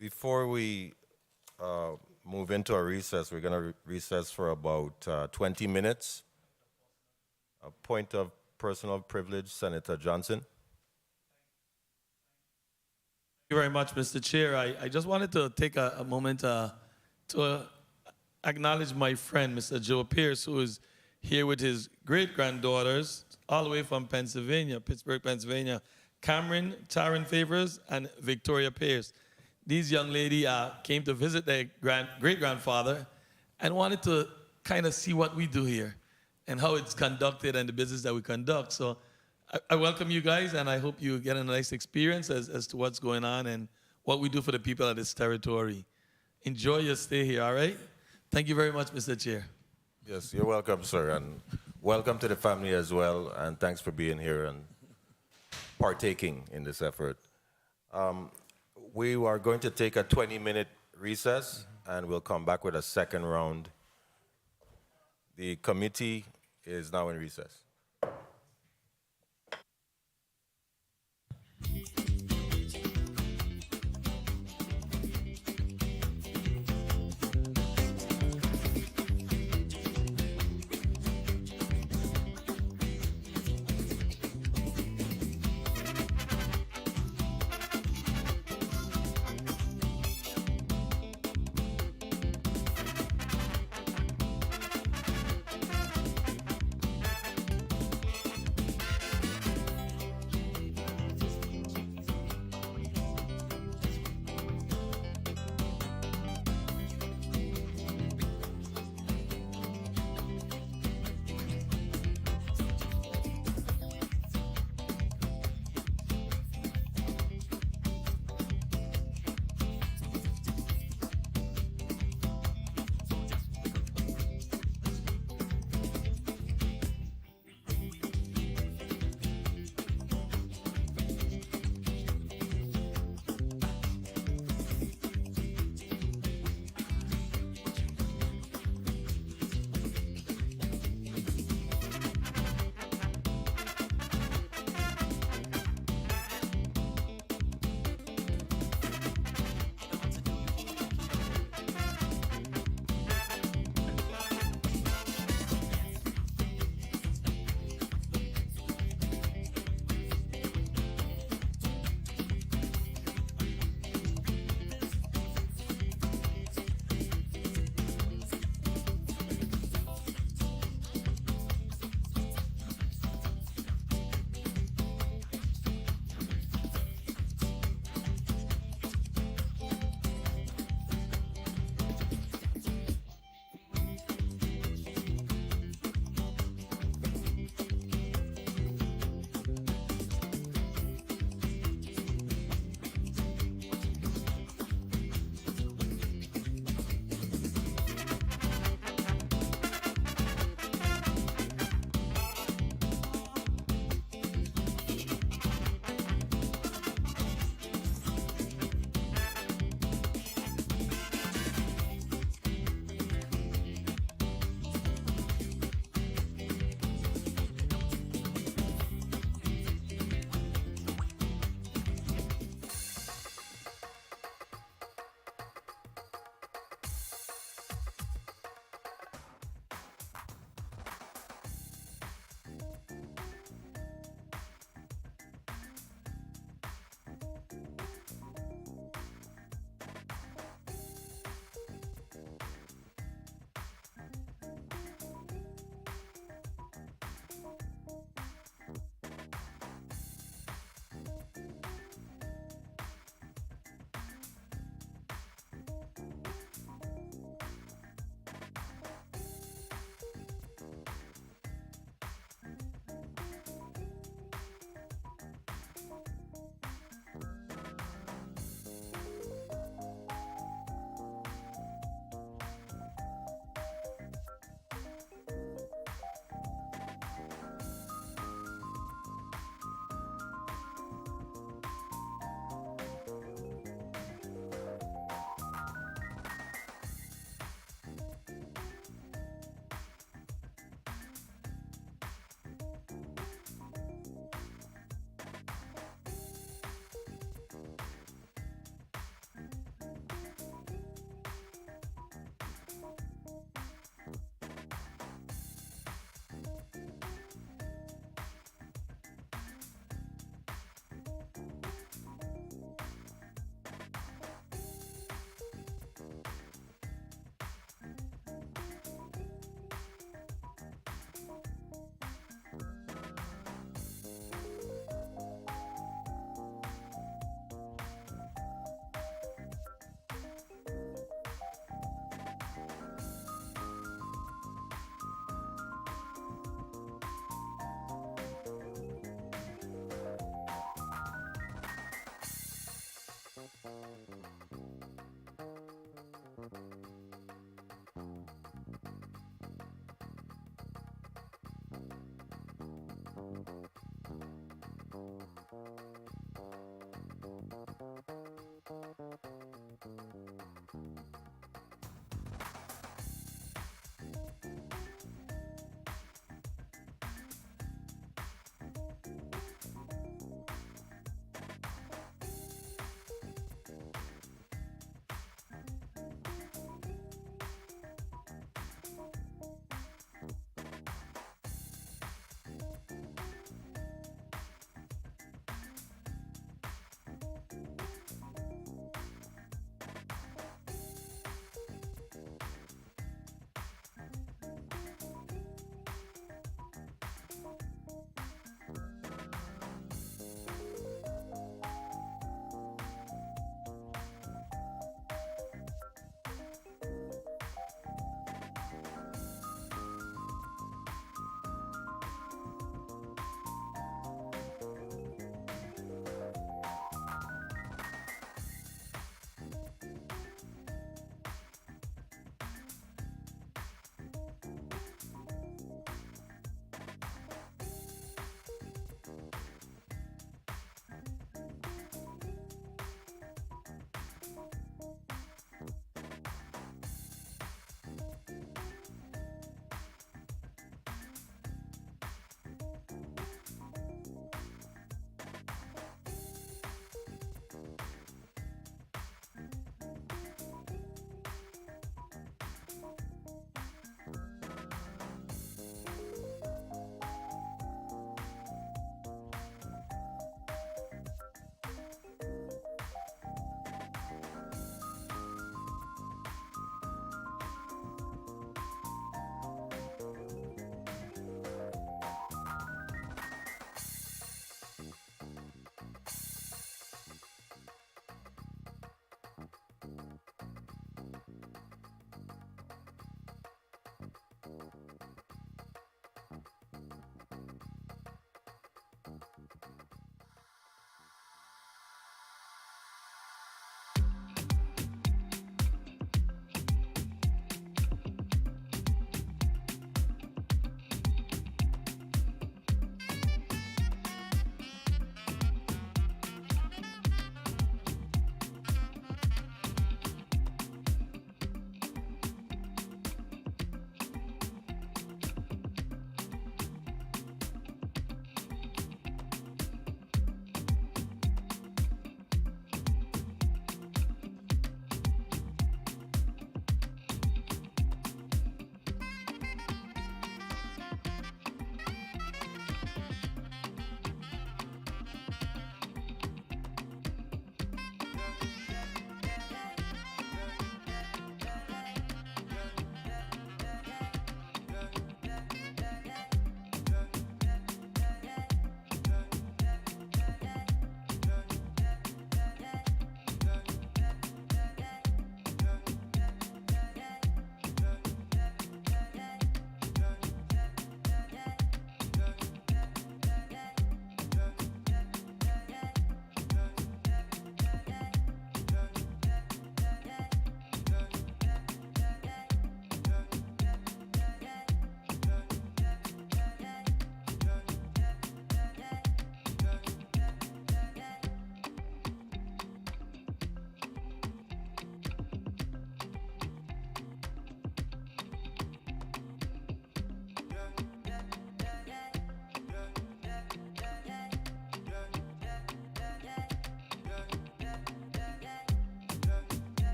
before we move into a recess, we're going to recess for about 20 minutes. A point of personal privilege, Senator Johnson. Thank you very much, Mr. Chair. I just wanted to take a moment to acknowledge my friend, Mr. Joe Pierce, who is here with his great-granddaughters all the way from Pennsylvania, Pittsburgh, Pennsylvania, Cameron, Taryn Favors, and Victoria Pierce. These young ladies came to visit their great-grandfather and wanted to kind of see what we do here and how it's conducted and the business that we conduct. So I welcome you guys, and I hope you get a nice experience as to what's going on and what we do for the people of this territory. Enjoy your stay here, all right? Thank you very much, Mr. Chair. Yes, you're welcome, sir, and welcome to the family as well, and thanks for being here and partaking in this effort. We are going to take a 20-minute recess, and we'll come back with a second round. The committee is now in recess.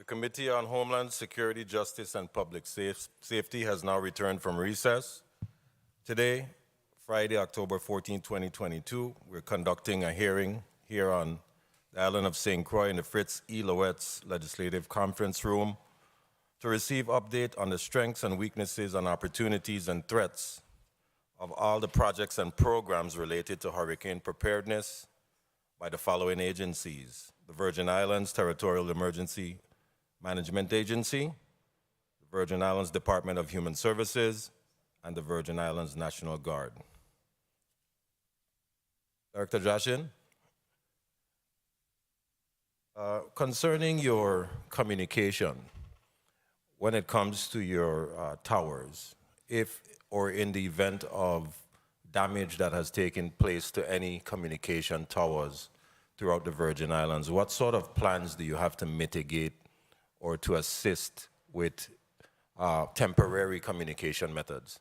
Committee on Homeland Security, Justice, and Public Safety has now returned from recess. Today, Friday, October 14, 2022, we're conducting a hearing here on the island of St. Croix in the Frits E. Lawaetz Legislative Conference Room to receive update on the strengths and weaknesses and opportunities and threats of all the projects and programs related to hurricane preparedness by the following agencies: the Virgin Islands Territorial Emergency Management Agency, the Virgin Islands Department of Human Services, and the Virgin Islands National Guard. Director Jaschen, concerning your communication, when it comes to your towers, if or in the event of damage that has taken place to any communication towers throughout the Virgin Islands, what sort of plans do you have to mitigate or to assist with temporary communication methods?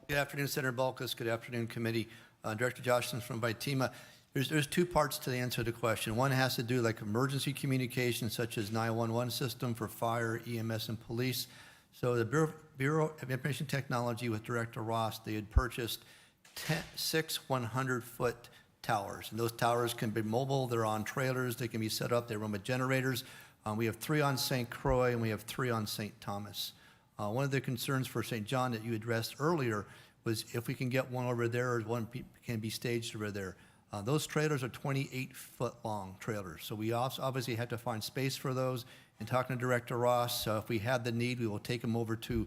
Good afternoon, Senator Balkus. Good afternoon, committee. Director Jaschen from VITEMA. There's two parts to the answer to the question. One has to do like emergency communication, such as 911 system for fire, EMS, and police. So the Bureau of Information Technology with Director Ross, they had purchased 6 100-foot towers. And those towers can be mobile, they're on trailers, they can be set up, they run with generators. We have 3 on St. Croix and we have 3 on St. Thomas. One of the concerns for St. John that you addressed earlier was if we can get one over there or one can be staged over there. Those trailers are 28-foot long trailers. So we also obviously have to find space for those. And talking to Director Ross, if we have the need, we will take them over to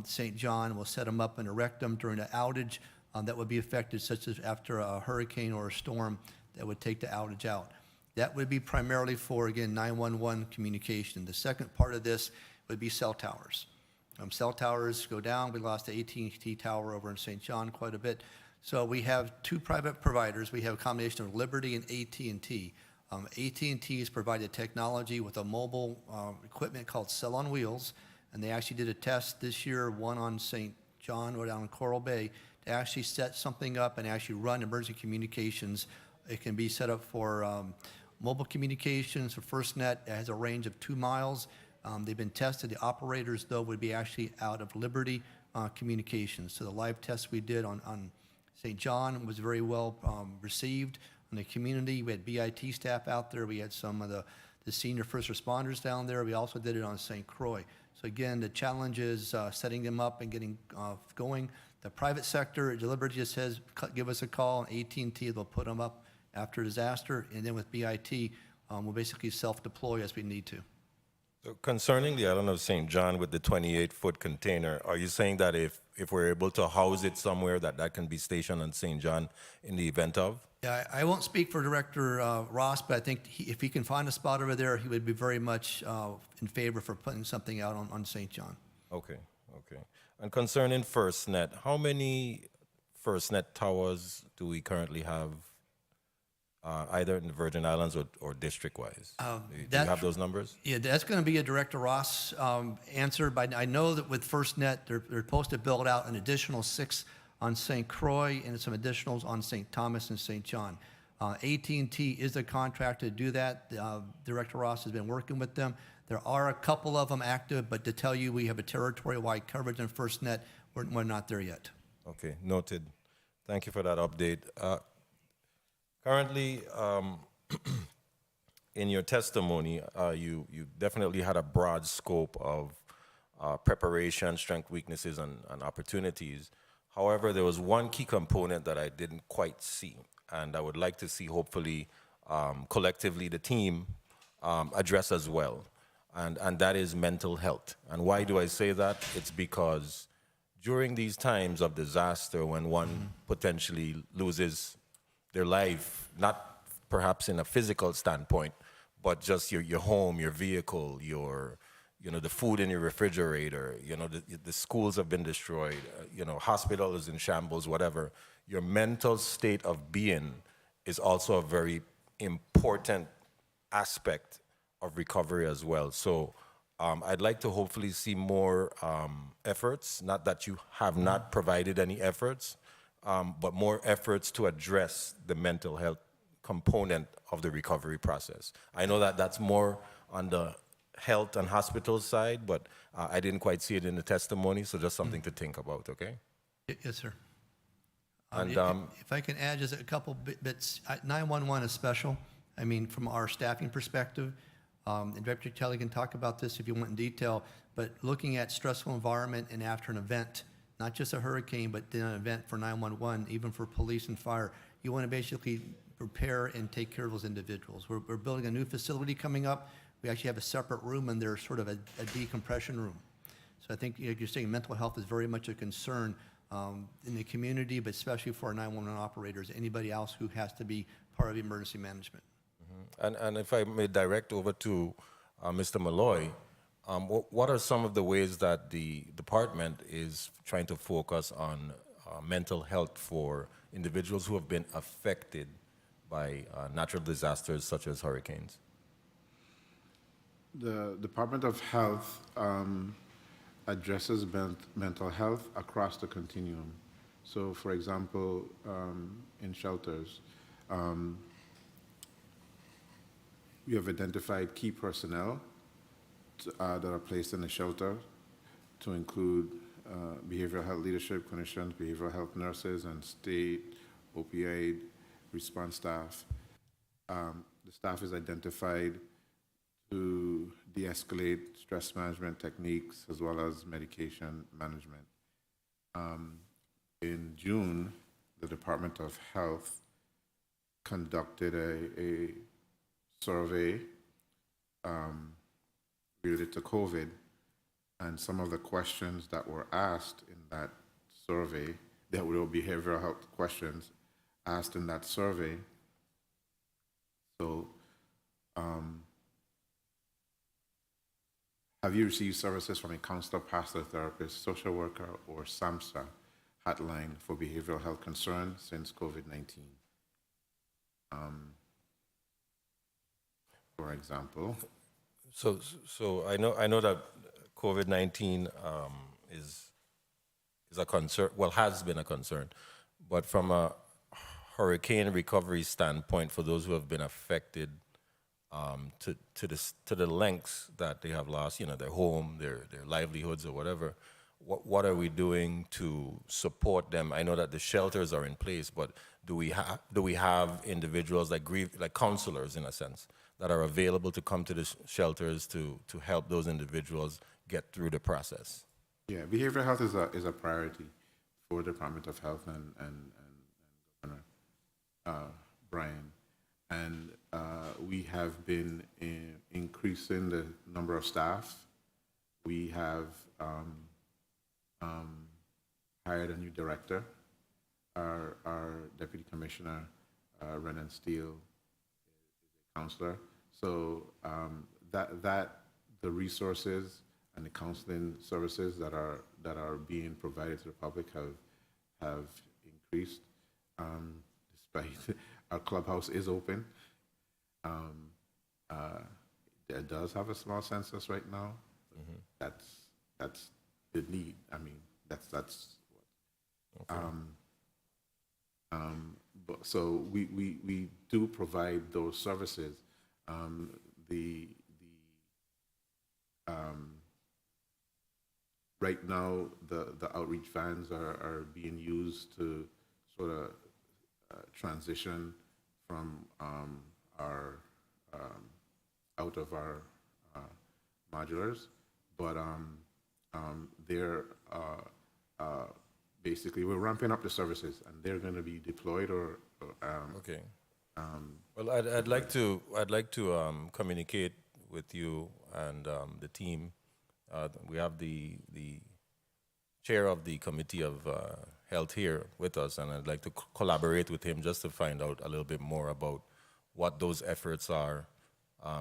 St. John. We'll set them up and erect them during an outage that would be affected, such as after a hurricane or a storm that would take the outage out. That would be primarily for, again, 911 communication. The second part of this would be cell towers. Cell towers go down. We lost the AT&T tower over in St. John quite a bit. So we have 2 private providers. We have a combination of Liberty and AT&T. AT&T has provided technology with a mobile equipment called Cell on Wheels, and they actually did a test this year, one on St. John or down in Coral Bay, to actually set something up and actually run emergency communications. It can be set up for mobile communications. For FirstNet, it has a range of 2 miles. They've been tested. The operators, though, would be actually out of Liberty Communications. So the live test we did on St. John was very well received in the community. We had BIT staff out there. We had some of the senior first responders down there. We also did it on St. Croix. So again, the challenge is setting them up and getting going. The private sector, Liberty just says, give us a call, and AT&T, they'll put them up after disaster. And then with BIT, we'll basically self-deploy as we need to. So concerning the island of St. John with the 28-foot container, are you saying that if we're able to house it somewhere, that can be stationed on St. John in the event of? Yeah, I won't speak for Director Ross, but I think if he can find a spot over there, he would be very much in favor for putting something out on St. John. Okay. And concerning FirstNet, how many FirstNet towers do we currently have, either in the Virgin Islands or district-wise? Do you have those numbers? Yeah, that's going to be a Director Ross answer. But I know that with FirstNet, they're supposed to build out an additional 6 on St. Croix and some additionals on St. Thomas and St. John. AT&T is the contractor to do that. Director Ross has been working with them. There are a couple of them active, but to tell you we have a territory-wide coverage on FirstNet, we're not there yet. Okay, noted. Thank you for that update. Currently, in your testimony, you definitely had a broad scope of preparation, strengths, weaknesses, and opportunities. However, there was one key component that I didn't quite see, and I would like to see, hopefully, collectively the team address as well, and that is mental health. And why do I say that? It's because during these times of disaster, when one potentially loses their life, not perhaps in a physical standpoint, but just your home, your vehicle, the food in your refrigerator, the schools have been destroyed, hospital is in shambles, whatever. Your mental state of being is also a very important aspect of recovery as well. So I'd like to hopefully see more efforts, not that you have not provided any efforts, but more efforts to address the mental health component of the recovery process. I know that that's more on the health and hospital side, but I didn't quite see it in the testimony, so just something to think about, okay? Yes, sir. And if I can add just a couple bits, 911 is special. I mean, from our staffing perspective, and Director Kelly can talk about this if you want in detail, but looking at stressful environment and after an event, not just a hurricane, but then an event for 911, even for police and fire, you want to basically prepare and take care of those individuals. We're building a new facility coming up. We actually have a separate room, and there's sort of a decompression room. So I think you're saying mental health is very much a concern in the community, but especially for our 911 operators, anybody else who has to be part of emergency management. And if I may direct over to Mr. Malloy, what are some of the ways that the department is trying to focus on mental health for individuals who have been affected by natural disasters such as hurricanes? The Department of Health addresses mental health across the continuum. So, for example, in shelters, we have identified key personnel that are placed in the shelter to include behavioral health leadership, clinicians, behavioral health nurses, and state opioid response staff. The staff is identified to de-escalate stress management techniques as well as medication management. In June, the Department of Health conducted a survey related to COVID, and some of the questions that were asked in that survey, that were behavioral health questions asked in that survey. So, have you received services from a counselor, pastor, therapist, social worker, or SAMHSA hotline for behavioral health concerns since COVID-19? For example. So I know that COVID-19 is a concern, well, has been a concern, but from a hurricane recovery standpoint, for those who have been affected to the lengths that they have lost, their home, their livelihoods or whatever, what are we doing to support them? I know that the shelters are in place, but do we have individuals like counselors in a sense that are available to come to the shelters to help those individuals get through the process? Yeah, behavioral health is a priority for the Department of Health and Governor Brian. And we have been increasing the number of staff. We have hired a new director. Our Deputy Commissioner, Renan Steele, is a counselor. So the resources and the counseling services that are being provided to the public have increased, despite our clubhouse is open. It does have a small census right now. Mm-hmm. That's the need. I mean, that's what. Okay. So we do provide those services. Right now, the outreach vans are being used to sort of transition from our out of our modulars, but they're basically we're ramping up the services, and they're going to be deployed or okay. Well, I'd like to communicate with you and the team. We have the chair of the Committee of Health here with us, and I'd like to collaborate with him just to find out a little bit more about what those efforts are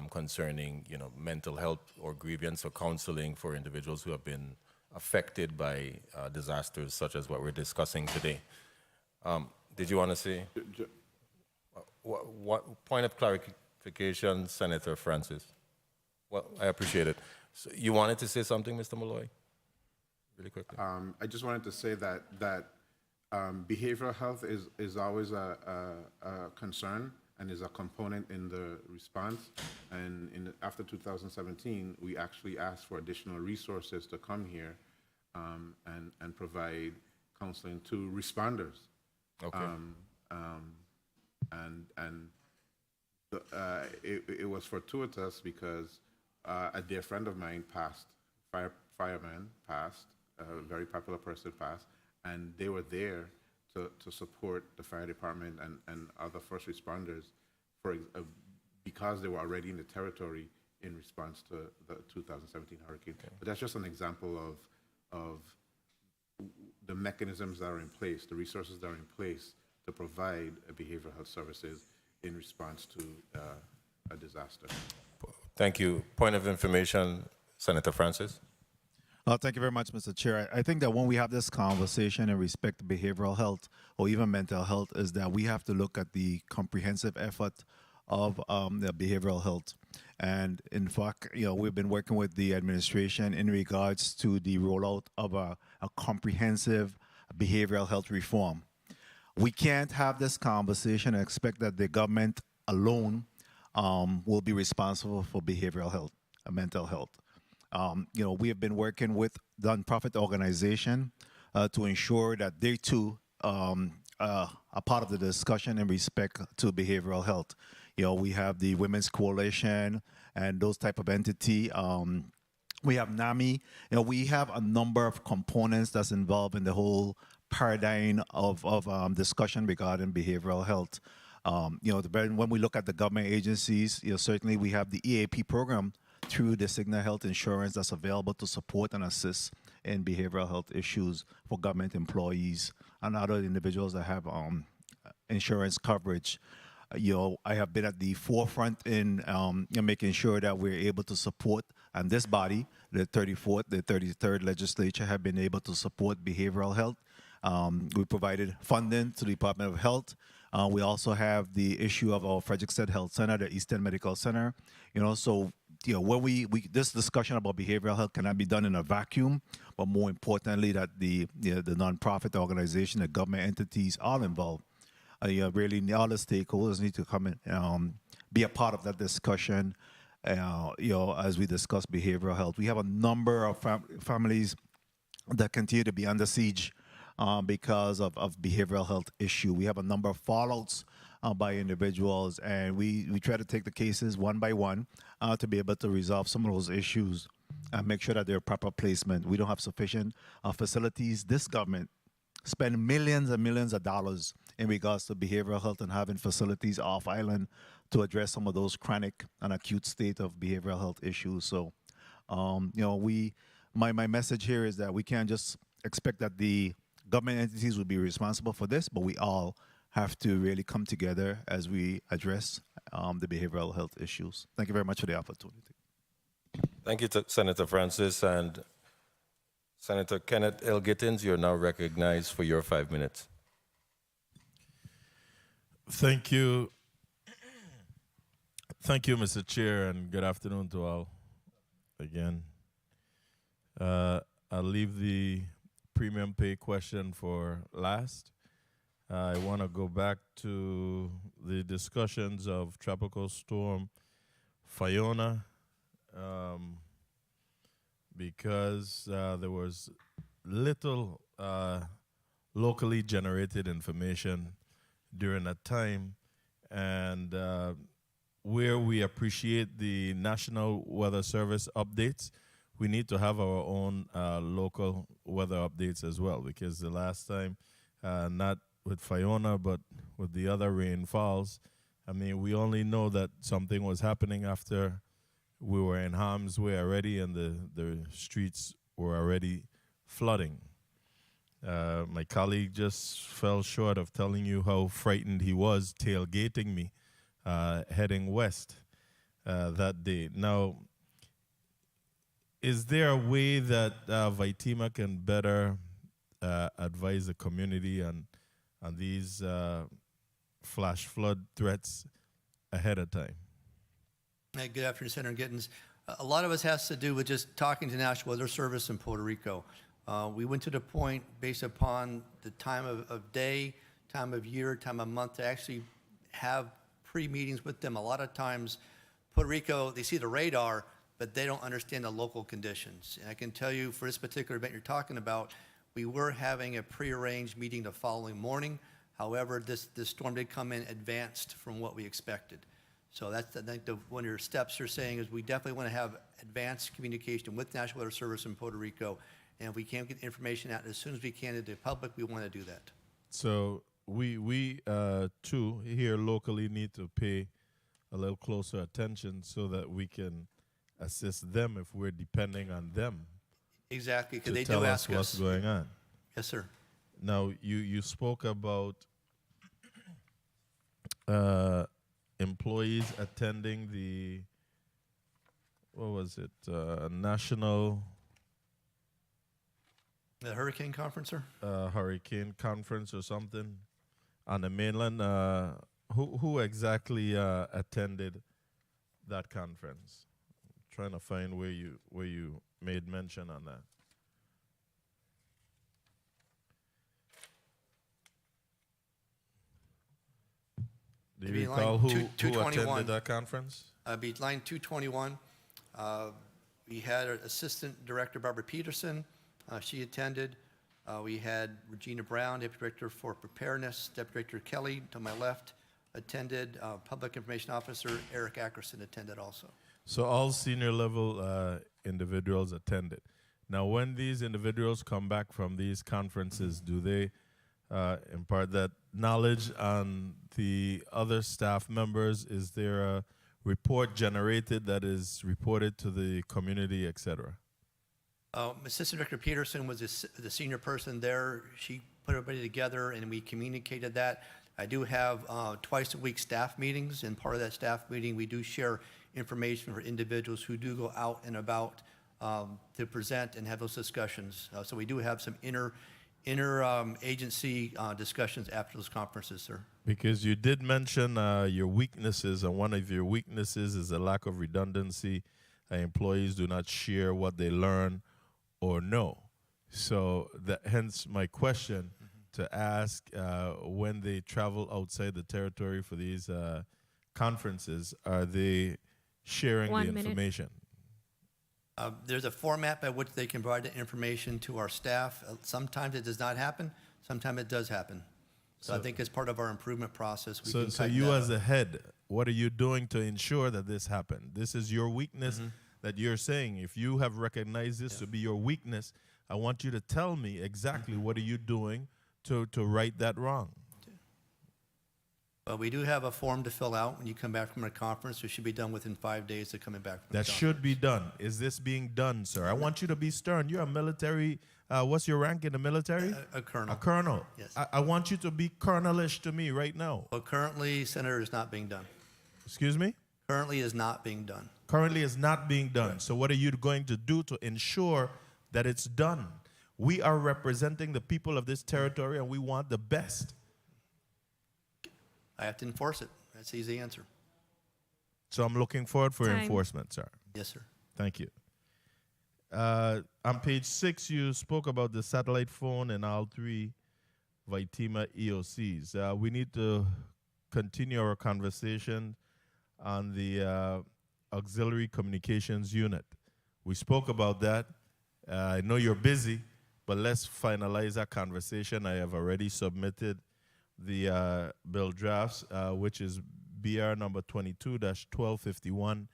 concerning, mental health or grievance or counseling for individuals who have been affected by disasters such as what we're discussing today. Did you want to say? What point of clarification, Senator Francis? Well, I appreciate it. So you wanted to say something, Mr. Malloy? Really quickly. I just wanted to say that behavioral health is always a concern and is a component in the response. And after 2017, we actually asked for additional resources to come here and provide counseling to responders. Okay. It was fortuitous because a dear friend of mine passed, fireman passed, a very popular person passed, and they were there to support the fire department and other first responders because they were already in the territory in response to the 2017 hurricane. Okay. But that's just an example of the mechanisms that are in place, the resources that are in place to provide behavioral health services in response to a disaster. Thank you. Point of information, Senator Francis. Thank you very much, Mr. Chair. I think that when we have this conversation in respect to behavioral health or even mental health is that we have to look at the comprehensive effort of the behavioral health. And in fact, we've been working with the administration in regards to the rollout of a comprehensive behavioral health reform. We can't have this conversation and expect that the government alone will be responsible for behavioral health and mental health. We have been working with nonprofit organization to ensure that they too are part of the discussion in respect to behavioral health. We have the Women's Coalition and those type of entity. We have NAMI. We have a number of components that's involved in the whole paradigm of discussion regarding behavioral health. When we look at the government agencies, certainly we have the EAP program through the Cigna Health Insurance that's available to support and assist in behavioral health issues for government employees and other individuals that have insurance coverage. I have been at the forefront in making sure that we're able to support, and this body, the 34th, the 33rd legislature, have been able to support behavioral health. We provided funding to the Department of Health. We also have the issue of our Frederiksted Health Center, the Eastern Medical Center. When this discussion about behavioral health cannot be done in a vacuum, but more importantly, that the nonprofit organization, the government entities, all involved. Really, all the stakeholders need to come and be a part of that discussion. As we discuss behavioral health, we have a number of families that continue to be under siege because of behavioral health issue. We have a number of fallouts by individuals, and we try to take the cases one by one to be able to resolve some of those issues and make sure that they're proper placement. We don't have sufficient facilities. This government spend millions and millions of dollars in regards to behavioral health and having facilities off island to address some of those chronic and acute state of behavioral health issues. So, my message here is that we can't just expect that the government entities will be responsible for this, but we all have to really come together as we address the behavioral health issues. Thank you very much for the opportunity. Thank you, Senator Francis. And Senator Kenneth L. Gittins, you're now recognized for your 5 minutes. Thank you. Thank you, Mr. Chair, and good afternoon to all again. I'll leave the premium pay question for last. I want to go back to the discussions of Tropical Storm Fiona because there was little locally generated information during that time, and where we appreciate the National Weather Service updates, we need to have our own local weather updates as well, because the last time, not with Fiona, but with the other rainfalls, we only know that something was happening after we were in harm's way already and the streets were already flooding. My colleague just fell short of telling you how frightened he was tailgating me heading west that day. Now, is there a way that VITEMA can better advise the community on these flash flood threats ahead of time? Hey, good afternoon, Senator Gittins. A lot of us has to do with just talking to National Weather Service in Puerto Rico. We went to the point based upon the time of day, time of year, time of month to actually have pre-meetings with them. A lot of times, Puerto Rico, they see the radar, but they don't understand the local conditions. And I can tell you, for this particular event you're talking about, we were having a prearranged meeting the following morning. However, this storm did come in advanced from what we expected. So that's, I think, one of your steps you're saying is we definitely want to have advanced communication with National Weather Service in Puerto Rico. And if we can't get information out as soon as we can to the public, we want to do that. So we too, here locally need to pay a little closer attention so that we can assist them if we're depending on them. Exactly, because to they tell do us ask what's us. going on. Yes, sir. Now, you spoke about employees attending the, what was it, national... The hurricane conference, sir? Hurricane conference or something on the mainland. Who exactly attended that conference? I'm trying to find where you made mention on that. Do you recall who attended that conference? Be line 221. We had our Assistant Director Barbara Peterson. She attended. We had Regina Brown, Deputy Director for Preparedness. Deputy Director Kelly, to my left, attended. Public Information Officer Eric Ackerson attended also. So all senior level individuals attended. Now, when these individuals come back from these conferences, do they impart that knowledge on the other staff members? Is there a report generated that is reported to the community, et cetera? Assistant Director Peterson was the senior person there. She put everybody together, and we communicated that. I do have twice a week staff meetings, and part of that staff meeting, we do share information for individuals who do go out and about to present and have those discussions. So we do have some agency discussions after those conferences, sir. Because you did mention your weaknesses, and one of your weaknesses is a lack of redundancy. Employees do not share what they learn or know. So hence my question to ask, when they travel outside the territory for these conferences, are they sharing the information? There's a format by which they can provide the information to our staff. Sometimes it does not happen. Sometimes it does happen. So I think as part of our improvement process, we can So tighten you that as up. a head, what are you doing to ensure that this happened? This is your weakness that you're saying. If you have recognized this to be your weakness, I want you to tell me exactly what are you doing to right that wrong. Well, we do have a form to fill out when you come back from a conference. It should be done within 5 days of coming back from the That conference. should be done. Is this being done, sir? I want you to be stern. You're a military, what's your rank in the military? A colonel. A colonel. Yes. I want you to be colonelish to me right now. Well, currently, Senator, is not being done. Excuse me? Currently is not being done. Currently is not being done. Right. So what are you going to do to ensure that it's done? We are representing the people of this territory, and we want the best. I have to enforce it. That's the easy answer. So I'm looking forward for Time. enforcement, sir. Yes, sir. Thank you. On page 6, you spoke about the satellite phone and all 3 VITEMA EOCs. We need to continue our conversation on the auxiliary communications unit. We spoke about that. I know you're busy, but let's finalize that conversation. I have already submitted the bill drafts, which is BR number 22-1251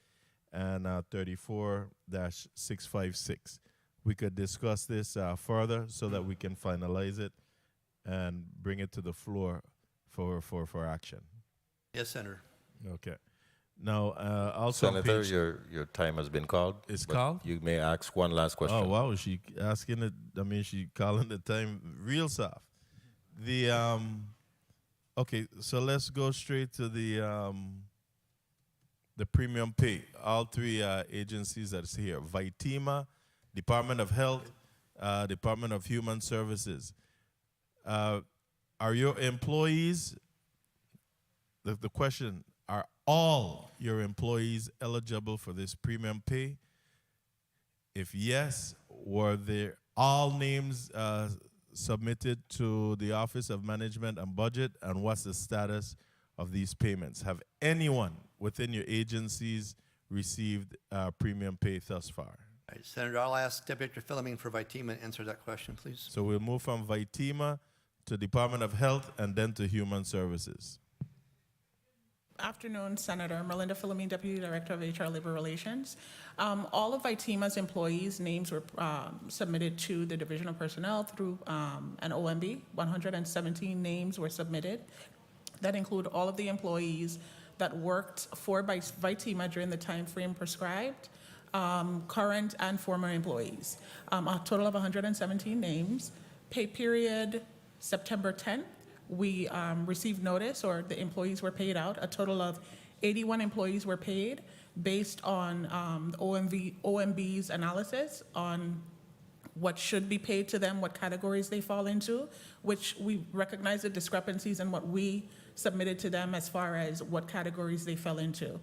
and 34-656. We could discuss this further so that we can finalize it and bring it to the floor for action. Yes, Senator. Okay. Now, also Senator, your time has been called. It's but called? You may ask one last question. Oh, wow. She asking it. I mean, she calling the time real soft. Okay, so let's go straight to the premium pay. All 3 agencies that's here: VITEMA, Department of Health, Department of Human Services. Are your employees? The question: are all your employees eligible for this premium pay? If yes, were there all names submitted to the Office of Management and Budget, and what's the status of these payments. Have anyone within your agencies received premium pay thus far? All right, Senator, I'll ask Deputy Director Philomene for VITEMA to answer that question, please. So we'll move from VITEMA to Department of Health and then to Human Services. Afternoon, Senator. Melinda Philomene, Deputy Director of HR Labor Relations. All of VITEMA's employees' names were submitted to the Division of Personnel through an OMB. 117 names were submitted. That include all of the employees that worked for VITEMA during the time frame prescribed, current and former employees. A total of 117 names. Pay period September 10th. We received notice, or the employees were paid out. A total of 81 employees were paid based on OMB's analysis on what should be paid to them, what categories they fall into, which we recognize the discrepancies in what we submitted to them as far as what categories they fell into.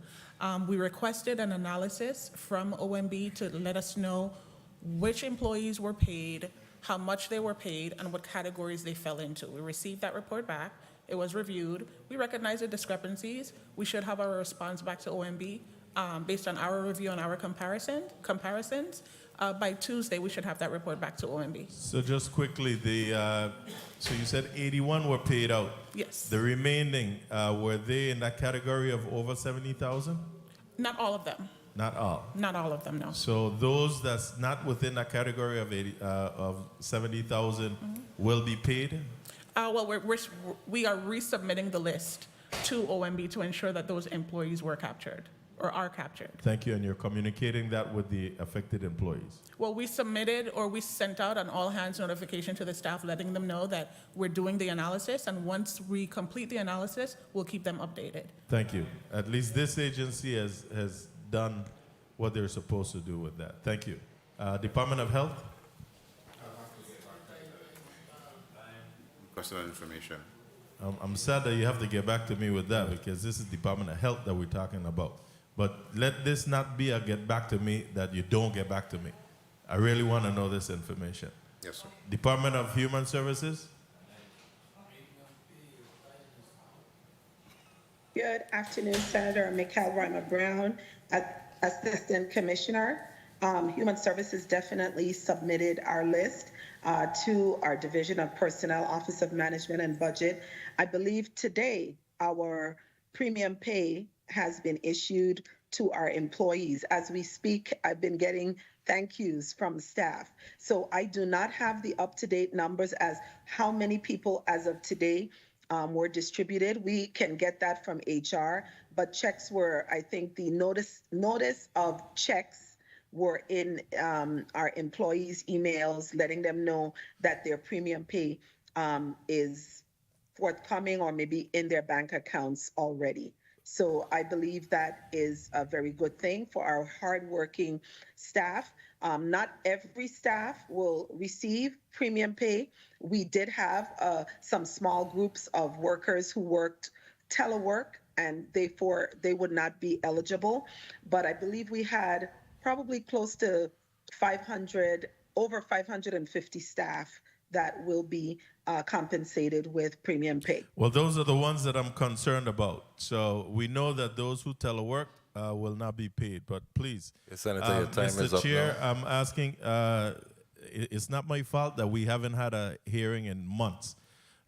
We requested an analysis from OMB to let us know which employees were paid, how much they were paid, and what categories they fell into. We received that report back. It was reviewed. We recognize the discrepancies. We should have our response back to OMB based on our review and our comparisons. By Tuesday, we should have that report back to OMB. So just quickly, so you said 81 were paid out. Yes. The remaining, were they in that category of over 70,000? Not all of them. Not all. Not all of them, no. So those that's not within that category of 70,000 will be paid? Well, we are resubmitting the list to OMB to ensure that those employees were captured or are captured. Thank you, and you're communicating that with the affected employees? Well, we submitted or we sent out an all-hands notification to the staff letting them know that we're doing the analysis, and once we complete the analysis, we'll keep them updated. Thank you. At least this agency has done what they're supposed to do with that. Thank you. Department of Health? Personal information. I'm sad that you have to get back to me with that because this is Department of Health that we're talking about. But let this not be a get back to me that you don't get back to me. I really want to know this information. Yes, sir. Department of Human Services? Good afternoon, Senator Mikhail Reimer Brown, Assistant Commissioner. Human Services definitely submitted our list to our Division of Personnel, Office of Management and Budget. I believe today our premium pay has been issued to our employees. As we speak, I've been getting thank yous from staff. So I do not have the up-to-date numbers as how many people as of today were distributed. We can get that from HR, but checks were, I think the notice of checks were in our employees' emails, letting them know that their premium pay is forthcoming or maybe in their bank accounts already. So I believe that is a very good thing for our hardworking staff. Not every staff will receive premium pay. We did have some small groups of workers who worked telework, and therefore they would not be eligible. But I believe we had probably close to 500, over 550 staff that will be compensated with premium pay. Well, those are the ones that I'm concerned about. So we know that those who telework will not be paid, but please, Yes, Senator, your time Mr. is up Chair, now. I'm asking, it's not my fault that we haven't had a hearing in months.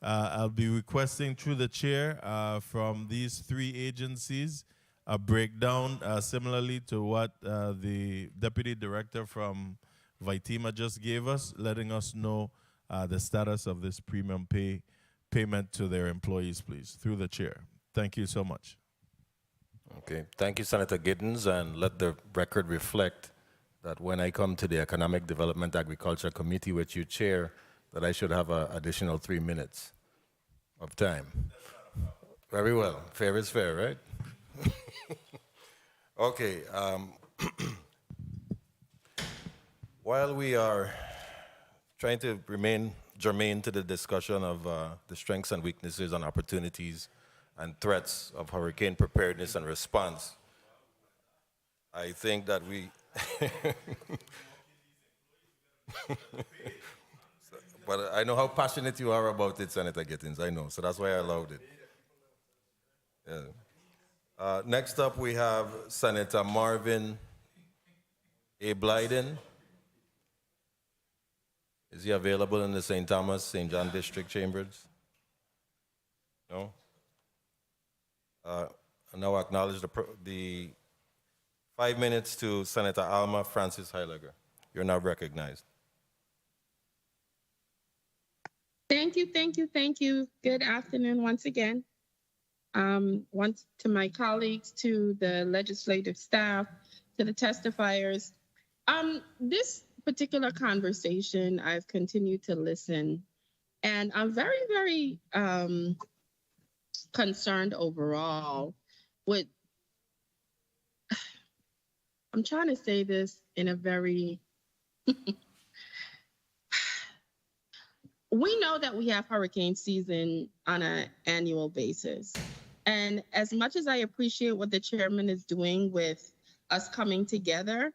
I'll be requesting through the chair from these three agencies a breakdown similarly to what the Deputy Director from VITEMA just gave us, letting us know the status of this premium payment to their employees, please, through the chair. Thank you so much. Okay, thank you, Senator Giddens, and let the record reflect that when I come to the Economic Development Agriculture Committee, which you chair, that I should have an additional 3 minutes of time. Very well, fair is fair, right? Okay, while we are trying to remain germane to the discussion of the strengths and weaknesses and opportunities and threats of hurricane preparedness and response, I think that we but I know how passionate you are about it, Senator Gittins, I know, so that's why I allowed it. Yeah. Next up, we have Senator Marvin A. Blyden. Is he available in the St. Thomas, St. John District Chambers? No? I now acknowledge the 5 minutes to Senator Alma Francis Heiliger. You're now recognized. Thank you, thank you, thank you. Good afternoon once again. Once to my colleagues, to the legislative staff, to the testifiers. This particular conversation, I've continued to listen, and I'm very, very concerned overall with, I'm trying to say this in a very, we know that we have hurricane season on an annual basis. And as much as I appreciate what the chairman is doing with us coming together,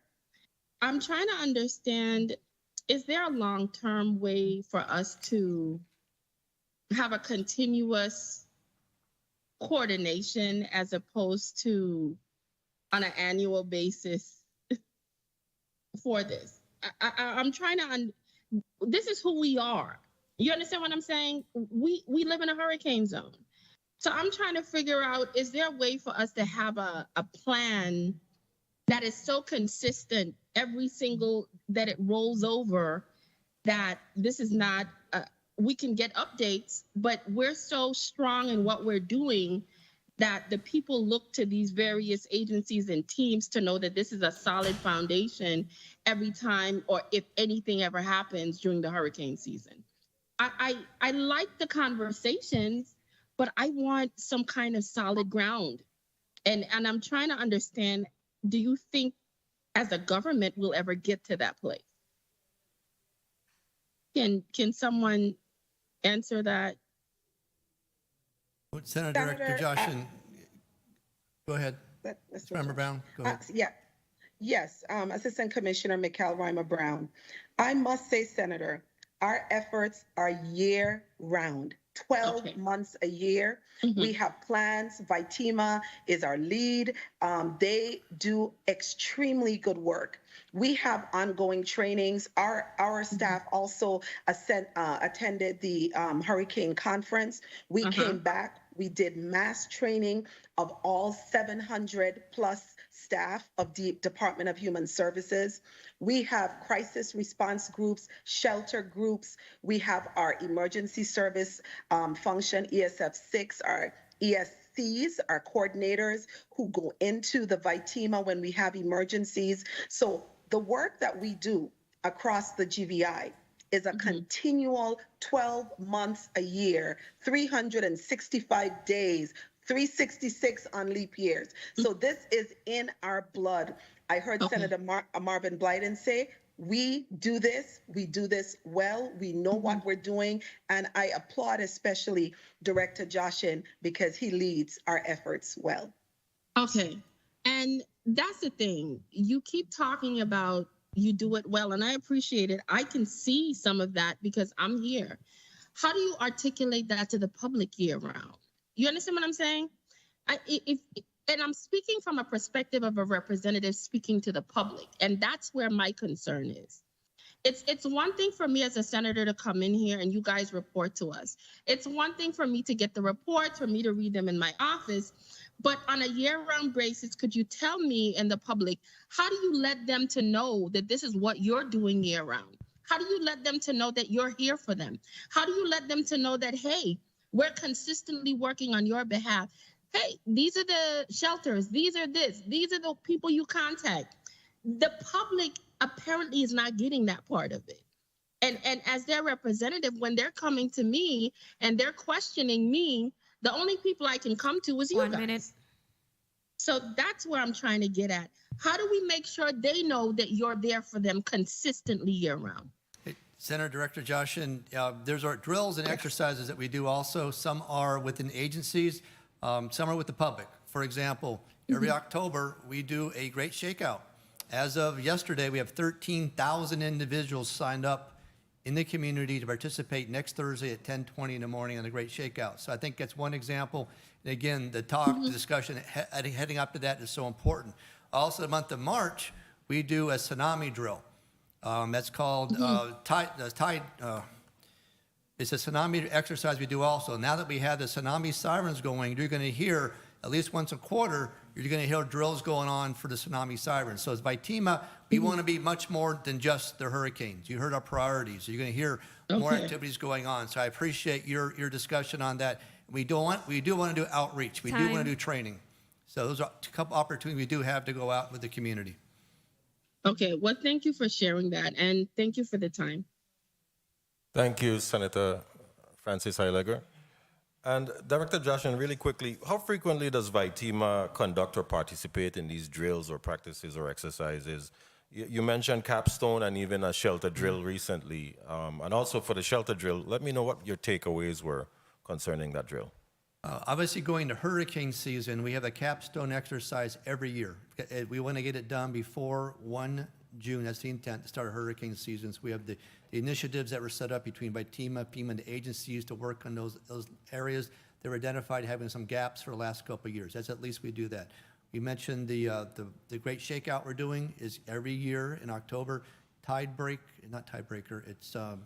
I'm trying to understand, is there a long-term way for us to have a continuous coordination as opposed to on an annual basis for this? I'm trying to, this is who we are. You understand what I'm saying? We live in a hurricane zone. So I'm trying to figure out, is there a way for us to have a plan that is so consistent every single, that it rolls over, that this is not, we can get updates, but we're so strong in what we're doing that the people look to these various agencies and teams to know that this is a solid foundation every time, or if anything ever happens during the hurricane season. I like the conversations, but I want some kind of solid ground. And I'm trying to understand, do you think as a government we'll ever get to that place? Can someone answer that? Senator Director Jaschen, go ahead. Member Brown, go ahead. Yes, Assistant Commissioner Mikhail Reimer Brown. I must say, Senator, our efforts are year-round, 12 months a year. We have plans. VITEMA is our lead. They do extremely good work. We have ongoing trainings. Our staff also attended the hurricane conference. We came back. We did mass training of all 700 plus staff of the Department of Human Services. We have crisis response groups, shelter groups. We have our emergency service function, ESF6, our ESCs, our coordinators who go into the VITEMA when we have emergencies. So the work that we do across the GVI is a continual 12 months a year, 365 days, 366 on leap years. So this is in our blood. I heard Senator Marvin Blyden say, we do this well, we know what we're doing, and I applaud especially Director Jaschen because he leads our efforts well. Okay, and that's the thing. You keep talking about you do it well, and I appreciate it. I can see some of that because I'm here. How do you articulate that to the public year round? You understand what I'm saying? And I'm speaking from a perspective of a representative speaking to the public, and that's where my concern is. It's one thing for me as a senator to come in here and you guys report to us. It's one thing for me to get the reports, for me to read them in my office, but on a year-round basis, could you tell me and the public, how do you let them to know that this is what you're doing year-round? How do you let them to know that you're here for them? How do you let them to know that, hey, we're consistently working on your behalf? Hey, these are the shelters, these are the people you contact. The public apparently is not getting that part of it. And as their representative, when they're coming to me and they're questioning me, the only people I can come to is you guys. 1 minute. So that's where I'm trying to get at. How do we make sure they know that you're there for them consistently year-round? Senator Director Jaschen, there's our drills and exercises that we do also. Some are within agencies, some are with the public. For example, every October, we do a great shakeout. As of yesterday, we have 13,000 individuals signed up in the community to participate next Thursday at 10:20 in the morning on the Great Shakeout. So I think that's one example. And again, the discussion heading up to that is so important. Also, the month of March, we do a tsunami drill. That's called it's a tsunami exercise we do also. Now that we have the tsunami sirens going, you're going to hear at least once a quarter, you're going to hear drills going on for the tsunami sirens. So as VITEMA, we want to be much more than just the hurricanes. You heard our priorities. You're going to hear more activities going on. So I appreciate your discussion on that. We do want to do outreach. We do want to do training. So those are a couple opportunities we do have to go out with the community. Okay, well, thank you for sharing that, and thank you for the time. Thank you, Senator Francis Heileger. And Director Jaschen, really quickly, how frequently does VITEMA conduct or participate in these drills or practices or exercises? You mentioned capstone and even a shelter drill recently. And also for the shelter drill, let me know what your takeaways were concerning that drill. Obviously, going to hurricane season, we have a capstone exercise every year. We want to get it done before 1 June. That's the intent to start hurricane season. So we have the initiatives that were set up between VITEMA, FEMA, and the agencies to work on those areas that were identified having some gaps for the last couple of years. That's at least we do that. We mentioned the Great Shakeout we're doing is every year in October. Not tiebreaker, it's the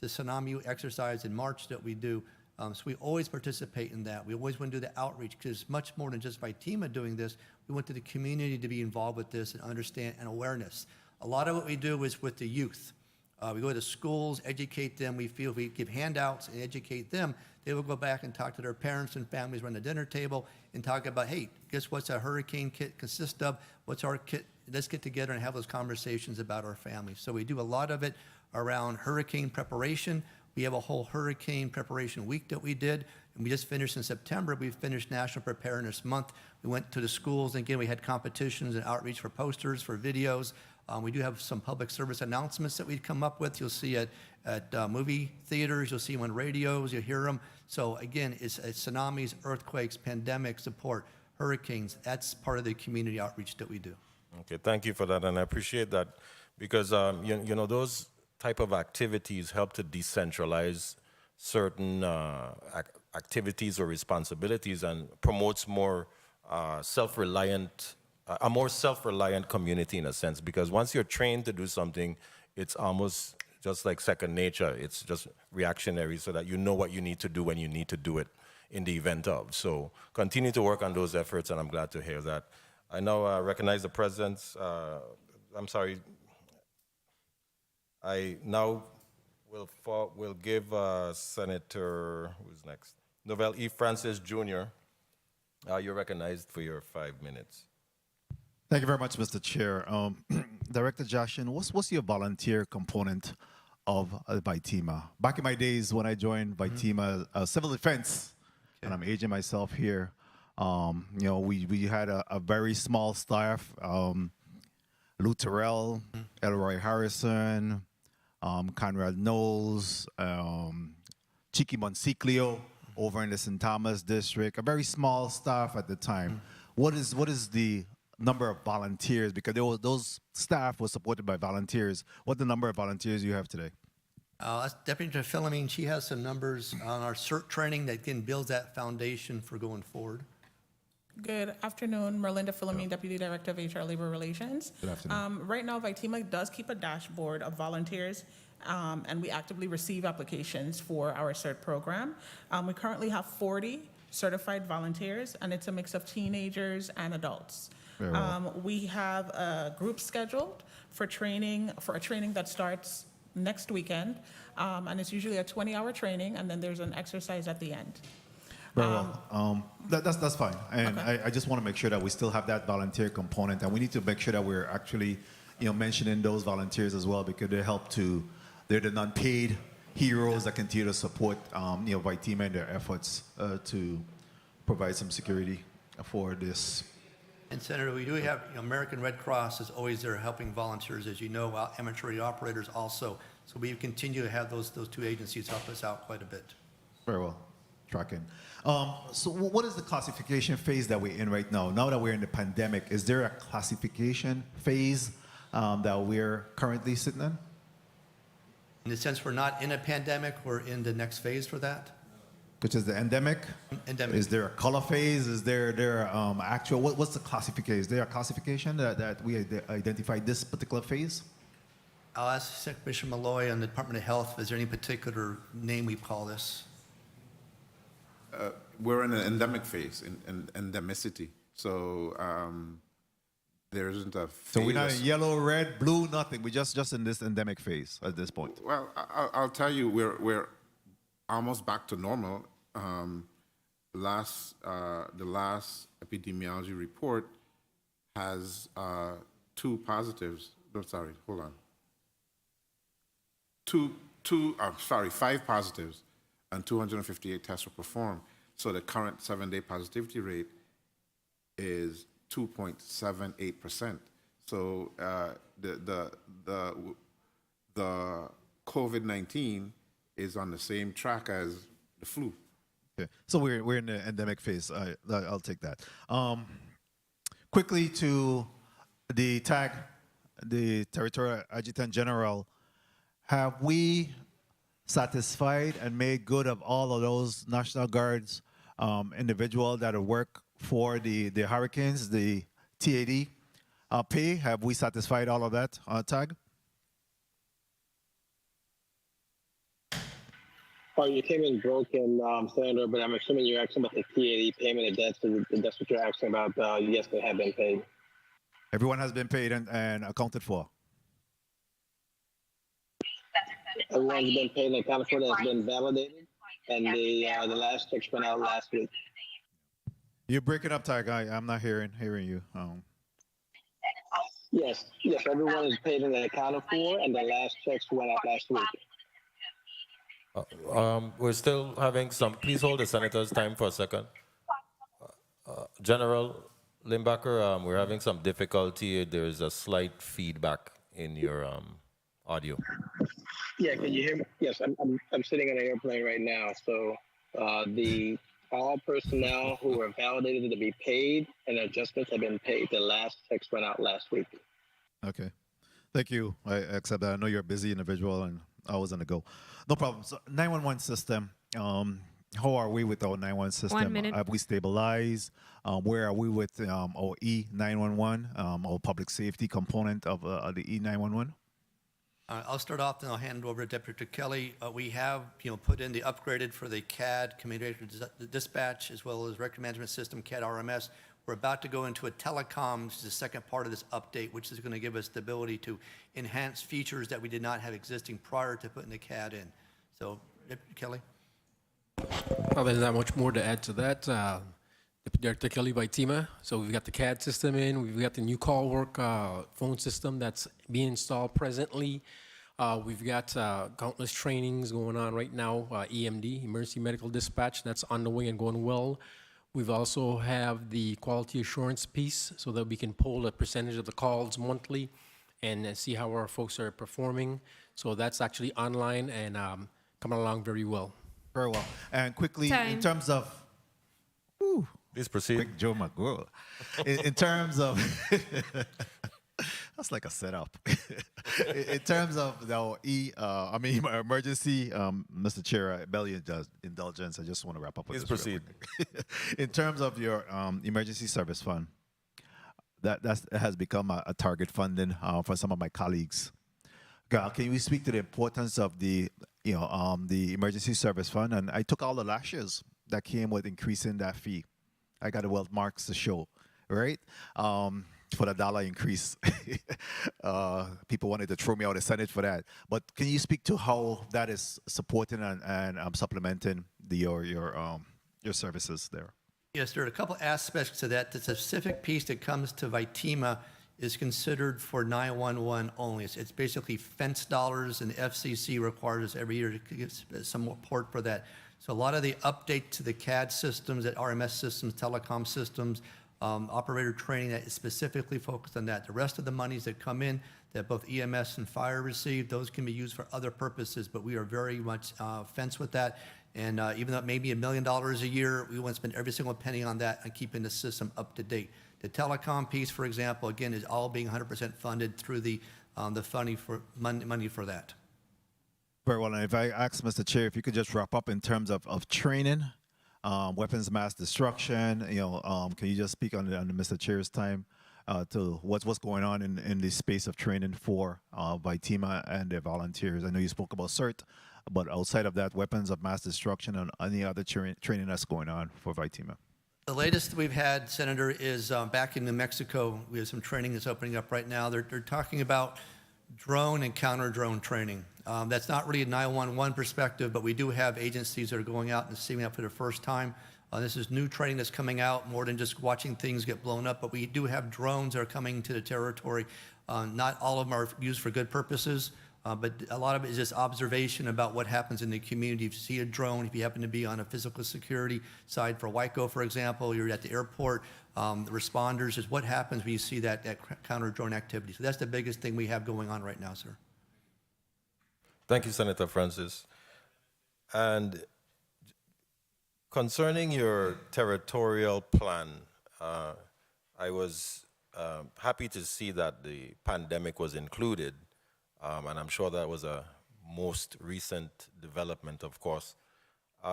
tsunami exercise in March that we do. So we always participate in that. We always want to do the outreach because it's much more than just VITEMA doing this. We want the community to be involved with this and understand and awareness. A lot of what we do is with the youth. We go to schools, educate them. We feel if we give handouts and educate them, they will go back and talk to their parents and families around the dinner table and talk about, hey, guess what's a hurricane kit consist of? What's our kit? Let's get together and have those conversations about our families. So we do a lot of it around hurricane preparation. We have a whole hurricane preparation week that we did, and we just finished in September. We finished National Preparedness Month. We went to the schools, and again, we had competitions and outreach for posters, for videos. We do have some public service announcements that we've come up with. You'll see at movie theaters, you'll see them on radios, you'll hear them. So again, it's tsunamis, earthquakes, pandemic support, hurricanes. That's part of the community outreach that we do. Okay, thank you for that, and I appreciate that because you know those type of activities help to decentralize certain activities or responsibilities and promotes more self-reliant, a more self-reliant community in a sense, because once you're trained to do something, it's almost just like second nature. It's just reactionary so that you know what you need to do when you need to do it in the event of. So continue to work on those efforts, and I'm glad to hear that. I now recognize the President's, I'm sorry, I now will give Senator, who's next? Novell E. Francis Jr. You're recognized for your 5 minutes. Thank you very much, Mr. Chair. Director Jaschen, what's your volunteer component of VITEMA? Back in my days when I joined VITEMA, civil defense, and I'm aging myself here, you know, we had a very small staff, Lou Terrell, Elroy Harrison, Conrad Knowles, Chiqui Monsiclio over in the St. Thomas district, a very small staff at the time. What is the number of volunteers? Because those staff was supported by volunteers. What the number of volunteers you have today? Deputy Philomene, she has some numbers on our CERT training that again builds that foundation for going forward. Good afternoon, Merlinda Philomene, Deputy Director of HR Labor Relations. Good afternoon. Right now, VITEMA does keep a dashboard of volunteers, and we actively receive applications for our CERT program. We currently have 40 certified volunteers, and it's a mix of teenagers and adults. We have a group scheduled for a training that starts next weekend, and it's usually a 20-hour training, and then there's an exercise at the end. Very well. That's fine. And okay. I just want to make sure that we still have that volunteer component, and we need to make sure that we're actually, mentioning those volunteers as well, because they're the non-paid heroes that continue to support, VITEMA in their efforts to provide some security for this. And Senator, we do have American Red Cross is always there helping volunteers, as you know, amateur radio operators also. So we continue to have those two agencies help us out quite a bit. Very well. Tracking. So what is the classification phase that we're in right now? Now that we're in the pandemic, is there a classification phase that we're currently sitting in? In the sense we're not in a pandemic, we're in the next phase for that. Which is the endemic? Endemic. Is there a color phase? Is there actual, what's the classification? Is there a classification that we identify this particular phase? I'll ask Commissioner Malloy on the Department of Health, is there any particular name we call this? We're in an endemic phase, in endemicity. So there isn't a phase. So we're not in yellow, red, blue, nothing. We're just in this endemic phase at this point. Well, I'll tell you, we're almost back to normal. The last epidemiology report has 2 positives. No, sorry, hold on. 5 positives and 258 tests were performed. So the current 7-day positivity rate is 2.78%. So the COVID-19 is on the same track as the flu. Okay, so we're in the endemic phase. I'll take that. Quickly to the TAG, the Territorial Adjutant General. Have we satisfied and made good of all of those National Guards individuals that work for the hurricanes, the TAD pay? Have we satisfied all of that, TAG? Oh, your came in broken, Senator, but I'm assuming you're asking about the TAD payment. If that's what you're asking about, yes, they have been paid. Everyone has been paid and accounted for. Everyone's been paid and accounted for. That's been validated, and the last checks went out last week. You're breaking up, TAG. I'm not hearing you. Yes, everyone is paid and accounted for, and the last checks went out last week. We're still having some, please hold the senator's time for a second. General Limbacher, we're having some difficulty. There's a slight feedback in your audio. Yeah, can you hear me? Yes, I'm sitting on an airplane right now. So all personnel who were validated to be paid and adjustments have been paid. The last checks went out last week. Okay. Thank you. I accept that. I know you're a busy individual and I was on the go. No problem. So 911 system. How are we with our 911 system? 1 minute. Have we stabilized? Where are we with our E911, our public safety component of the E911? I'll start off, then I'll hand it over to Deputy Kelly. We have, put in the upgraded for the CAD, Community Dispatch, as well as Record Management System, CAD RMS. We're about to go into a telecom, which is the second part of this update, which is going to give us the ability to enhance features that we did not have existing prior to putting the CAD in. So, Deputy Kelly. Well, there's not much more to add to that. Director Kelly by VITEMA. So we've got the CAD system in. We've got the new call work phone system that's being installed presently. We've got countless trainings going on right now. EMD, Emergency Medical Dispatch, that's on the way and going well. We've also have the quality assurance piece so that we can pull a percentage of the calls monthly and see how our folks are performing. So that's actually online and coming along very well. Very well. And quickly, Time. in terms of... Please proceed. Quick Joe McGraw. In terms of... That's like a setup. In terms of the emergency, Mr. Chair, I barely indulgence. I just want to wrap up with Please this real proceed. quick. In terms of your emergency service fund, that has become a target funding for some of my colleagues. Gal, can you speak to the importance of the emergency service fund? And I took all the lashes that came with increasing that fee. I got the wealth marks to show, right? For the dollar increase. People wanted to throw me out of the Senate for that. But can you speak to how that is supporting and supplementing your services there? Yes, there are a couple aspects to that. The specific piece that comes to VITEMA is considered for 911 only. It's basically fence dollars, and the FCC requires us every year to give some support for that. So a lot of the update to the CAD systems, that RMS systems, telecom systems, operator training that is specifically focused on that. The rest of the monies that come in that both EMS and fire receive, those can be used for other purposes, but we are very much fenced with that. And even though it may be $1 million a year, we want to spend every single penny on that and keeping the system up to date. The telecom piece, for example, again, is all being 100% funded through the funding for money for that. Very well. And if I ask Mr. Chair, if you could just wrap up in terms of training, weapons mass destruction, can you just speak on Mr. Chair's time to what's going on in the space of training for VITEMA and their volunteers? I know you spoke about CERT, but outside of that, weapons of mass destruction and any other training that's going on for VITEMA. The latest we've had, Senator, is back in New Mexico. We have some training that's opening up right now. They're talking about drone and counter-drone training. That's not really a 911 perspective, but we do have agencies that are going out and seeing that for the first time. This is new training that's coming out, more than just watching things get blown up, but we do have drones that are coming to the territory. Not all of them are used for good purposes, but a lot of it is just observation about what happens in the community. If you see a drone, if you happen to be on a physical security side for WICO, for example, you're at the airport, the responders, is what happens when you see that counter-drone activity. So that's the biggest thing we have going on right now, sir. Thank you, Senator Francis. And concerning your territorial plan, I was happy to see that the pandemic was included, and I'm sure that was a most recent development, of course.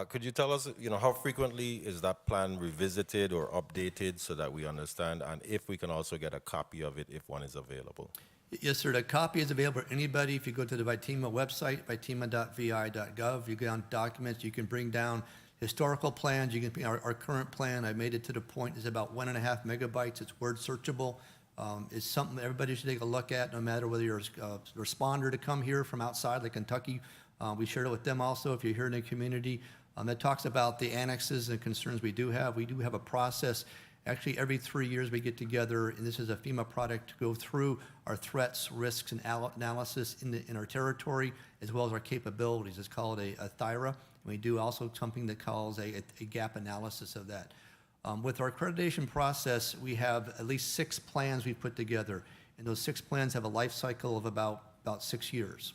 Could you tell us, how frequently is that plan revisited or updated so that we understand, and if we can also get a copy of it if one is available? Yes, sir. The copy is available for anybody. If you go to the VITEMA website, vitema.vi.gov, you go on documents, you can bring down historical plans. You can our current plan. I made it to the point is about 1.5 megabytes. It's word searchable. It's something everybody should take a look at, no matter whether you're a responder to come here from outside, like Kentucky. We shared it with them also. If you're here in the community, that talks about the annexes and concerns we do have. We do have a process. Actually, every 3 years we get together, and this is a FEMA product, to go through our threats, risks, and analysis in our territory, as well as our capabilities. It's called a THIRA. We do also something that calls a gap analysis of that. With our accreditation process, we have at least 6 plans we've put together, and those 6 plans have a life cycle of about 6 years.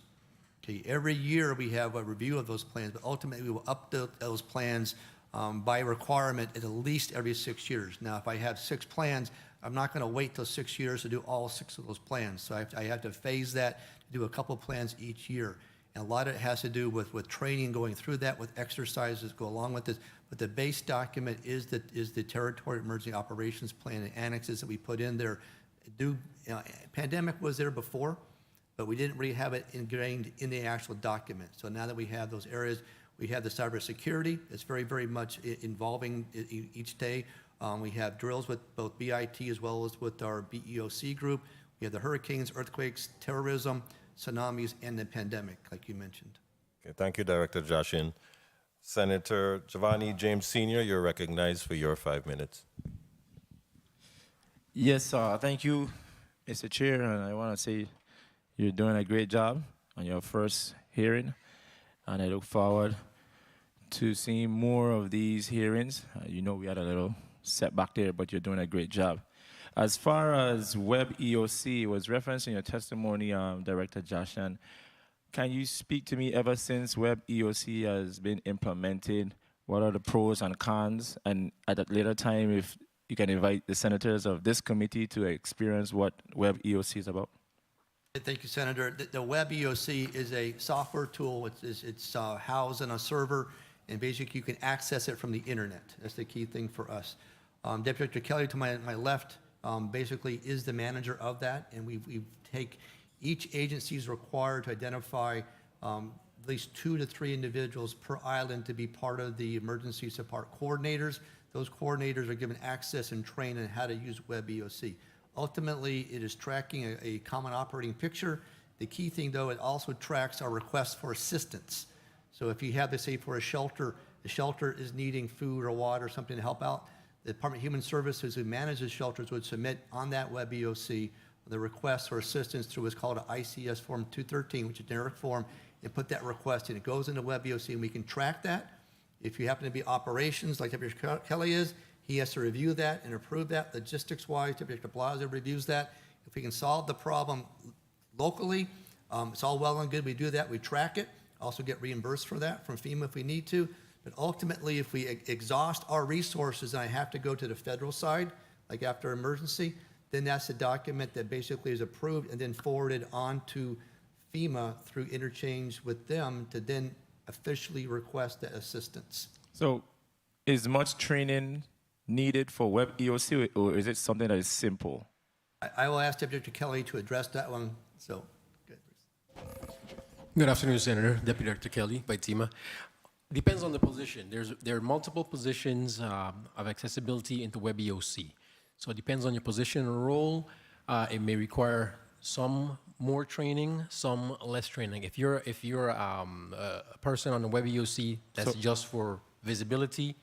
Okay, every year we have a review of those plans, but ultimately we will update those plans by requirement at least every 6 years. Now, if I have 6 plans, I'm not going to wait till 6 years to do all 6 of those plans. So I have to phase that, to do a couple plans each year. And a lot of it has to do with training, going through that, with exercises go along with this. But the base document is the Territorial Emergency Operations Plan and annexes that we put in there. Pandemic was there before, but we didn't really have it ingrained in the actual document. So now that we have those areas, we have the cybersecurity. It's very, very much involving each day. We have drills with both BIT as well as with our BEOC group. We have the hurricanes, earthquakes, terrorism, tsunamis, and the pandemic, like you mentioned. Okay, thank you, Director Jaschen. Senator Giovanni James Sr., you're recognized for your 5 minutes. Yes, thank you, Mr. Chair, and I want to say you're doing a great job on your first hearing, and I look forward to seeing more of these hearings. We had a little setback there, but you're doing a great job. As far as Web EOC, it was referenced in your testimony, Director Jaschen. Can you speak to me ever since Web EOC has been implemented? What are the pros and cons? And at a later time, if you can invite the senators of this committee to experience what Web EOC is about. Thank you, Senator. The Web EOC is a software tool. It's housed in a server, and basically you can access it from the internet. That's the key thing for us. Deputy Director Kelly to my left basically is the manager of that, and we take each agency is required to identify at least 2 to 3 individuals per island to be part of the emergency support coordinators. Those coordinators are given access and trained on how to use Web EOC. Ultimately, it is tracking a common operating picture. The key thing, though, it also tracks our requests for assistance. So if you have, let's say, for a shelter, the shelter is needing food or water or something to help out, the Department of Human Services, who manages shelters, would submit on that Web EOC the request for assistance through what's called an ICS Form 213, which is a generic form, and put that request in. It goes into Web EOC, and we can track that. If you happen to be operations, like Deputy Kelly is, he has to review that and approve that. Logistics-wise, Deputy Blasio reviews that. If we can solve the problem locally, it's all well and good. We do that. We track it. Also get reimbursed for that from FEMA if we need to. But ultimately, if we exhaust our resources and I have to go to the federal side, like after emergency, then that's a document that basically is approved and then forwarded on to FEMA through interchange with them to then officially request the assistance. So, is much training needed for web EOC, or is it something that is simple? I will ask Deputy Director Kelly to address that one. So, good. Good afternoon, Senator. Deputy Director Kelly, VITEMA. Depends on the position. There are multiple positions of accessibility into web EOC. So it depends on your position or role. It may require some more training, some less training. If you're a person on the web EOC that's just for visibility,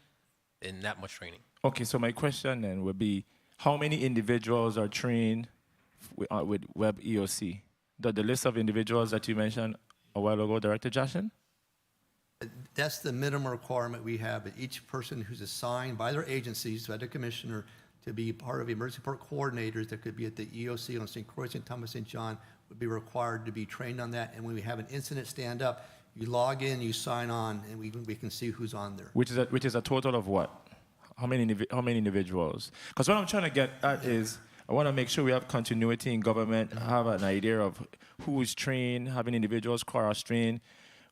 then not much training. Okay, so my question then would be, how many individuals are trained with web EOC? The list of individuals that you mentioned a while ago, Director Jaschen? That's the minimum requirement we have. That each person who's assigned by their agencies, by the commissioner, to be part of emergency support coordinators that could be at the EOC on St. Croix, St. Thomas, St. John, would be required to be trained on that. And when we have an incident stand up, you log in, you sign on, and we can see who's on there. Which is a total of what? How many individuals? Because what I'm trying to get at is, I want to make sure we have continuity in government, have an idea of who is trained, having individuals cross-trained,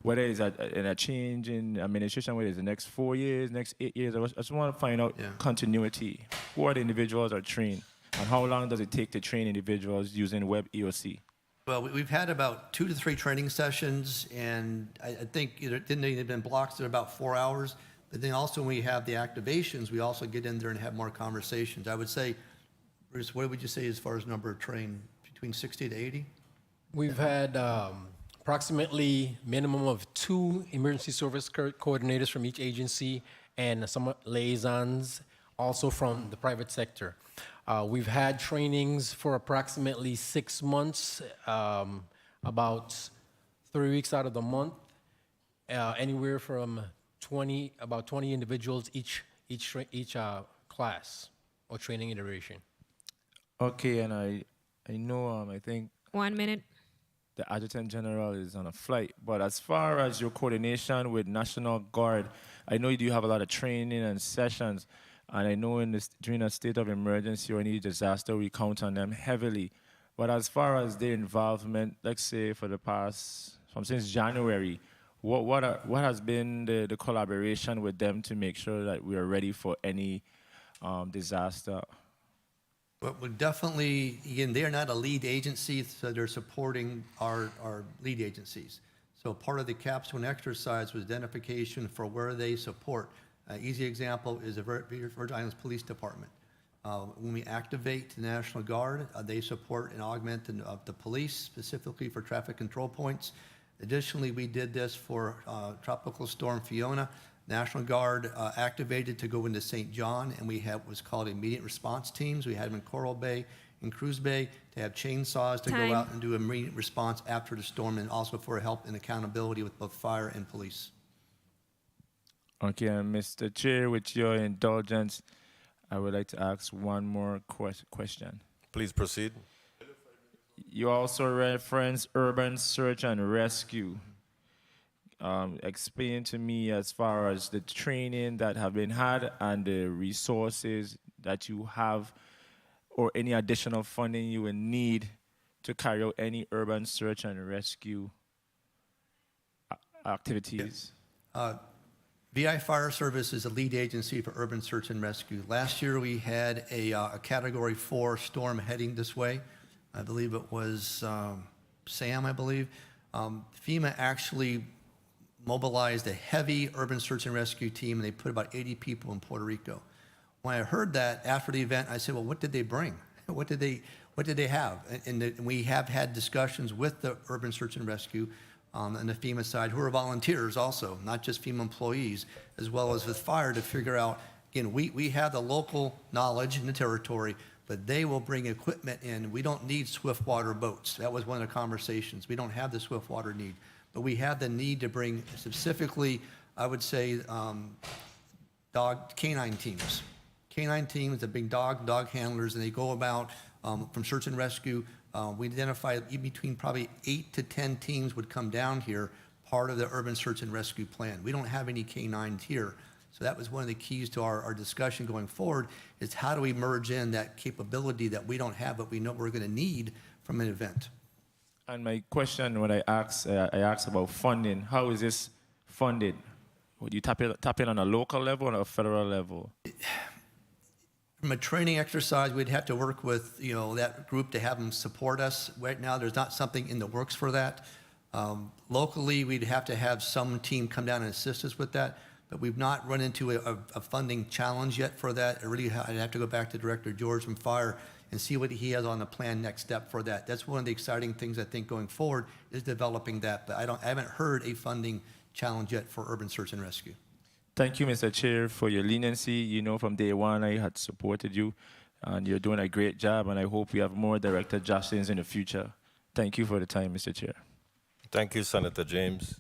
whether it's a change in administration, whether it's the next 4 years, next 8 years. I just want to find out continuity. Who are the individuals that are trained, and how long does it take to train individuals using web EOC? Well, we've had about 2 to 3 training sessions, and I think it didn't even been blocks at about 4 hours. But then also when we have the activations, we also get in there and have more conversations. I would say, Bruce, what would you say as far as number of trained? Between 60 to 80? We've had approximately minimum of 2 emergency service coordinators from each agency and some liaisons also from the private sector. We've had trainings for approximately 6 months, about 3 weeks out of the month, anywhere from about 20 individuals each class or training iteration. Okay, and I know I think 1 minute. the Adjutant General is on a flight, but as far as your coordination with National Guard, I know you do have a lot of training and sessions, and I know during a state of emergency or any disaster, we count on them heavily. But as far as their involvement, let's say for the past, since January, what has been the collaboration with them to make sure that we are ready for any disaster? Well, definitely, again, they are not a lead agency, so they're supporting our lead agencies. So part of the capstone exercise was identification for where they support. An easy example is the Virgin Islands Police Department. When we activate the National Guard, they support and augment the police, specifically for traffic control points. Additionally, we did this for Tropical Storm Fiona. National Guard activated to go into St. John, and we have what's called immediate response teams. We had them in Coral Bay, in Cruz Bay, to have chainsaws to go out and do immediate response after the storm, and also for help and accountability with both fire and police. Okay, and Mr. Chair, with your indulgence, I would like to ask one more question. Please proceed. You also reference urban search and rescue. Explain to me as far as the training that have been had and the resources that you have or any additional funding you will need to carry out any urban search and rescue activities. VI Fire Service is a lead agency for urban search and rescue. Last year we had a Category 4 storm heading this way. I believe it was Sam, I believe. FEMA actually mobilized a heavy urban search and rescue team, and they put about 80 people in Puerto Rico. When I heard that after the event, I said, well, what did they bring? What did they have? And we have had discussions with the urban search and rescue on the FEMA side, who are volunteers also, not just FEMA employees, as well as with fire, to figure out, again, we have the local knowledge in the territory, but they will bring equipment in. We don't need swift water boats. That was one of the conversations. We don't have the swift water need, but we have the need to bring specifically, I would say, canine teams. Canine teams, the big dog handlers, and they go about from search and rescue. We identified between probably 8 to 10 teams would come down here, part of the urban search and rescue plan. We don't have any canines here. So that was one of the keys to our discussion going forward, is how do we merge in that capability that we don't have, but we know we're going to need from an event. And my question, when I asked about funding, how is this funded? Would you tap in on a local level or a federal level? From a training exercise, we'd have to work with that group to have them support us. Right now, there's not something in the works for that. Locally, we'd have to have some team come down and assist us with that, but we've not run into a funding challenge yet for that. I'd have to go back to Director George from Fire and see what he has on the plan next step for that. That's one of the exciting things I think going forward is developing that, but I haven't heard a funding challenge yet for urban search and rescue. Thank you, Mr. Chair, for your leniency. You know, from day one, I had supported you, and you're doing a great job, and I hope we have more Director Jaschens in the future. Thank you for the time, Mr. Chair. Thank you, Senator James.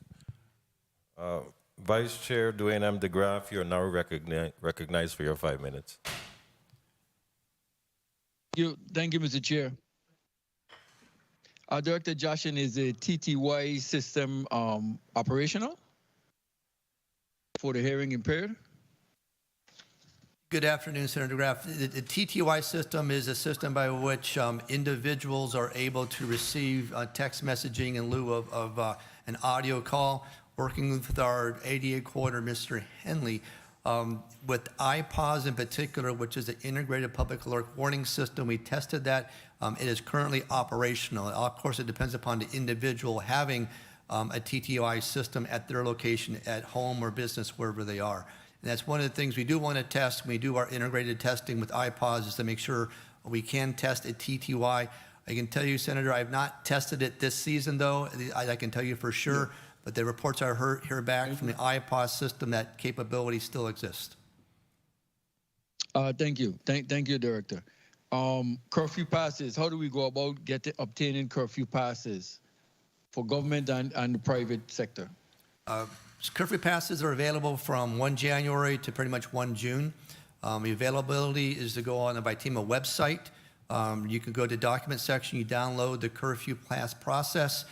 Vice Chair Dwayne M. DeGraff, you're now recognized for your 5 minutes. Thank you, Mr. Chair. Director Jaschen, is the TTY system operational for the hearing impaired? Good afternoon, Senator DeGraff. The TTY system is a system by which individuals are able to receive text messaging in lieu of an audio call. Working with our ADA coordinator, Mr. Henley, with iPause in particular, which is an integrated public alert warning system. We tested that. It is currently operational. Of course, it depends upon the individual having a TTY system at their location, at home or business, wherever they are. And that's one of the things we do want to test. We do our integrated testing with iPause is to make sure we can test a TTY. I can tell you, Senator, I have not tested it this season, though. I can tell you for sure. Yeah. But the reports I hear back from the iPause system, that capability still exists. Thank you. Thank you, Director. Curfew passes. How do we go about obtaining curfew passes for government and the private sector? Curfew passes are available from 1 January to pretty much 1 June. The availability is to go on the VITEMA website. You can go to the document section, you download the curfew pass process.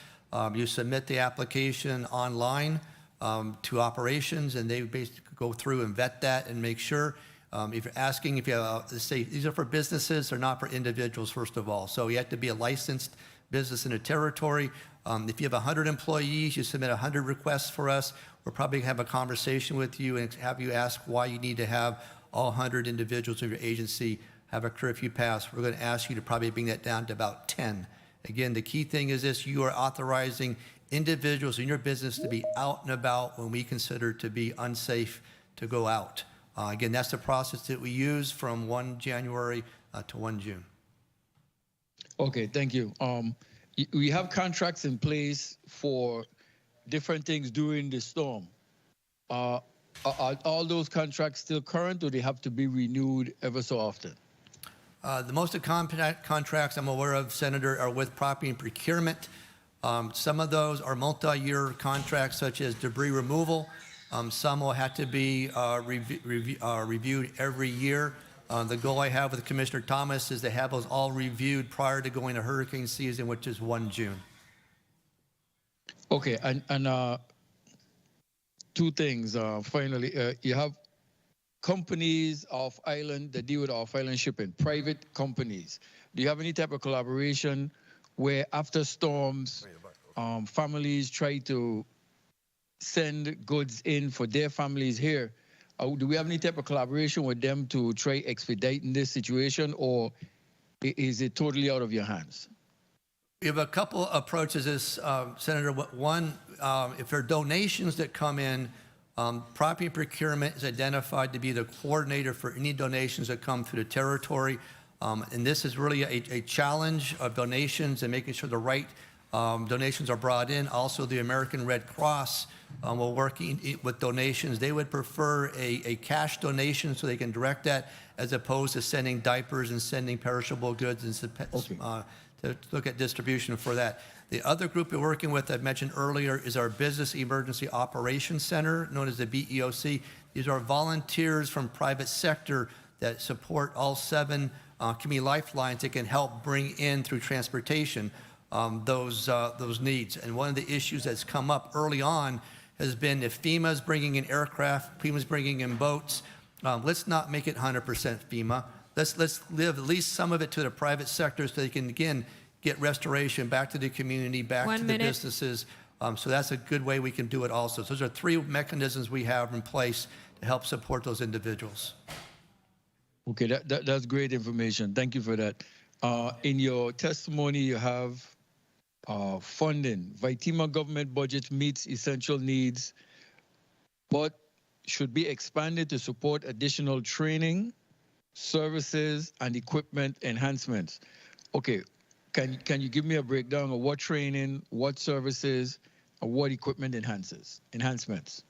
You submit the application online to operations, and they basically go through and vet that and make sure. If you're asking, if you have, say, these are for businesses, they're not for individuals, first of all. So you have to be a licensed business in a territory. If you have 100 employees, you submit 100 requests for us. We'll probably have a conversation with you and have you ask why you need to have all 100 individuals of your agency have a curfew pass. We're going to ask you to probably bring that down to about 10. Again, the key thing is this: you are authorizing individuals in your business to be out and about when we consider to be unsafe to go out. Again, that's the process that we use from 1 January to 1 June. Okay, thank you. We have contracts in place for different things during the storm. Are all those contracts still current, or they have to be renewed ever so often? The most of the contracts I'm aware of, Senator, are with property and procurement. Some of those are multi-year contracts, such as debris removal. Some will have to be reviewed every year. The goal I have with Commissioner Thomas is to have those all reviewed prior to going to hurricane season, which is 1 June. Okay, and two things. Finally, you have companies off island that deal with off island shipping, private companies. Do you have any type of collaboration where after storms, families try to send goods in for their families here? Do we have any type of collaboration with them to try expediting this situation, or is it totally out of your hands? We have a couple approaches, Senator. One, if there are donations that come in, property and procurement is identified to be the coordinator for any donations that come through the territory. And this is really a challenge of donations and making sure the right donations are brought in. Also, the American Red Cross will work with donations. They would prefer a cash donation so they can direct that, as opposed to sending diapers and sending perishable goods and to look at distribution for that. The other group we're working with, I mentioned earlier, is our Business Emergency Operations Center, known as the BEOC. These are volunteers from private sector that support all 7 community lifelines that can help bring in through transportation those needs. And one of the issues that's come up early on has been, if FEMA's bringing in aircraft, FEMA's bringing in boats, let's not make it 100% FEMA. Let's live at least some of it to the private sector so they can, again, get restoration back to the community, back to the businesses. So that's a good way we can do it also. So those are 3 mechanisms we have in place to help support those individuals. Okay, that's great information. Thank you for that. In your testimony, you have funding. VITEMA government budget meets essential needs, but should be expanded to support additional training, services, and equipment enhancements. Okay, can you give me a breakdown of what training, what services, and what equipment enhancements?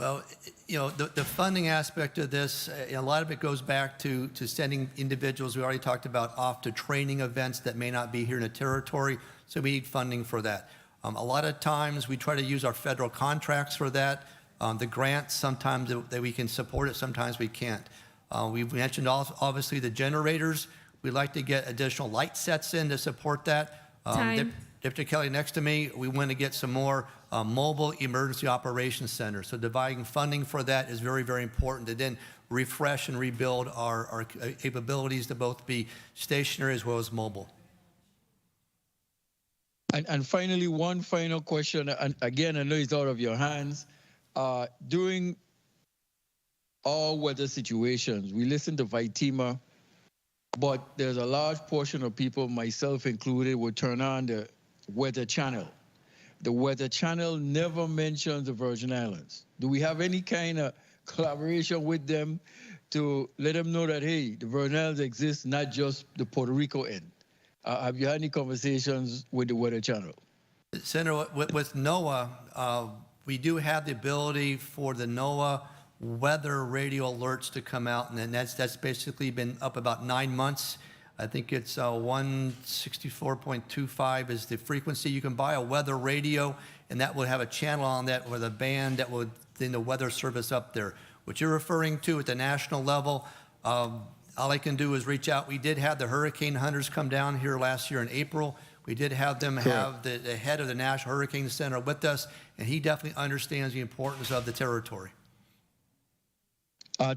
Well, you know, the funding aspect of this, a lot of it goes back to sending individuals, we already talked about, off to training events that may not be here in the territory, so we need funding for that. A lot of times we try to use our federal contracts for that. The grants, sometimes that we can support it, sometimes we can't. We've mentioned obviously the generators. We'd like to get additional light sets in to support that. Deputy Kelly, next to me, we want to get some more mobile emergency operations centers. So dividing funding for that is very, very important to then refresh and rebuild our capabilities to both be stationary as well as mobile. And finally, one final question, and again, I know it's out of your hands. During all weather situations, we listen to VITEMA, but there's a large portion of people, myself included, will turn on the Weather Channel. The Weather Channel never mentions the Virgin Islands. Do we have any kind of collaboration with them to let them know that, hey, the Virgin Islands exist, not just the Puerto Rico end? Have you had any conversations with the Weather Channel? Senator, with NOAA, we do have the ability for the NOAA weather radio alerts to come out, and then that's basically been up about 9 months. I think it's 164.25 is the frequency. You can buy a weather radio, and that will have a channel on that with a band that will then the weather service up there. What you're referring to at the national level, all I can do is reach out. We did have the hurricane hunters come down here last year in April. We did have them have the head of the National Hurricane Center with us, and he definitely understands the importance of the territory.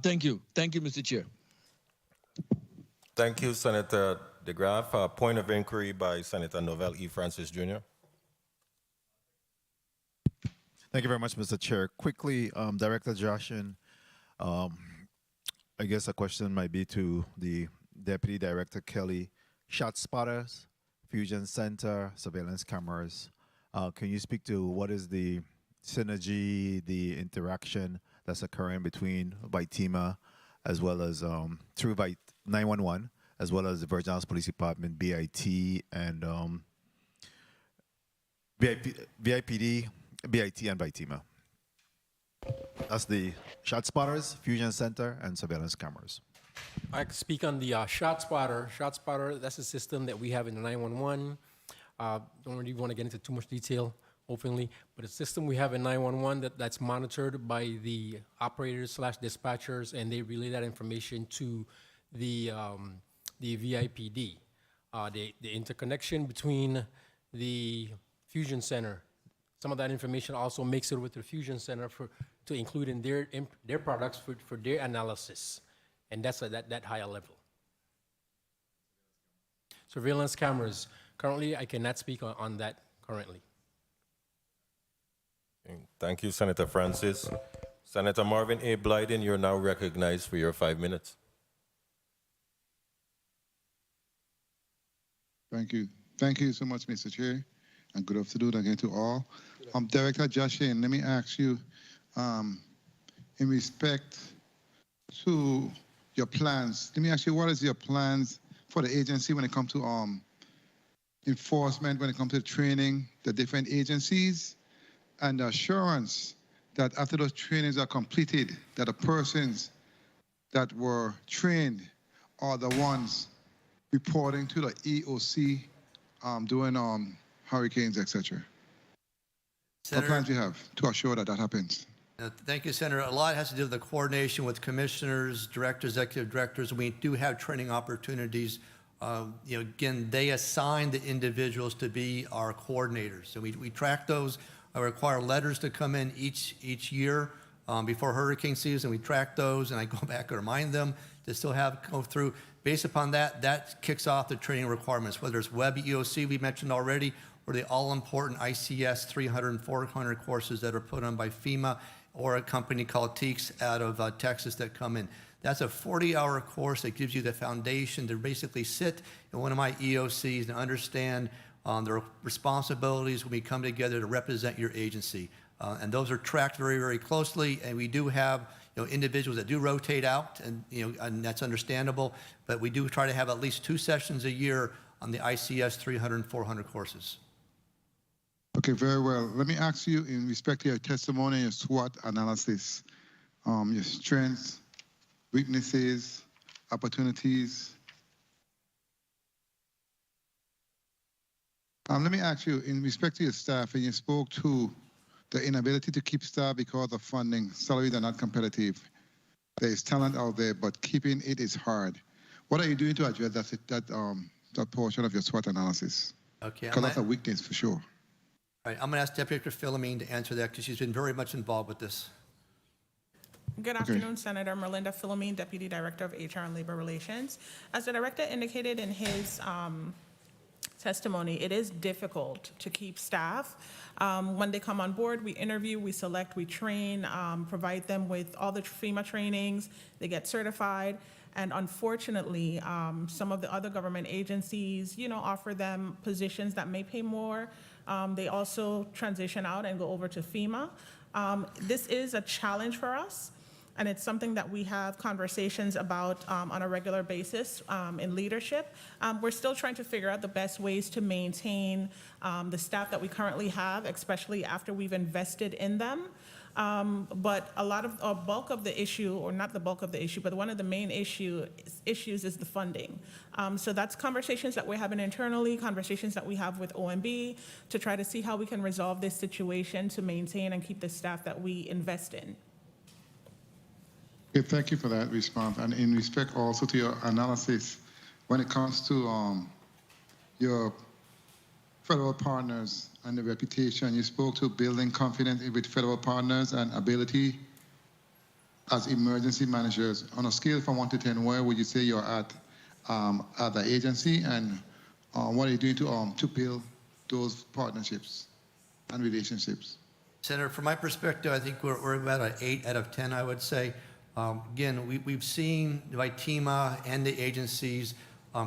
Thank you. Thank you, Mr. Chair. Thank you, Senator DeGraff. Point of inquiry by Senator Novell E. Francis Jr. Thank you very much, Mr. Chair. Quickly, Director Jaschen, I guess a question might be to the Deputy Director Kelly. Shot spotters, fusion center, surveillance cameras. Can you speak to what is the synergy, the interaction that's occurring between VITEMA as well as through 911, as well as the Virgin Islands Police Department, BIT, and VIPD, BIT, and VITEMA? That's the shot spotters, fusion center, and surveillance cameras. I can speak on the shot spotter. Shot spotter, that's a system that we have in the 911. Don't really want to get into too much detail openly, but a system we have in 911 that's monitored by the operators / dispatchers, and they relay that information to the VIPD. The interconnection between the fusion center, some of that information also makes it with the fusion center to include in their products for their analysis, and that's at that higher level. Surveillance cameras, currently I cannot speak on that currently. Thank you, Senator Francis. Senator Marvin A. Blyden, you're now recognized for your 5 minutes. Thank you. Thank you so much, Mr. Chair, and good afternoon again to all. Director Jaschen, let me ask you, in respect to your plans, let me ask you, what is your plans for the agency when it comes to enforcement, when it comes to training the different agencies, and the assurance that after those trainings are completed, that the persons that were trained are the ones reporting to the EOC doing hurricanes, etc.? What plans do you have to assure that that happens? Thank you, Senator. A lot has to do with the coordination with commissioners, directors, executive directors. We do have training opportunities. Again, they assign the individuals to be our coordinators. So we track those. I require letters to come in each year before hurricane season. We track those, and I go back and remind them to still go through. based upon that, that kicks off the training requirements, whether it's Web EOC we mentioned already, or the all-important ICS 300 and 400 courses that are put on by FEMA or a company called TEACS out of Texas that come in. That's a 40-hour course that gives you the foundation to basically sit in one of my EOCs and understand their responsibilities when we come together to represent your agency. And those are tracked very, very closely, and we do have individuals that do rotate out, and, and that's understandable, but we do try to have at least 2 sessions a year on the ICS 300 and 400 courses. Okay, very well. Let me ask you in respect to your testimony, your SWOT analysis, your strengths, weaknesses, opportunities. Let me ask you, in respect to your staff, and you spoke to the inability to keep staff because of funding, salaries are not competitive. There is talent out there, but keeping it is hard. What are you doing to address that portion of your SWOT analysis? Okay, Because that's a weakness for sure. All right, I'm going to ask Deputy Director Philomene to answer that because she's been very much involved with this. Good afternoon, Senator. Merlinda Philomene, Deputy Director of HR and Labor Relations. As the Director indicated in his testimony, it is difficult to keep staff. When they come on board, we interview, we select, we train, provide them with all the FEMA trainings, they get certified. And unfortunately, some of the other government agencies, offer them positions that may pay more. They also transition out and go over to FEMA. This is a challenge for us, and it's something that we have conversations about on a regular basis in leadership. We're still trying to figure out the best ways to maintain the staff that we currently have, especially after we've invested in them. But a bulk of the issue, or not the bulk of the issue, but one of the main issues is the funding. So that's conversations that we're having internally, conversations that we have with OMB to try to see how we can resolve this situation to maintain and keep the staff that we invest in. Okay, thank you for that response. And in respect also to your analysis, when it comes to your federal partners and the reputation, you spoke to building confidence with federal partners and ability as emergency managers. On a scale from 1 to 10, where would you say you're at the agency, and what are you doing to build those partnerships and relationships? Senator, from my perspective, I think we're about an 8 out of 10, I would say. Again, we've seen VITEMA and the agencies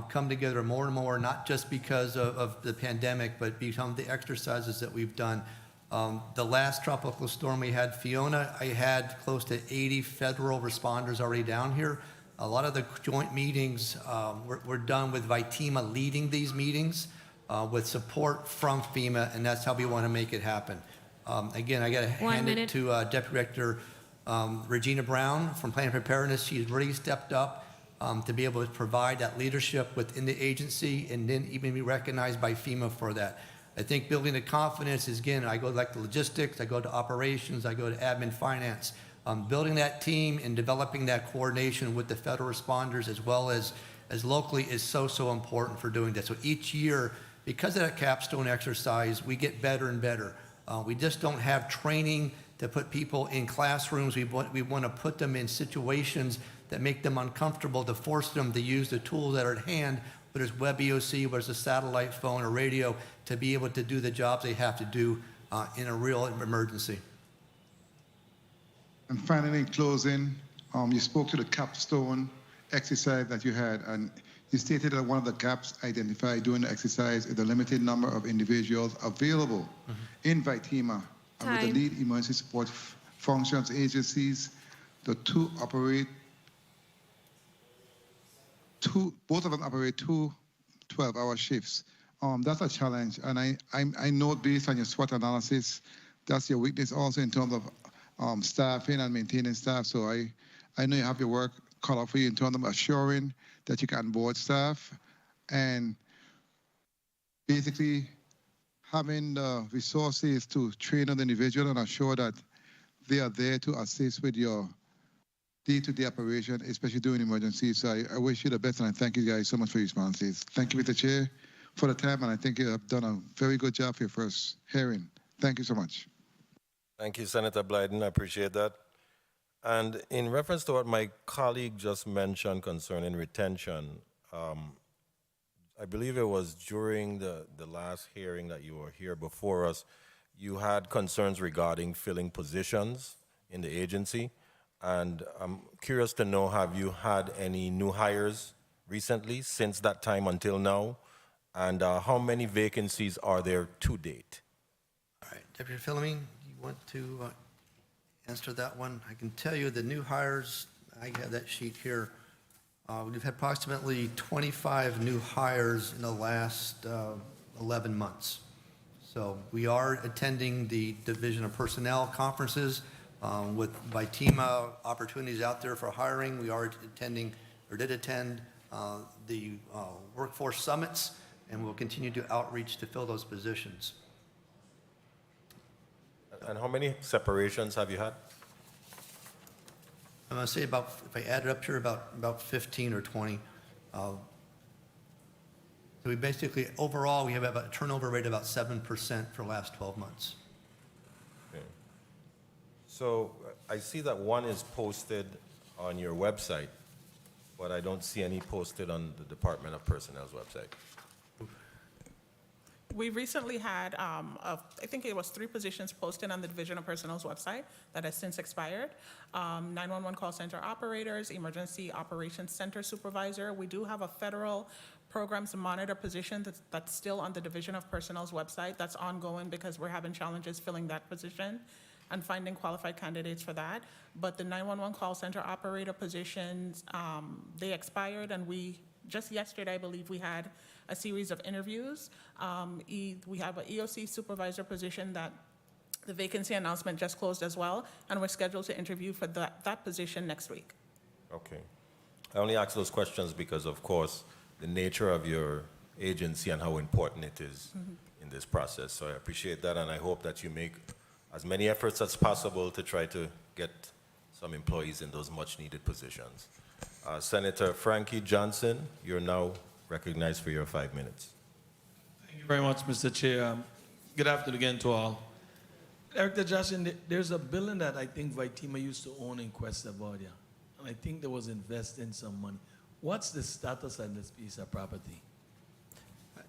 come together more and more, not just because of the pandemic, but because of the exercises that we've done. The last tropical storm we had, Fiona, I had close to 80 federal responders already down here. A lot of the joint meetings were done with VITEMA leading these meetings with support from FEMA, and that's how we want to make it happen. Again, I got to hand it to Deputy Director Regina Brown from Planning Preparedness. She's really stepped up to be able to provide that leadership within the agency and then even be recognized by FEMA for that. I think building the confidence is, again, I go like the logistics, I go to operations, I go to admin finance. Building that team and developing that coordination with the federal responders as well as locally is so important for doing that. So each year, because of that capstone exercise, we get better and better. We just don't have training to put people in classrooms. We want to put them in situations that make them uncomfortable, to force them to use the tools that are at hand, whether it's Web EOC, whether it's a satellite phone or radio, to be able to do the jobs they have to do in a real emergency. And finally, in closing, you spoke to the capstone exercise that you had, and you stated that one of the gaps identified during the exercise is the limited number of individuals available in VITEMA and with the lead emergency support functions agencies. The both of them operate 2 12-hour shifts. That's a challenge, and I know based on your SWOT analysis, that's your weakness also in terms of staffing and maintaining staff. So I know you have your work cut out for you in terms of assuring that you can onboard staff and basically having the resources to train an individual and assure that they are there to assist with your day-to-day operation, especially during emergencies. So I wish you the best, and I thank you guys so much for your responses. Thank you, Mr. Chair, for the time, and I think you have done a very good job for your first hearing. Thank you so much. Thank you, Senator Blyden. I appreciate that. And in reference to what my colleague just mentioned concerning retention, I believe it was during the last hearing that you were here before us, you had concerns regarding filling positions in the agency. And I'm curious to know, have you had any new hires recently since that time until now? And how many vacancies are there to date? All right, Deputy Philomene, you want to answer that one? I can tell you the new hires, I have that sheet here. We've had approximately 25 new hires in the last 11 months. So we are attending the Division of Personnel conferences with VITEMA opportunities out there for hiring. We are attending, or did attend, the workforce summits, and we'll continue to outreach to fill those positions. And how many separations have you had? I'm going to say about, if I add it up here, about 15 or 20. So we basically, overall, we have about a turnover rate of about 7% for the last 12 months. Okay. So I see that one is posted on your website, but I don't see any posted on the Department of Personnel's website. We recently had, I think it was 3 positions posted on the Division of Personnel's website that has since expired. 911 call center operators, emergency operations center supervisor. We do have a federal programs monitor position that's still on the Division of Personnel's website. That's ongoing because we're having challenges filling that position and finding qualified candidates for that. But the 911 call center operator positions, they expired, and just yesterday, I believe, we had a series of interviews. We have an EOC supervisor position that the vacancy announcement just closed as well, and we're scheduled to interview for that position next week. Okay. I only ask those questions because, of course, the nature of your agency and how important it is in this process. So I appreciate that, and I hope that you make as many efforts as possible to try to get some employees in those much-needed positions. Senator Frankie Johnson, you're now recognized for your 5 minutes. Thank you very much, Mr. Chair. Good afternoon again to all. Director Jaschen, there's a building that I think VITEMA used to own in Cuesta Verde, and I think there was investing some money. What's the status on this piece of property?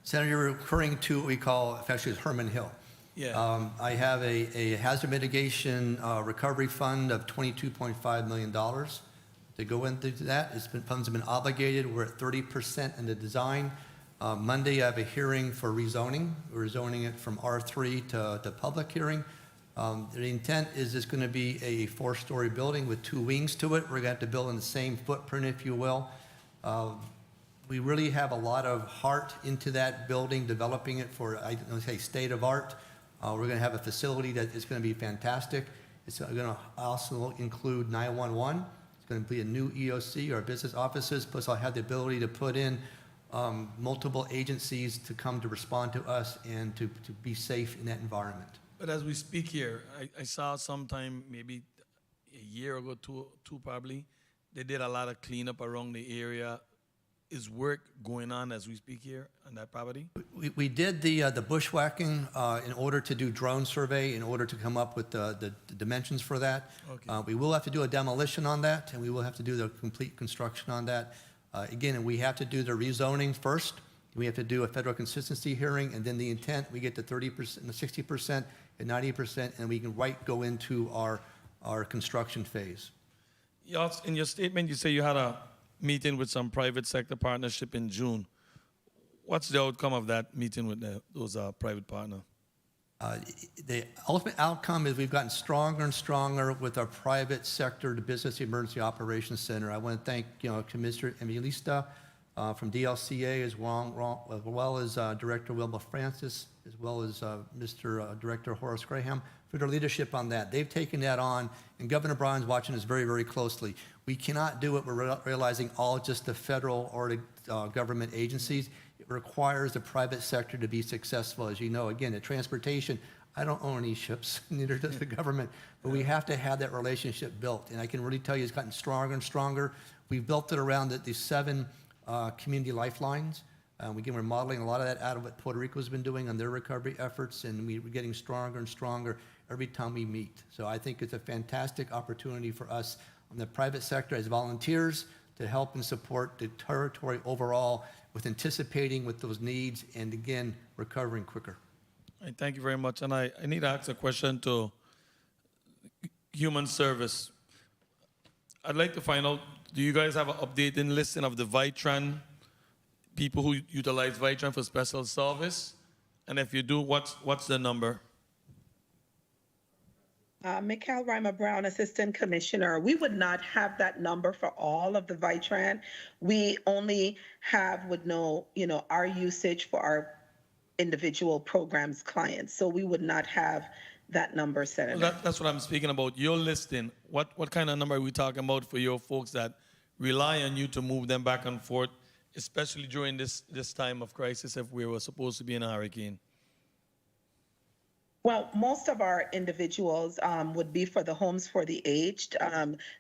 Senator, you're referring to what we call, actually, Herman Hill. Yeah. I have a hazard mitigation recovery fund of $22.5 million to go into that. Funds have been obligated. We're at 30% in the design. Monday, I have a hearing for rezoning. We're rezoning it from R3 to public hearing. The intent is it's going to be a 4-story building with 2 wings to it. We're going to have to build in the same footprint, if you will. We really have a lot of heart into that building, developing it for, I don't say state of art. We're going to have a facility that is going to be fantastic. It's going to also include 911. It's going to be a new EOC, or business offices, plus I'll have the ability to put in multiple agencies to come to respond to us and to be safe in that environment. But as we speak here, I saw sometime maybe a year ago, two probably, they did a lot of cleanup around the area. Is work going on as we speak here on that property? We did the bushwhacking in order to do drone survey, in order to come up with the dimensions for that. Okay. We will have to do a demolition on that, and we will have to do the complete construction on that. Again, we have to do the rezoning first. We have to do a federal consistency hearing, and then the intent, we get to 30%, 60%, and 90%, and we can go into our construction phase. In your statement, you say you had a meeting with some private sector partnership in June. What's the outcome of that meeting with those private partners? The ultimate outcome is we've gotten stronger and stronger with our private sector, the Business Emergency Operations Center. I want to thank Commissioner Emilista from DLCA, as well as Director Wilma Francis, as well as Mr. Director Horace Graham, for their leadership on that. They've taken that on, and Governor Brown's watching us very, very closely. We cannot do it. We're realizing all just the federal or the government agencies. It requires the private sector to be successful. As you know, again, the transportation, I don't own any ships, neither does the government, but we have to have that relationship built. And I can really tell you it's gotten stronger and stronger. We've built it around the 7 community lifelines. We're modeling a lot of that out of what Puerto Rico's been doing on their recovery efforts, and we're getting stronger and stronger every time we meet. So I think it's a fantastic opportunity for us on the private sector as volunteers to help and support the territory overall with anticipating with those needs and, again, recovering quicker. Thank you very much. And I need to ask a question to Human Service. I'd like to find out, do you guys have an updated listing of the VITRAN, people who utilize VITRAN for special service? And if you do, what's the number? Mikhail Reimer Brown, Assistant Commissioner. We would not have that number for all of the VITRAN. We only would know, our usage for our individual programs clients. So we would not have that number, Senator. Well, that's what I'm speaking about. Your listing, what kind of number are we talking about for your folks that rely on you to move them back and forth, especially during this time of crisis if we were supposed to be in a hurricane? Well, most of our individuals would be for the homes for the aged.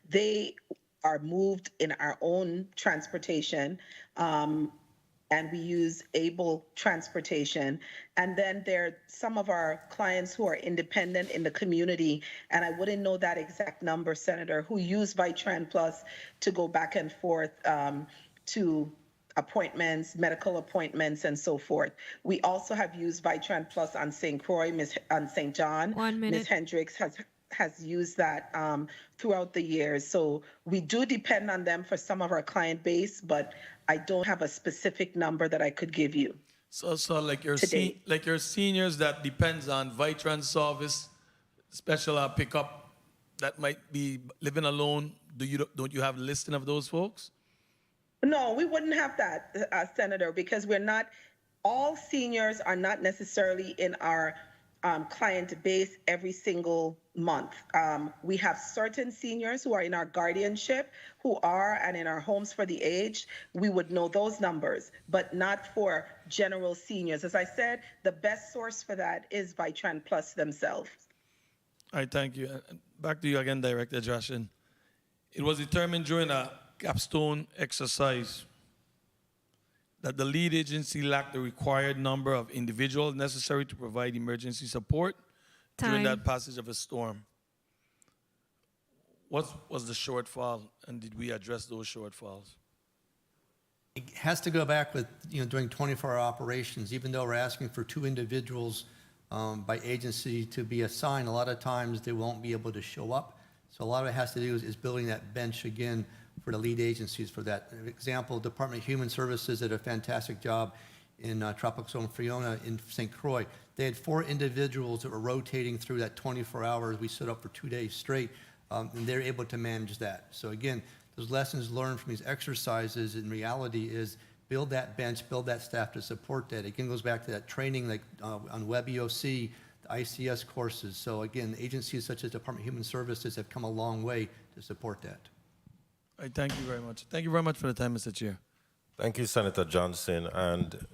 They are moved in our own transportation, and we use able transportation. And then there are some of our clients who are independent in the community, and I wouldn't know that exact number, Senator, who use VITRAN Plus to go back and forth to appointments, medical appointments, and so forth. We also have used VITRAN Plus on St. Croix, on St. John. 1 minute. Ms. Hendricks has used that throughout the years. So we do depend on them for some of our client base, but I don't have a specific number that I could give you. So like your seniors that depends on VITRAN service, special pickup, that might be living alone. Don't you have a listing of those folks? No, we wouldn't have that, Senator, because all seniors are not necessarily in our client base every single month. We have certain seniors who are in our guardianship and in our homes for the aged. We would know those numbers, but not for general seniors. As I said, the best source for that is VITRAN Plus themselves. All right, thank you. Back to you again, Director Jaschen. It was determined during a capstone exercise that the lead agency lacked the required number of individuals necessary to provide emergency support during that passage of a storm. What was the shortfall, and did we address those shortfalls? It has to go back with, doing 24-hour operations. Even though we're asking for 2 individuals by agency to be assigned, a lot of times they won't be able to show up. So a lot of it has to do is building that bench again for the lead agencies for that. For example, Department of Human Services did a fantastic job in Tropical Storm Fiona in St. Croix. They had 4 individuals that were rotating through that 24 hours. We stood up for 2 days straight, and they're able to manage that. So again, those lessons learned from these exercises in reality is build that bench, build that staff to support that. Again, goes back to that training like on Web EOC, the ICS courses. So again, agencies such as Department of Human Services have come a long way to support that. All right, thank you very much. Thank you very much for the time, Mr. Chair. Thank you, Senator Johnson. And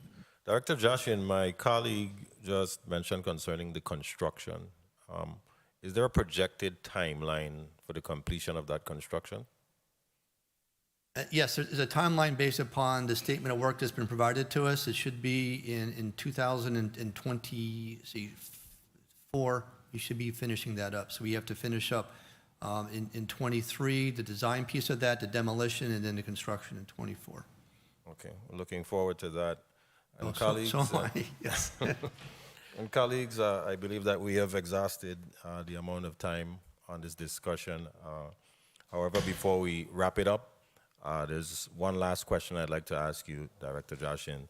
Director Jaschen, my colleague just mentioned concerning the construction. Is there a projected timeline for the completion of that construction? Yes, there's a timeline based upon the statement of work that's been provided to us. It should be in 2024. You should be finishing that up. So we have to finish up in 23, the design piece of that, the demolition, and then the construction in 24. Okay, we're looking forward to that. And colleagues, so am I. Yes. And colleagues, I believe that we have exhausted the amount of time on this discussion. However, before we wrap it up, there's one last question I'd like to ask you, Director Jaschen,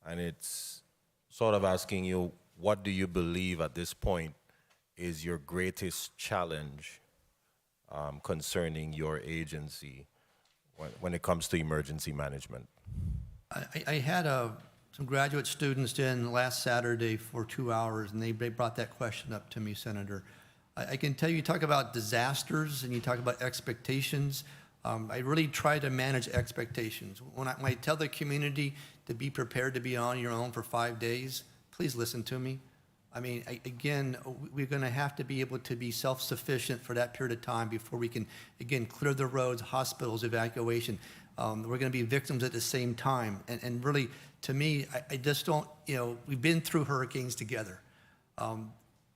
and it's sort of asking you, what do you believe at this point is your greatest challenge concerning your agency when it comes to emergency management? I had some graduate students in last Saturday for 2 hours, and they brought that question up to me, Senator. I can tell you, talk about disasters and you talk about expectations. I really try to manage expectations. When I tell the community to be prepared to be on your own for 5 days, please listen to me. I mean, again, we're going to have to be able to be self-sufficient for that period of time before we can, again, clear the roads, hospitals, evacuation. We're going to be victims at the same time. And really, to me, I just don't, we've been through hurricanes together.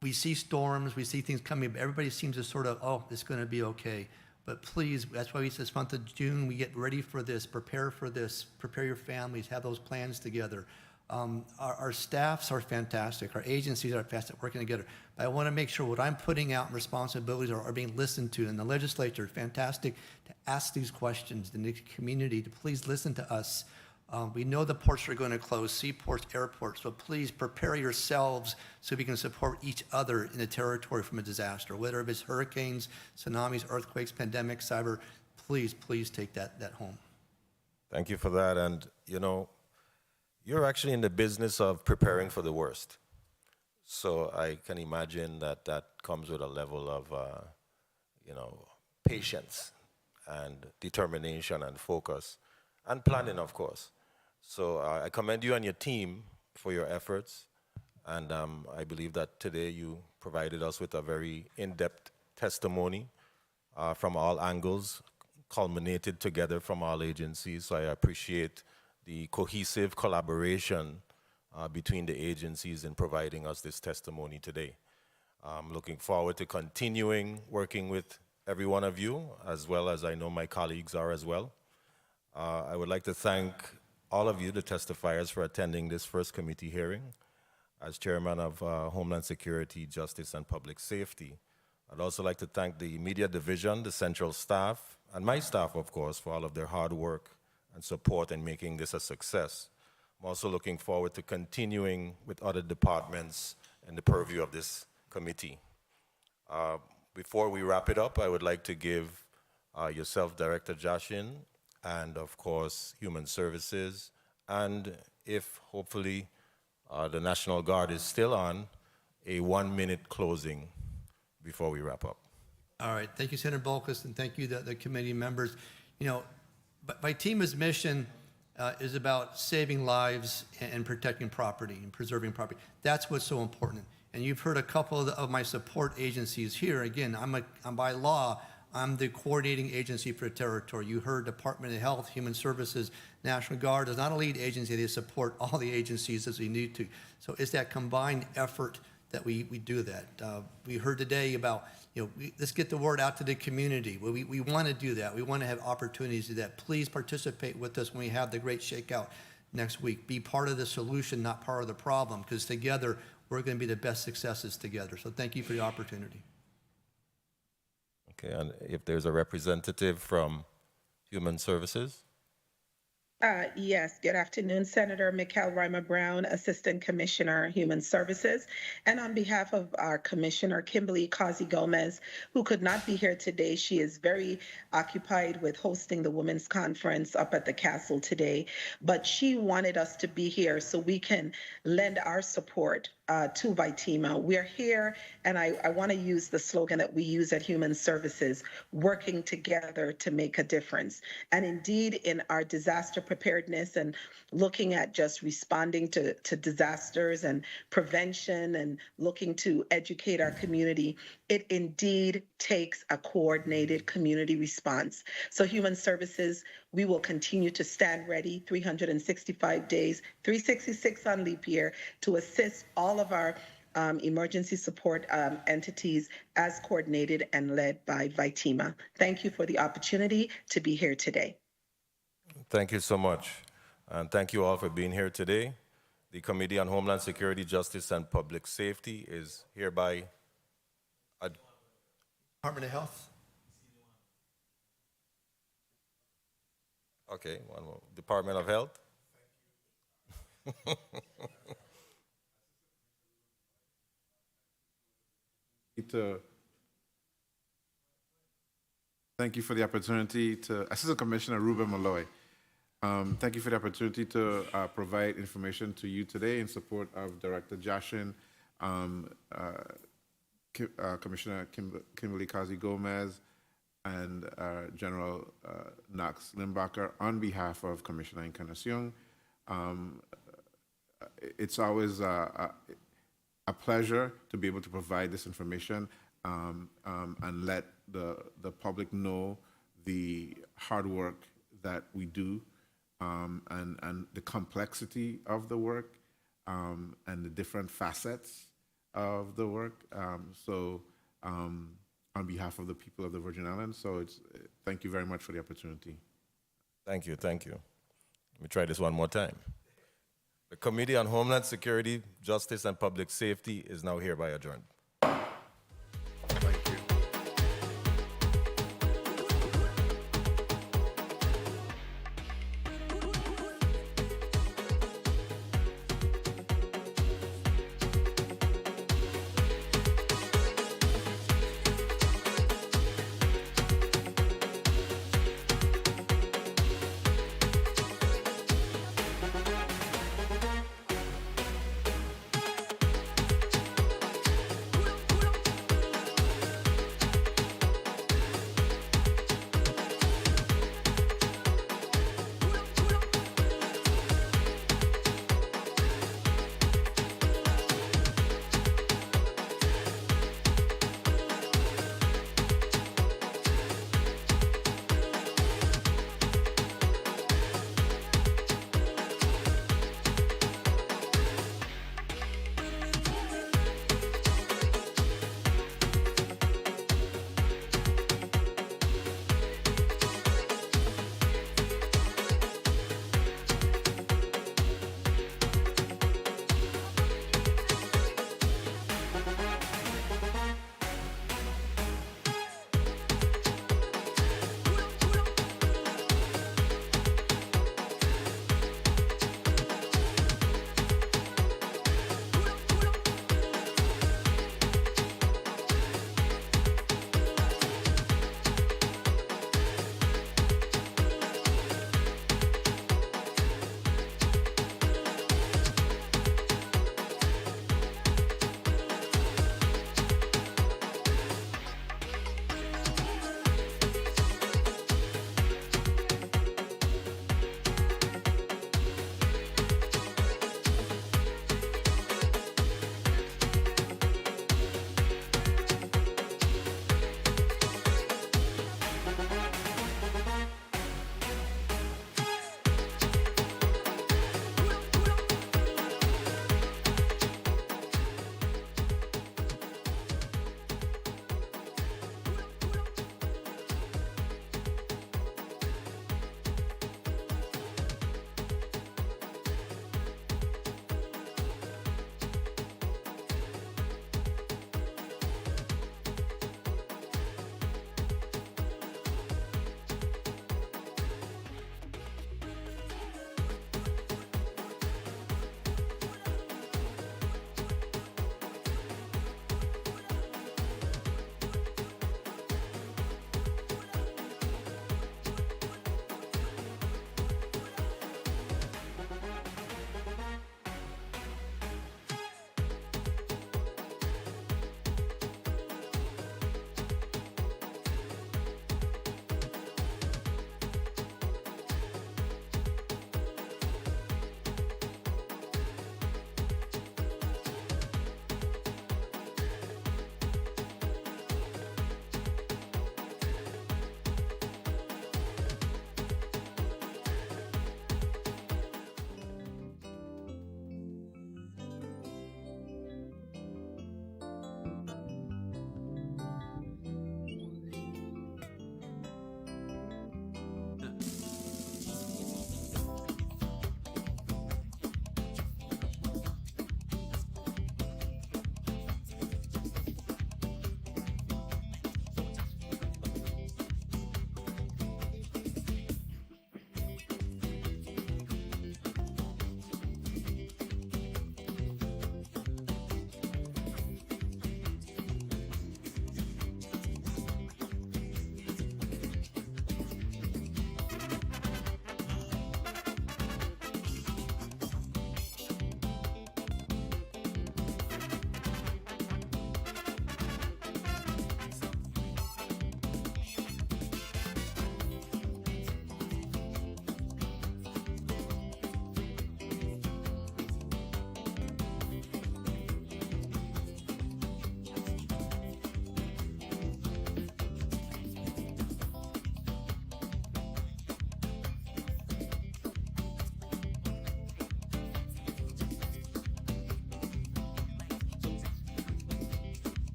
We see storms, we see things coming, but everybody seems to sort of, oh, it's going to be okay. But please, that's why we said this month of June, we get ready for this, prepare your families, have those plans together. Our staffs are fantastic. Our agencies are fantastic working together. But I want to make sure what I'm putting out in responsibilities are being listened to. And the legislature, fantastic to ask these questions in the community, to please listen to us. We know the ports are going to close, seaports, airports, so please prepare yourselves so we can support each other in the territory from a disaster, whether it's hurricanes, tsunamis, earthquakes, pandemics, cyber. Please, please take that home. Thank you for that. And, you know, you're actually in the business of preparing for the worst. So I can imagine that that comes with a level of, you know, patience and determination and focus and planning, of course. So I commend you and your team for your efforts. And I believe that today you provided us with a very in-depth testimony from all angles, culminated together from all agencies. So I appreciate the cohesive collaboration between the agencies in providing us this testimony today. I'm looking forward to continuing working with every one of you, as well as I know my colleagues are as well. I would like to thank all of you, the testifiers, for attending this first committee hearing. As chairman of Homeland Security, Justice, and Public Safety, I'd also like to thank the media division, the central staff, and my staff, of course, for all of their hard work and support in making this a success. I'm also looking forward to continuing with other departments in the purview of this committee. Before we wrap it up, I would like to give yourself, Director Jaschen, and of course, Human Services, and if hopefully the National Guard is still on, a 1-minute closing before we wrap up. All right, thank you, Senator Bolkus, and thank you, the committee members. You know, VITEMA's mission is about saving lives and protecting property and preserving property. That's what's so important. And you've heard a couple of my support agencies here. Again, I'm by law, I'm the coordinating agency for the territory. You heard Department of Health, Human Services, National Guard is not a lead agency, they support all the agencies as we need to. So it's that combined effort that we do that. We heard today about, you know, let's get the word out to the community. We want to do that. We want to have opportunities to do that. Please participate with us when we have the great shakeout next week. Be part of the solution, not part of the problem, because together we're going to be the best successes together. So thank you for the opportunity. Okay, and if there's a representative from Human Services? Yes, good afternoon, Senator Mikkel Reimer-Brown, Assistant Commissioner, Human Services. And on behalf of our Commissioner, Kimberley Causey-Gomez, who could not be here today, she is very occupied with hosting the Women's Conference up at the Castle today. But she wanted us to be here so we can lend our support to VITEMA. We're here, and I want to use the slogan that we use at Human Services, working together to make a difference. And indeed, in our disaster preparedness and looking at just responding to disasters and prevention and looking to educate our community, it indeed takes a coordinated community response. So Human Services, we will continue to stand ready 365 days, 366 on leap year, to assist all of our emergency support entities as coordinated and led by VITEMA. Thank you for the opportunity to be here today. Thank you so much. And thank you all for being here today. The Committee on Homeland Security, Justice, and Public Safety is hereby... Department of Health. Okay, one more. Department of Health. Thank you for the opportunity to, Assistant Commissioner Ruben Malloy. Thank you for the opportunity to provide information to you today in support of Director Jaschen, Commissioner Kimberley Causey-Gomez, and General Knox Limbacher on behalf of Commissioner Encarnacion. It's always a pleasure to be able to provide this information and let the public know the hard work that we do and the complexity of the work and the different facets of the work. on behalf of the people of the Virgin Islands. So thank you very much for the opportunity. Thank you, thank you. Let me try this one more time. The Committee on Homeland Security, Justice, and Public Safety is now hereby adjourned.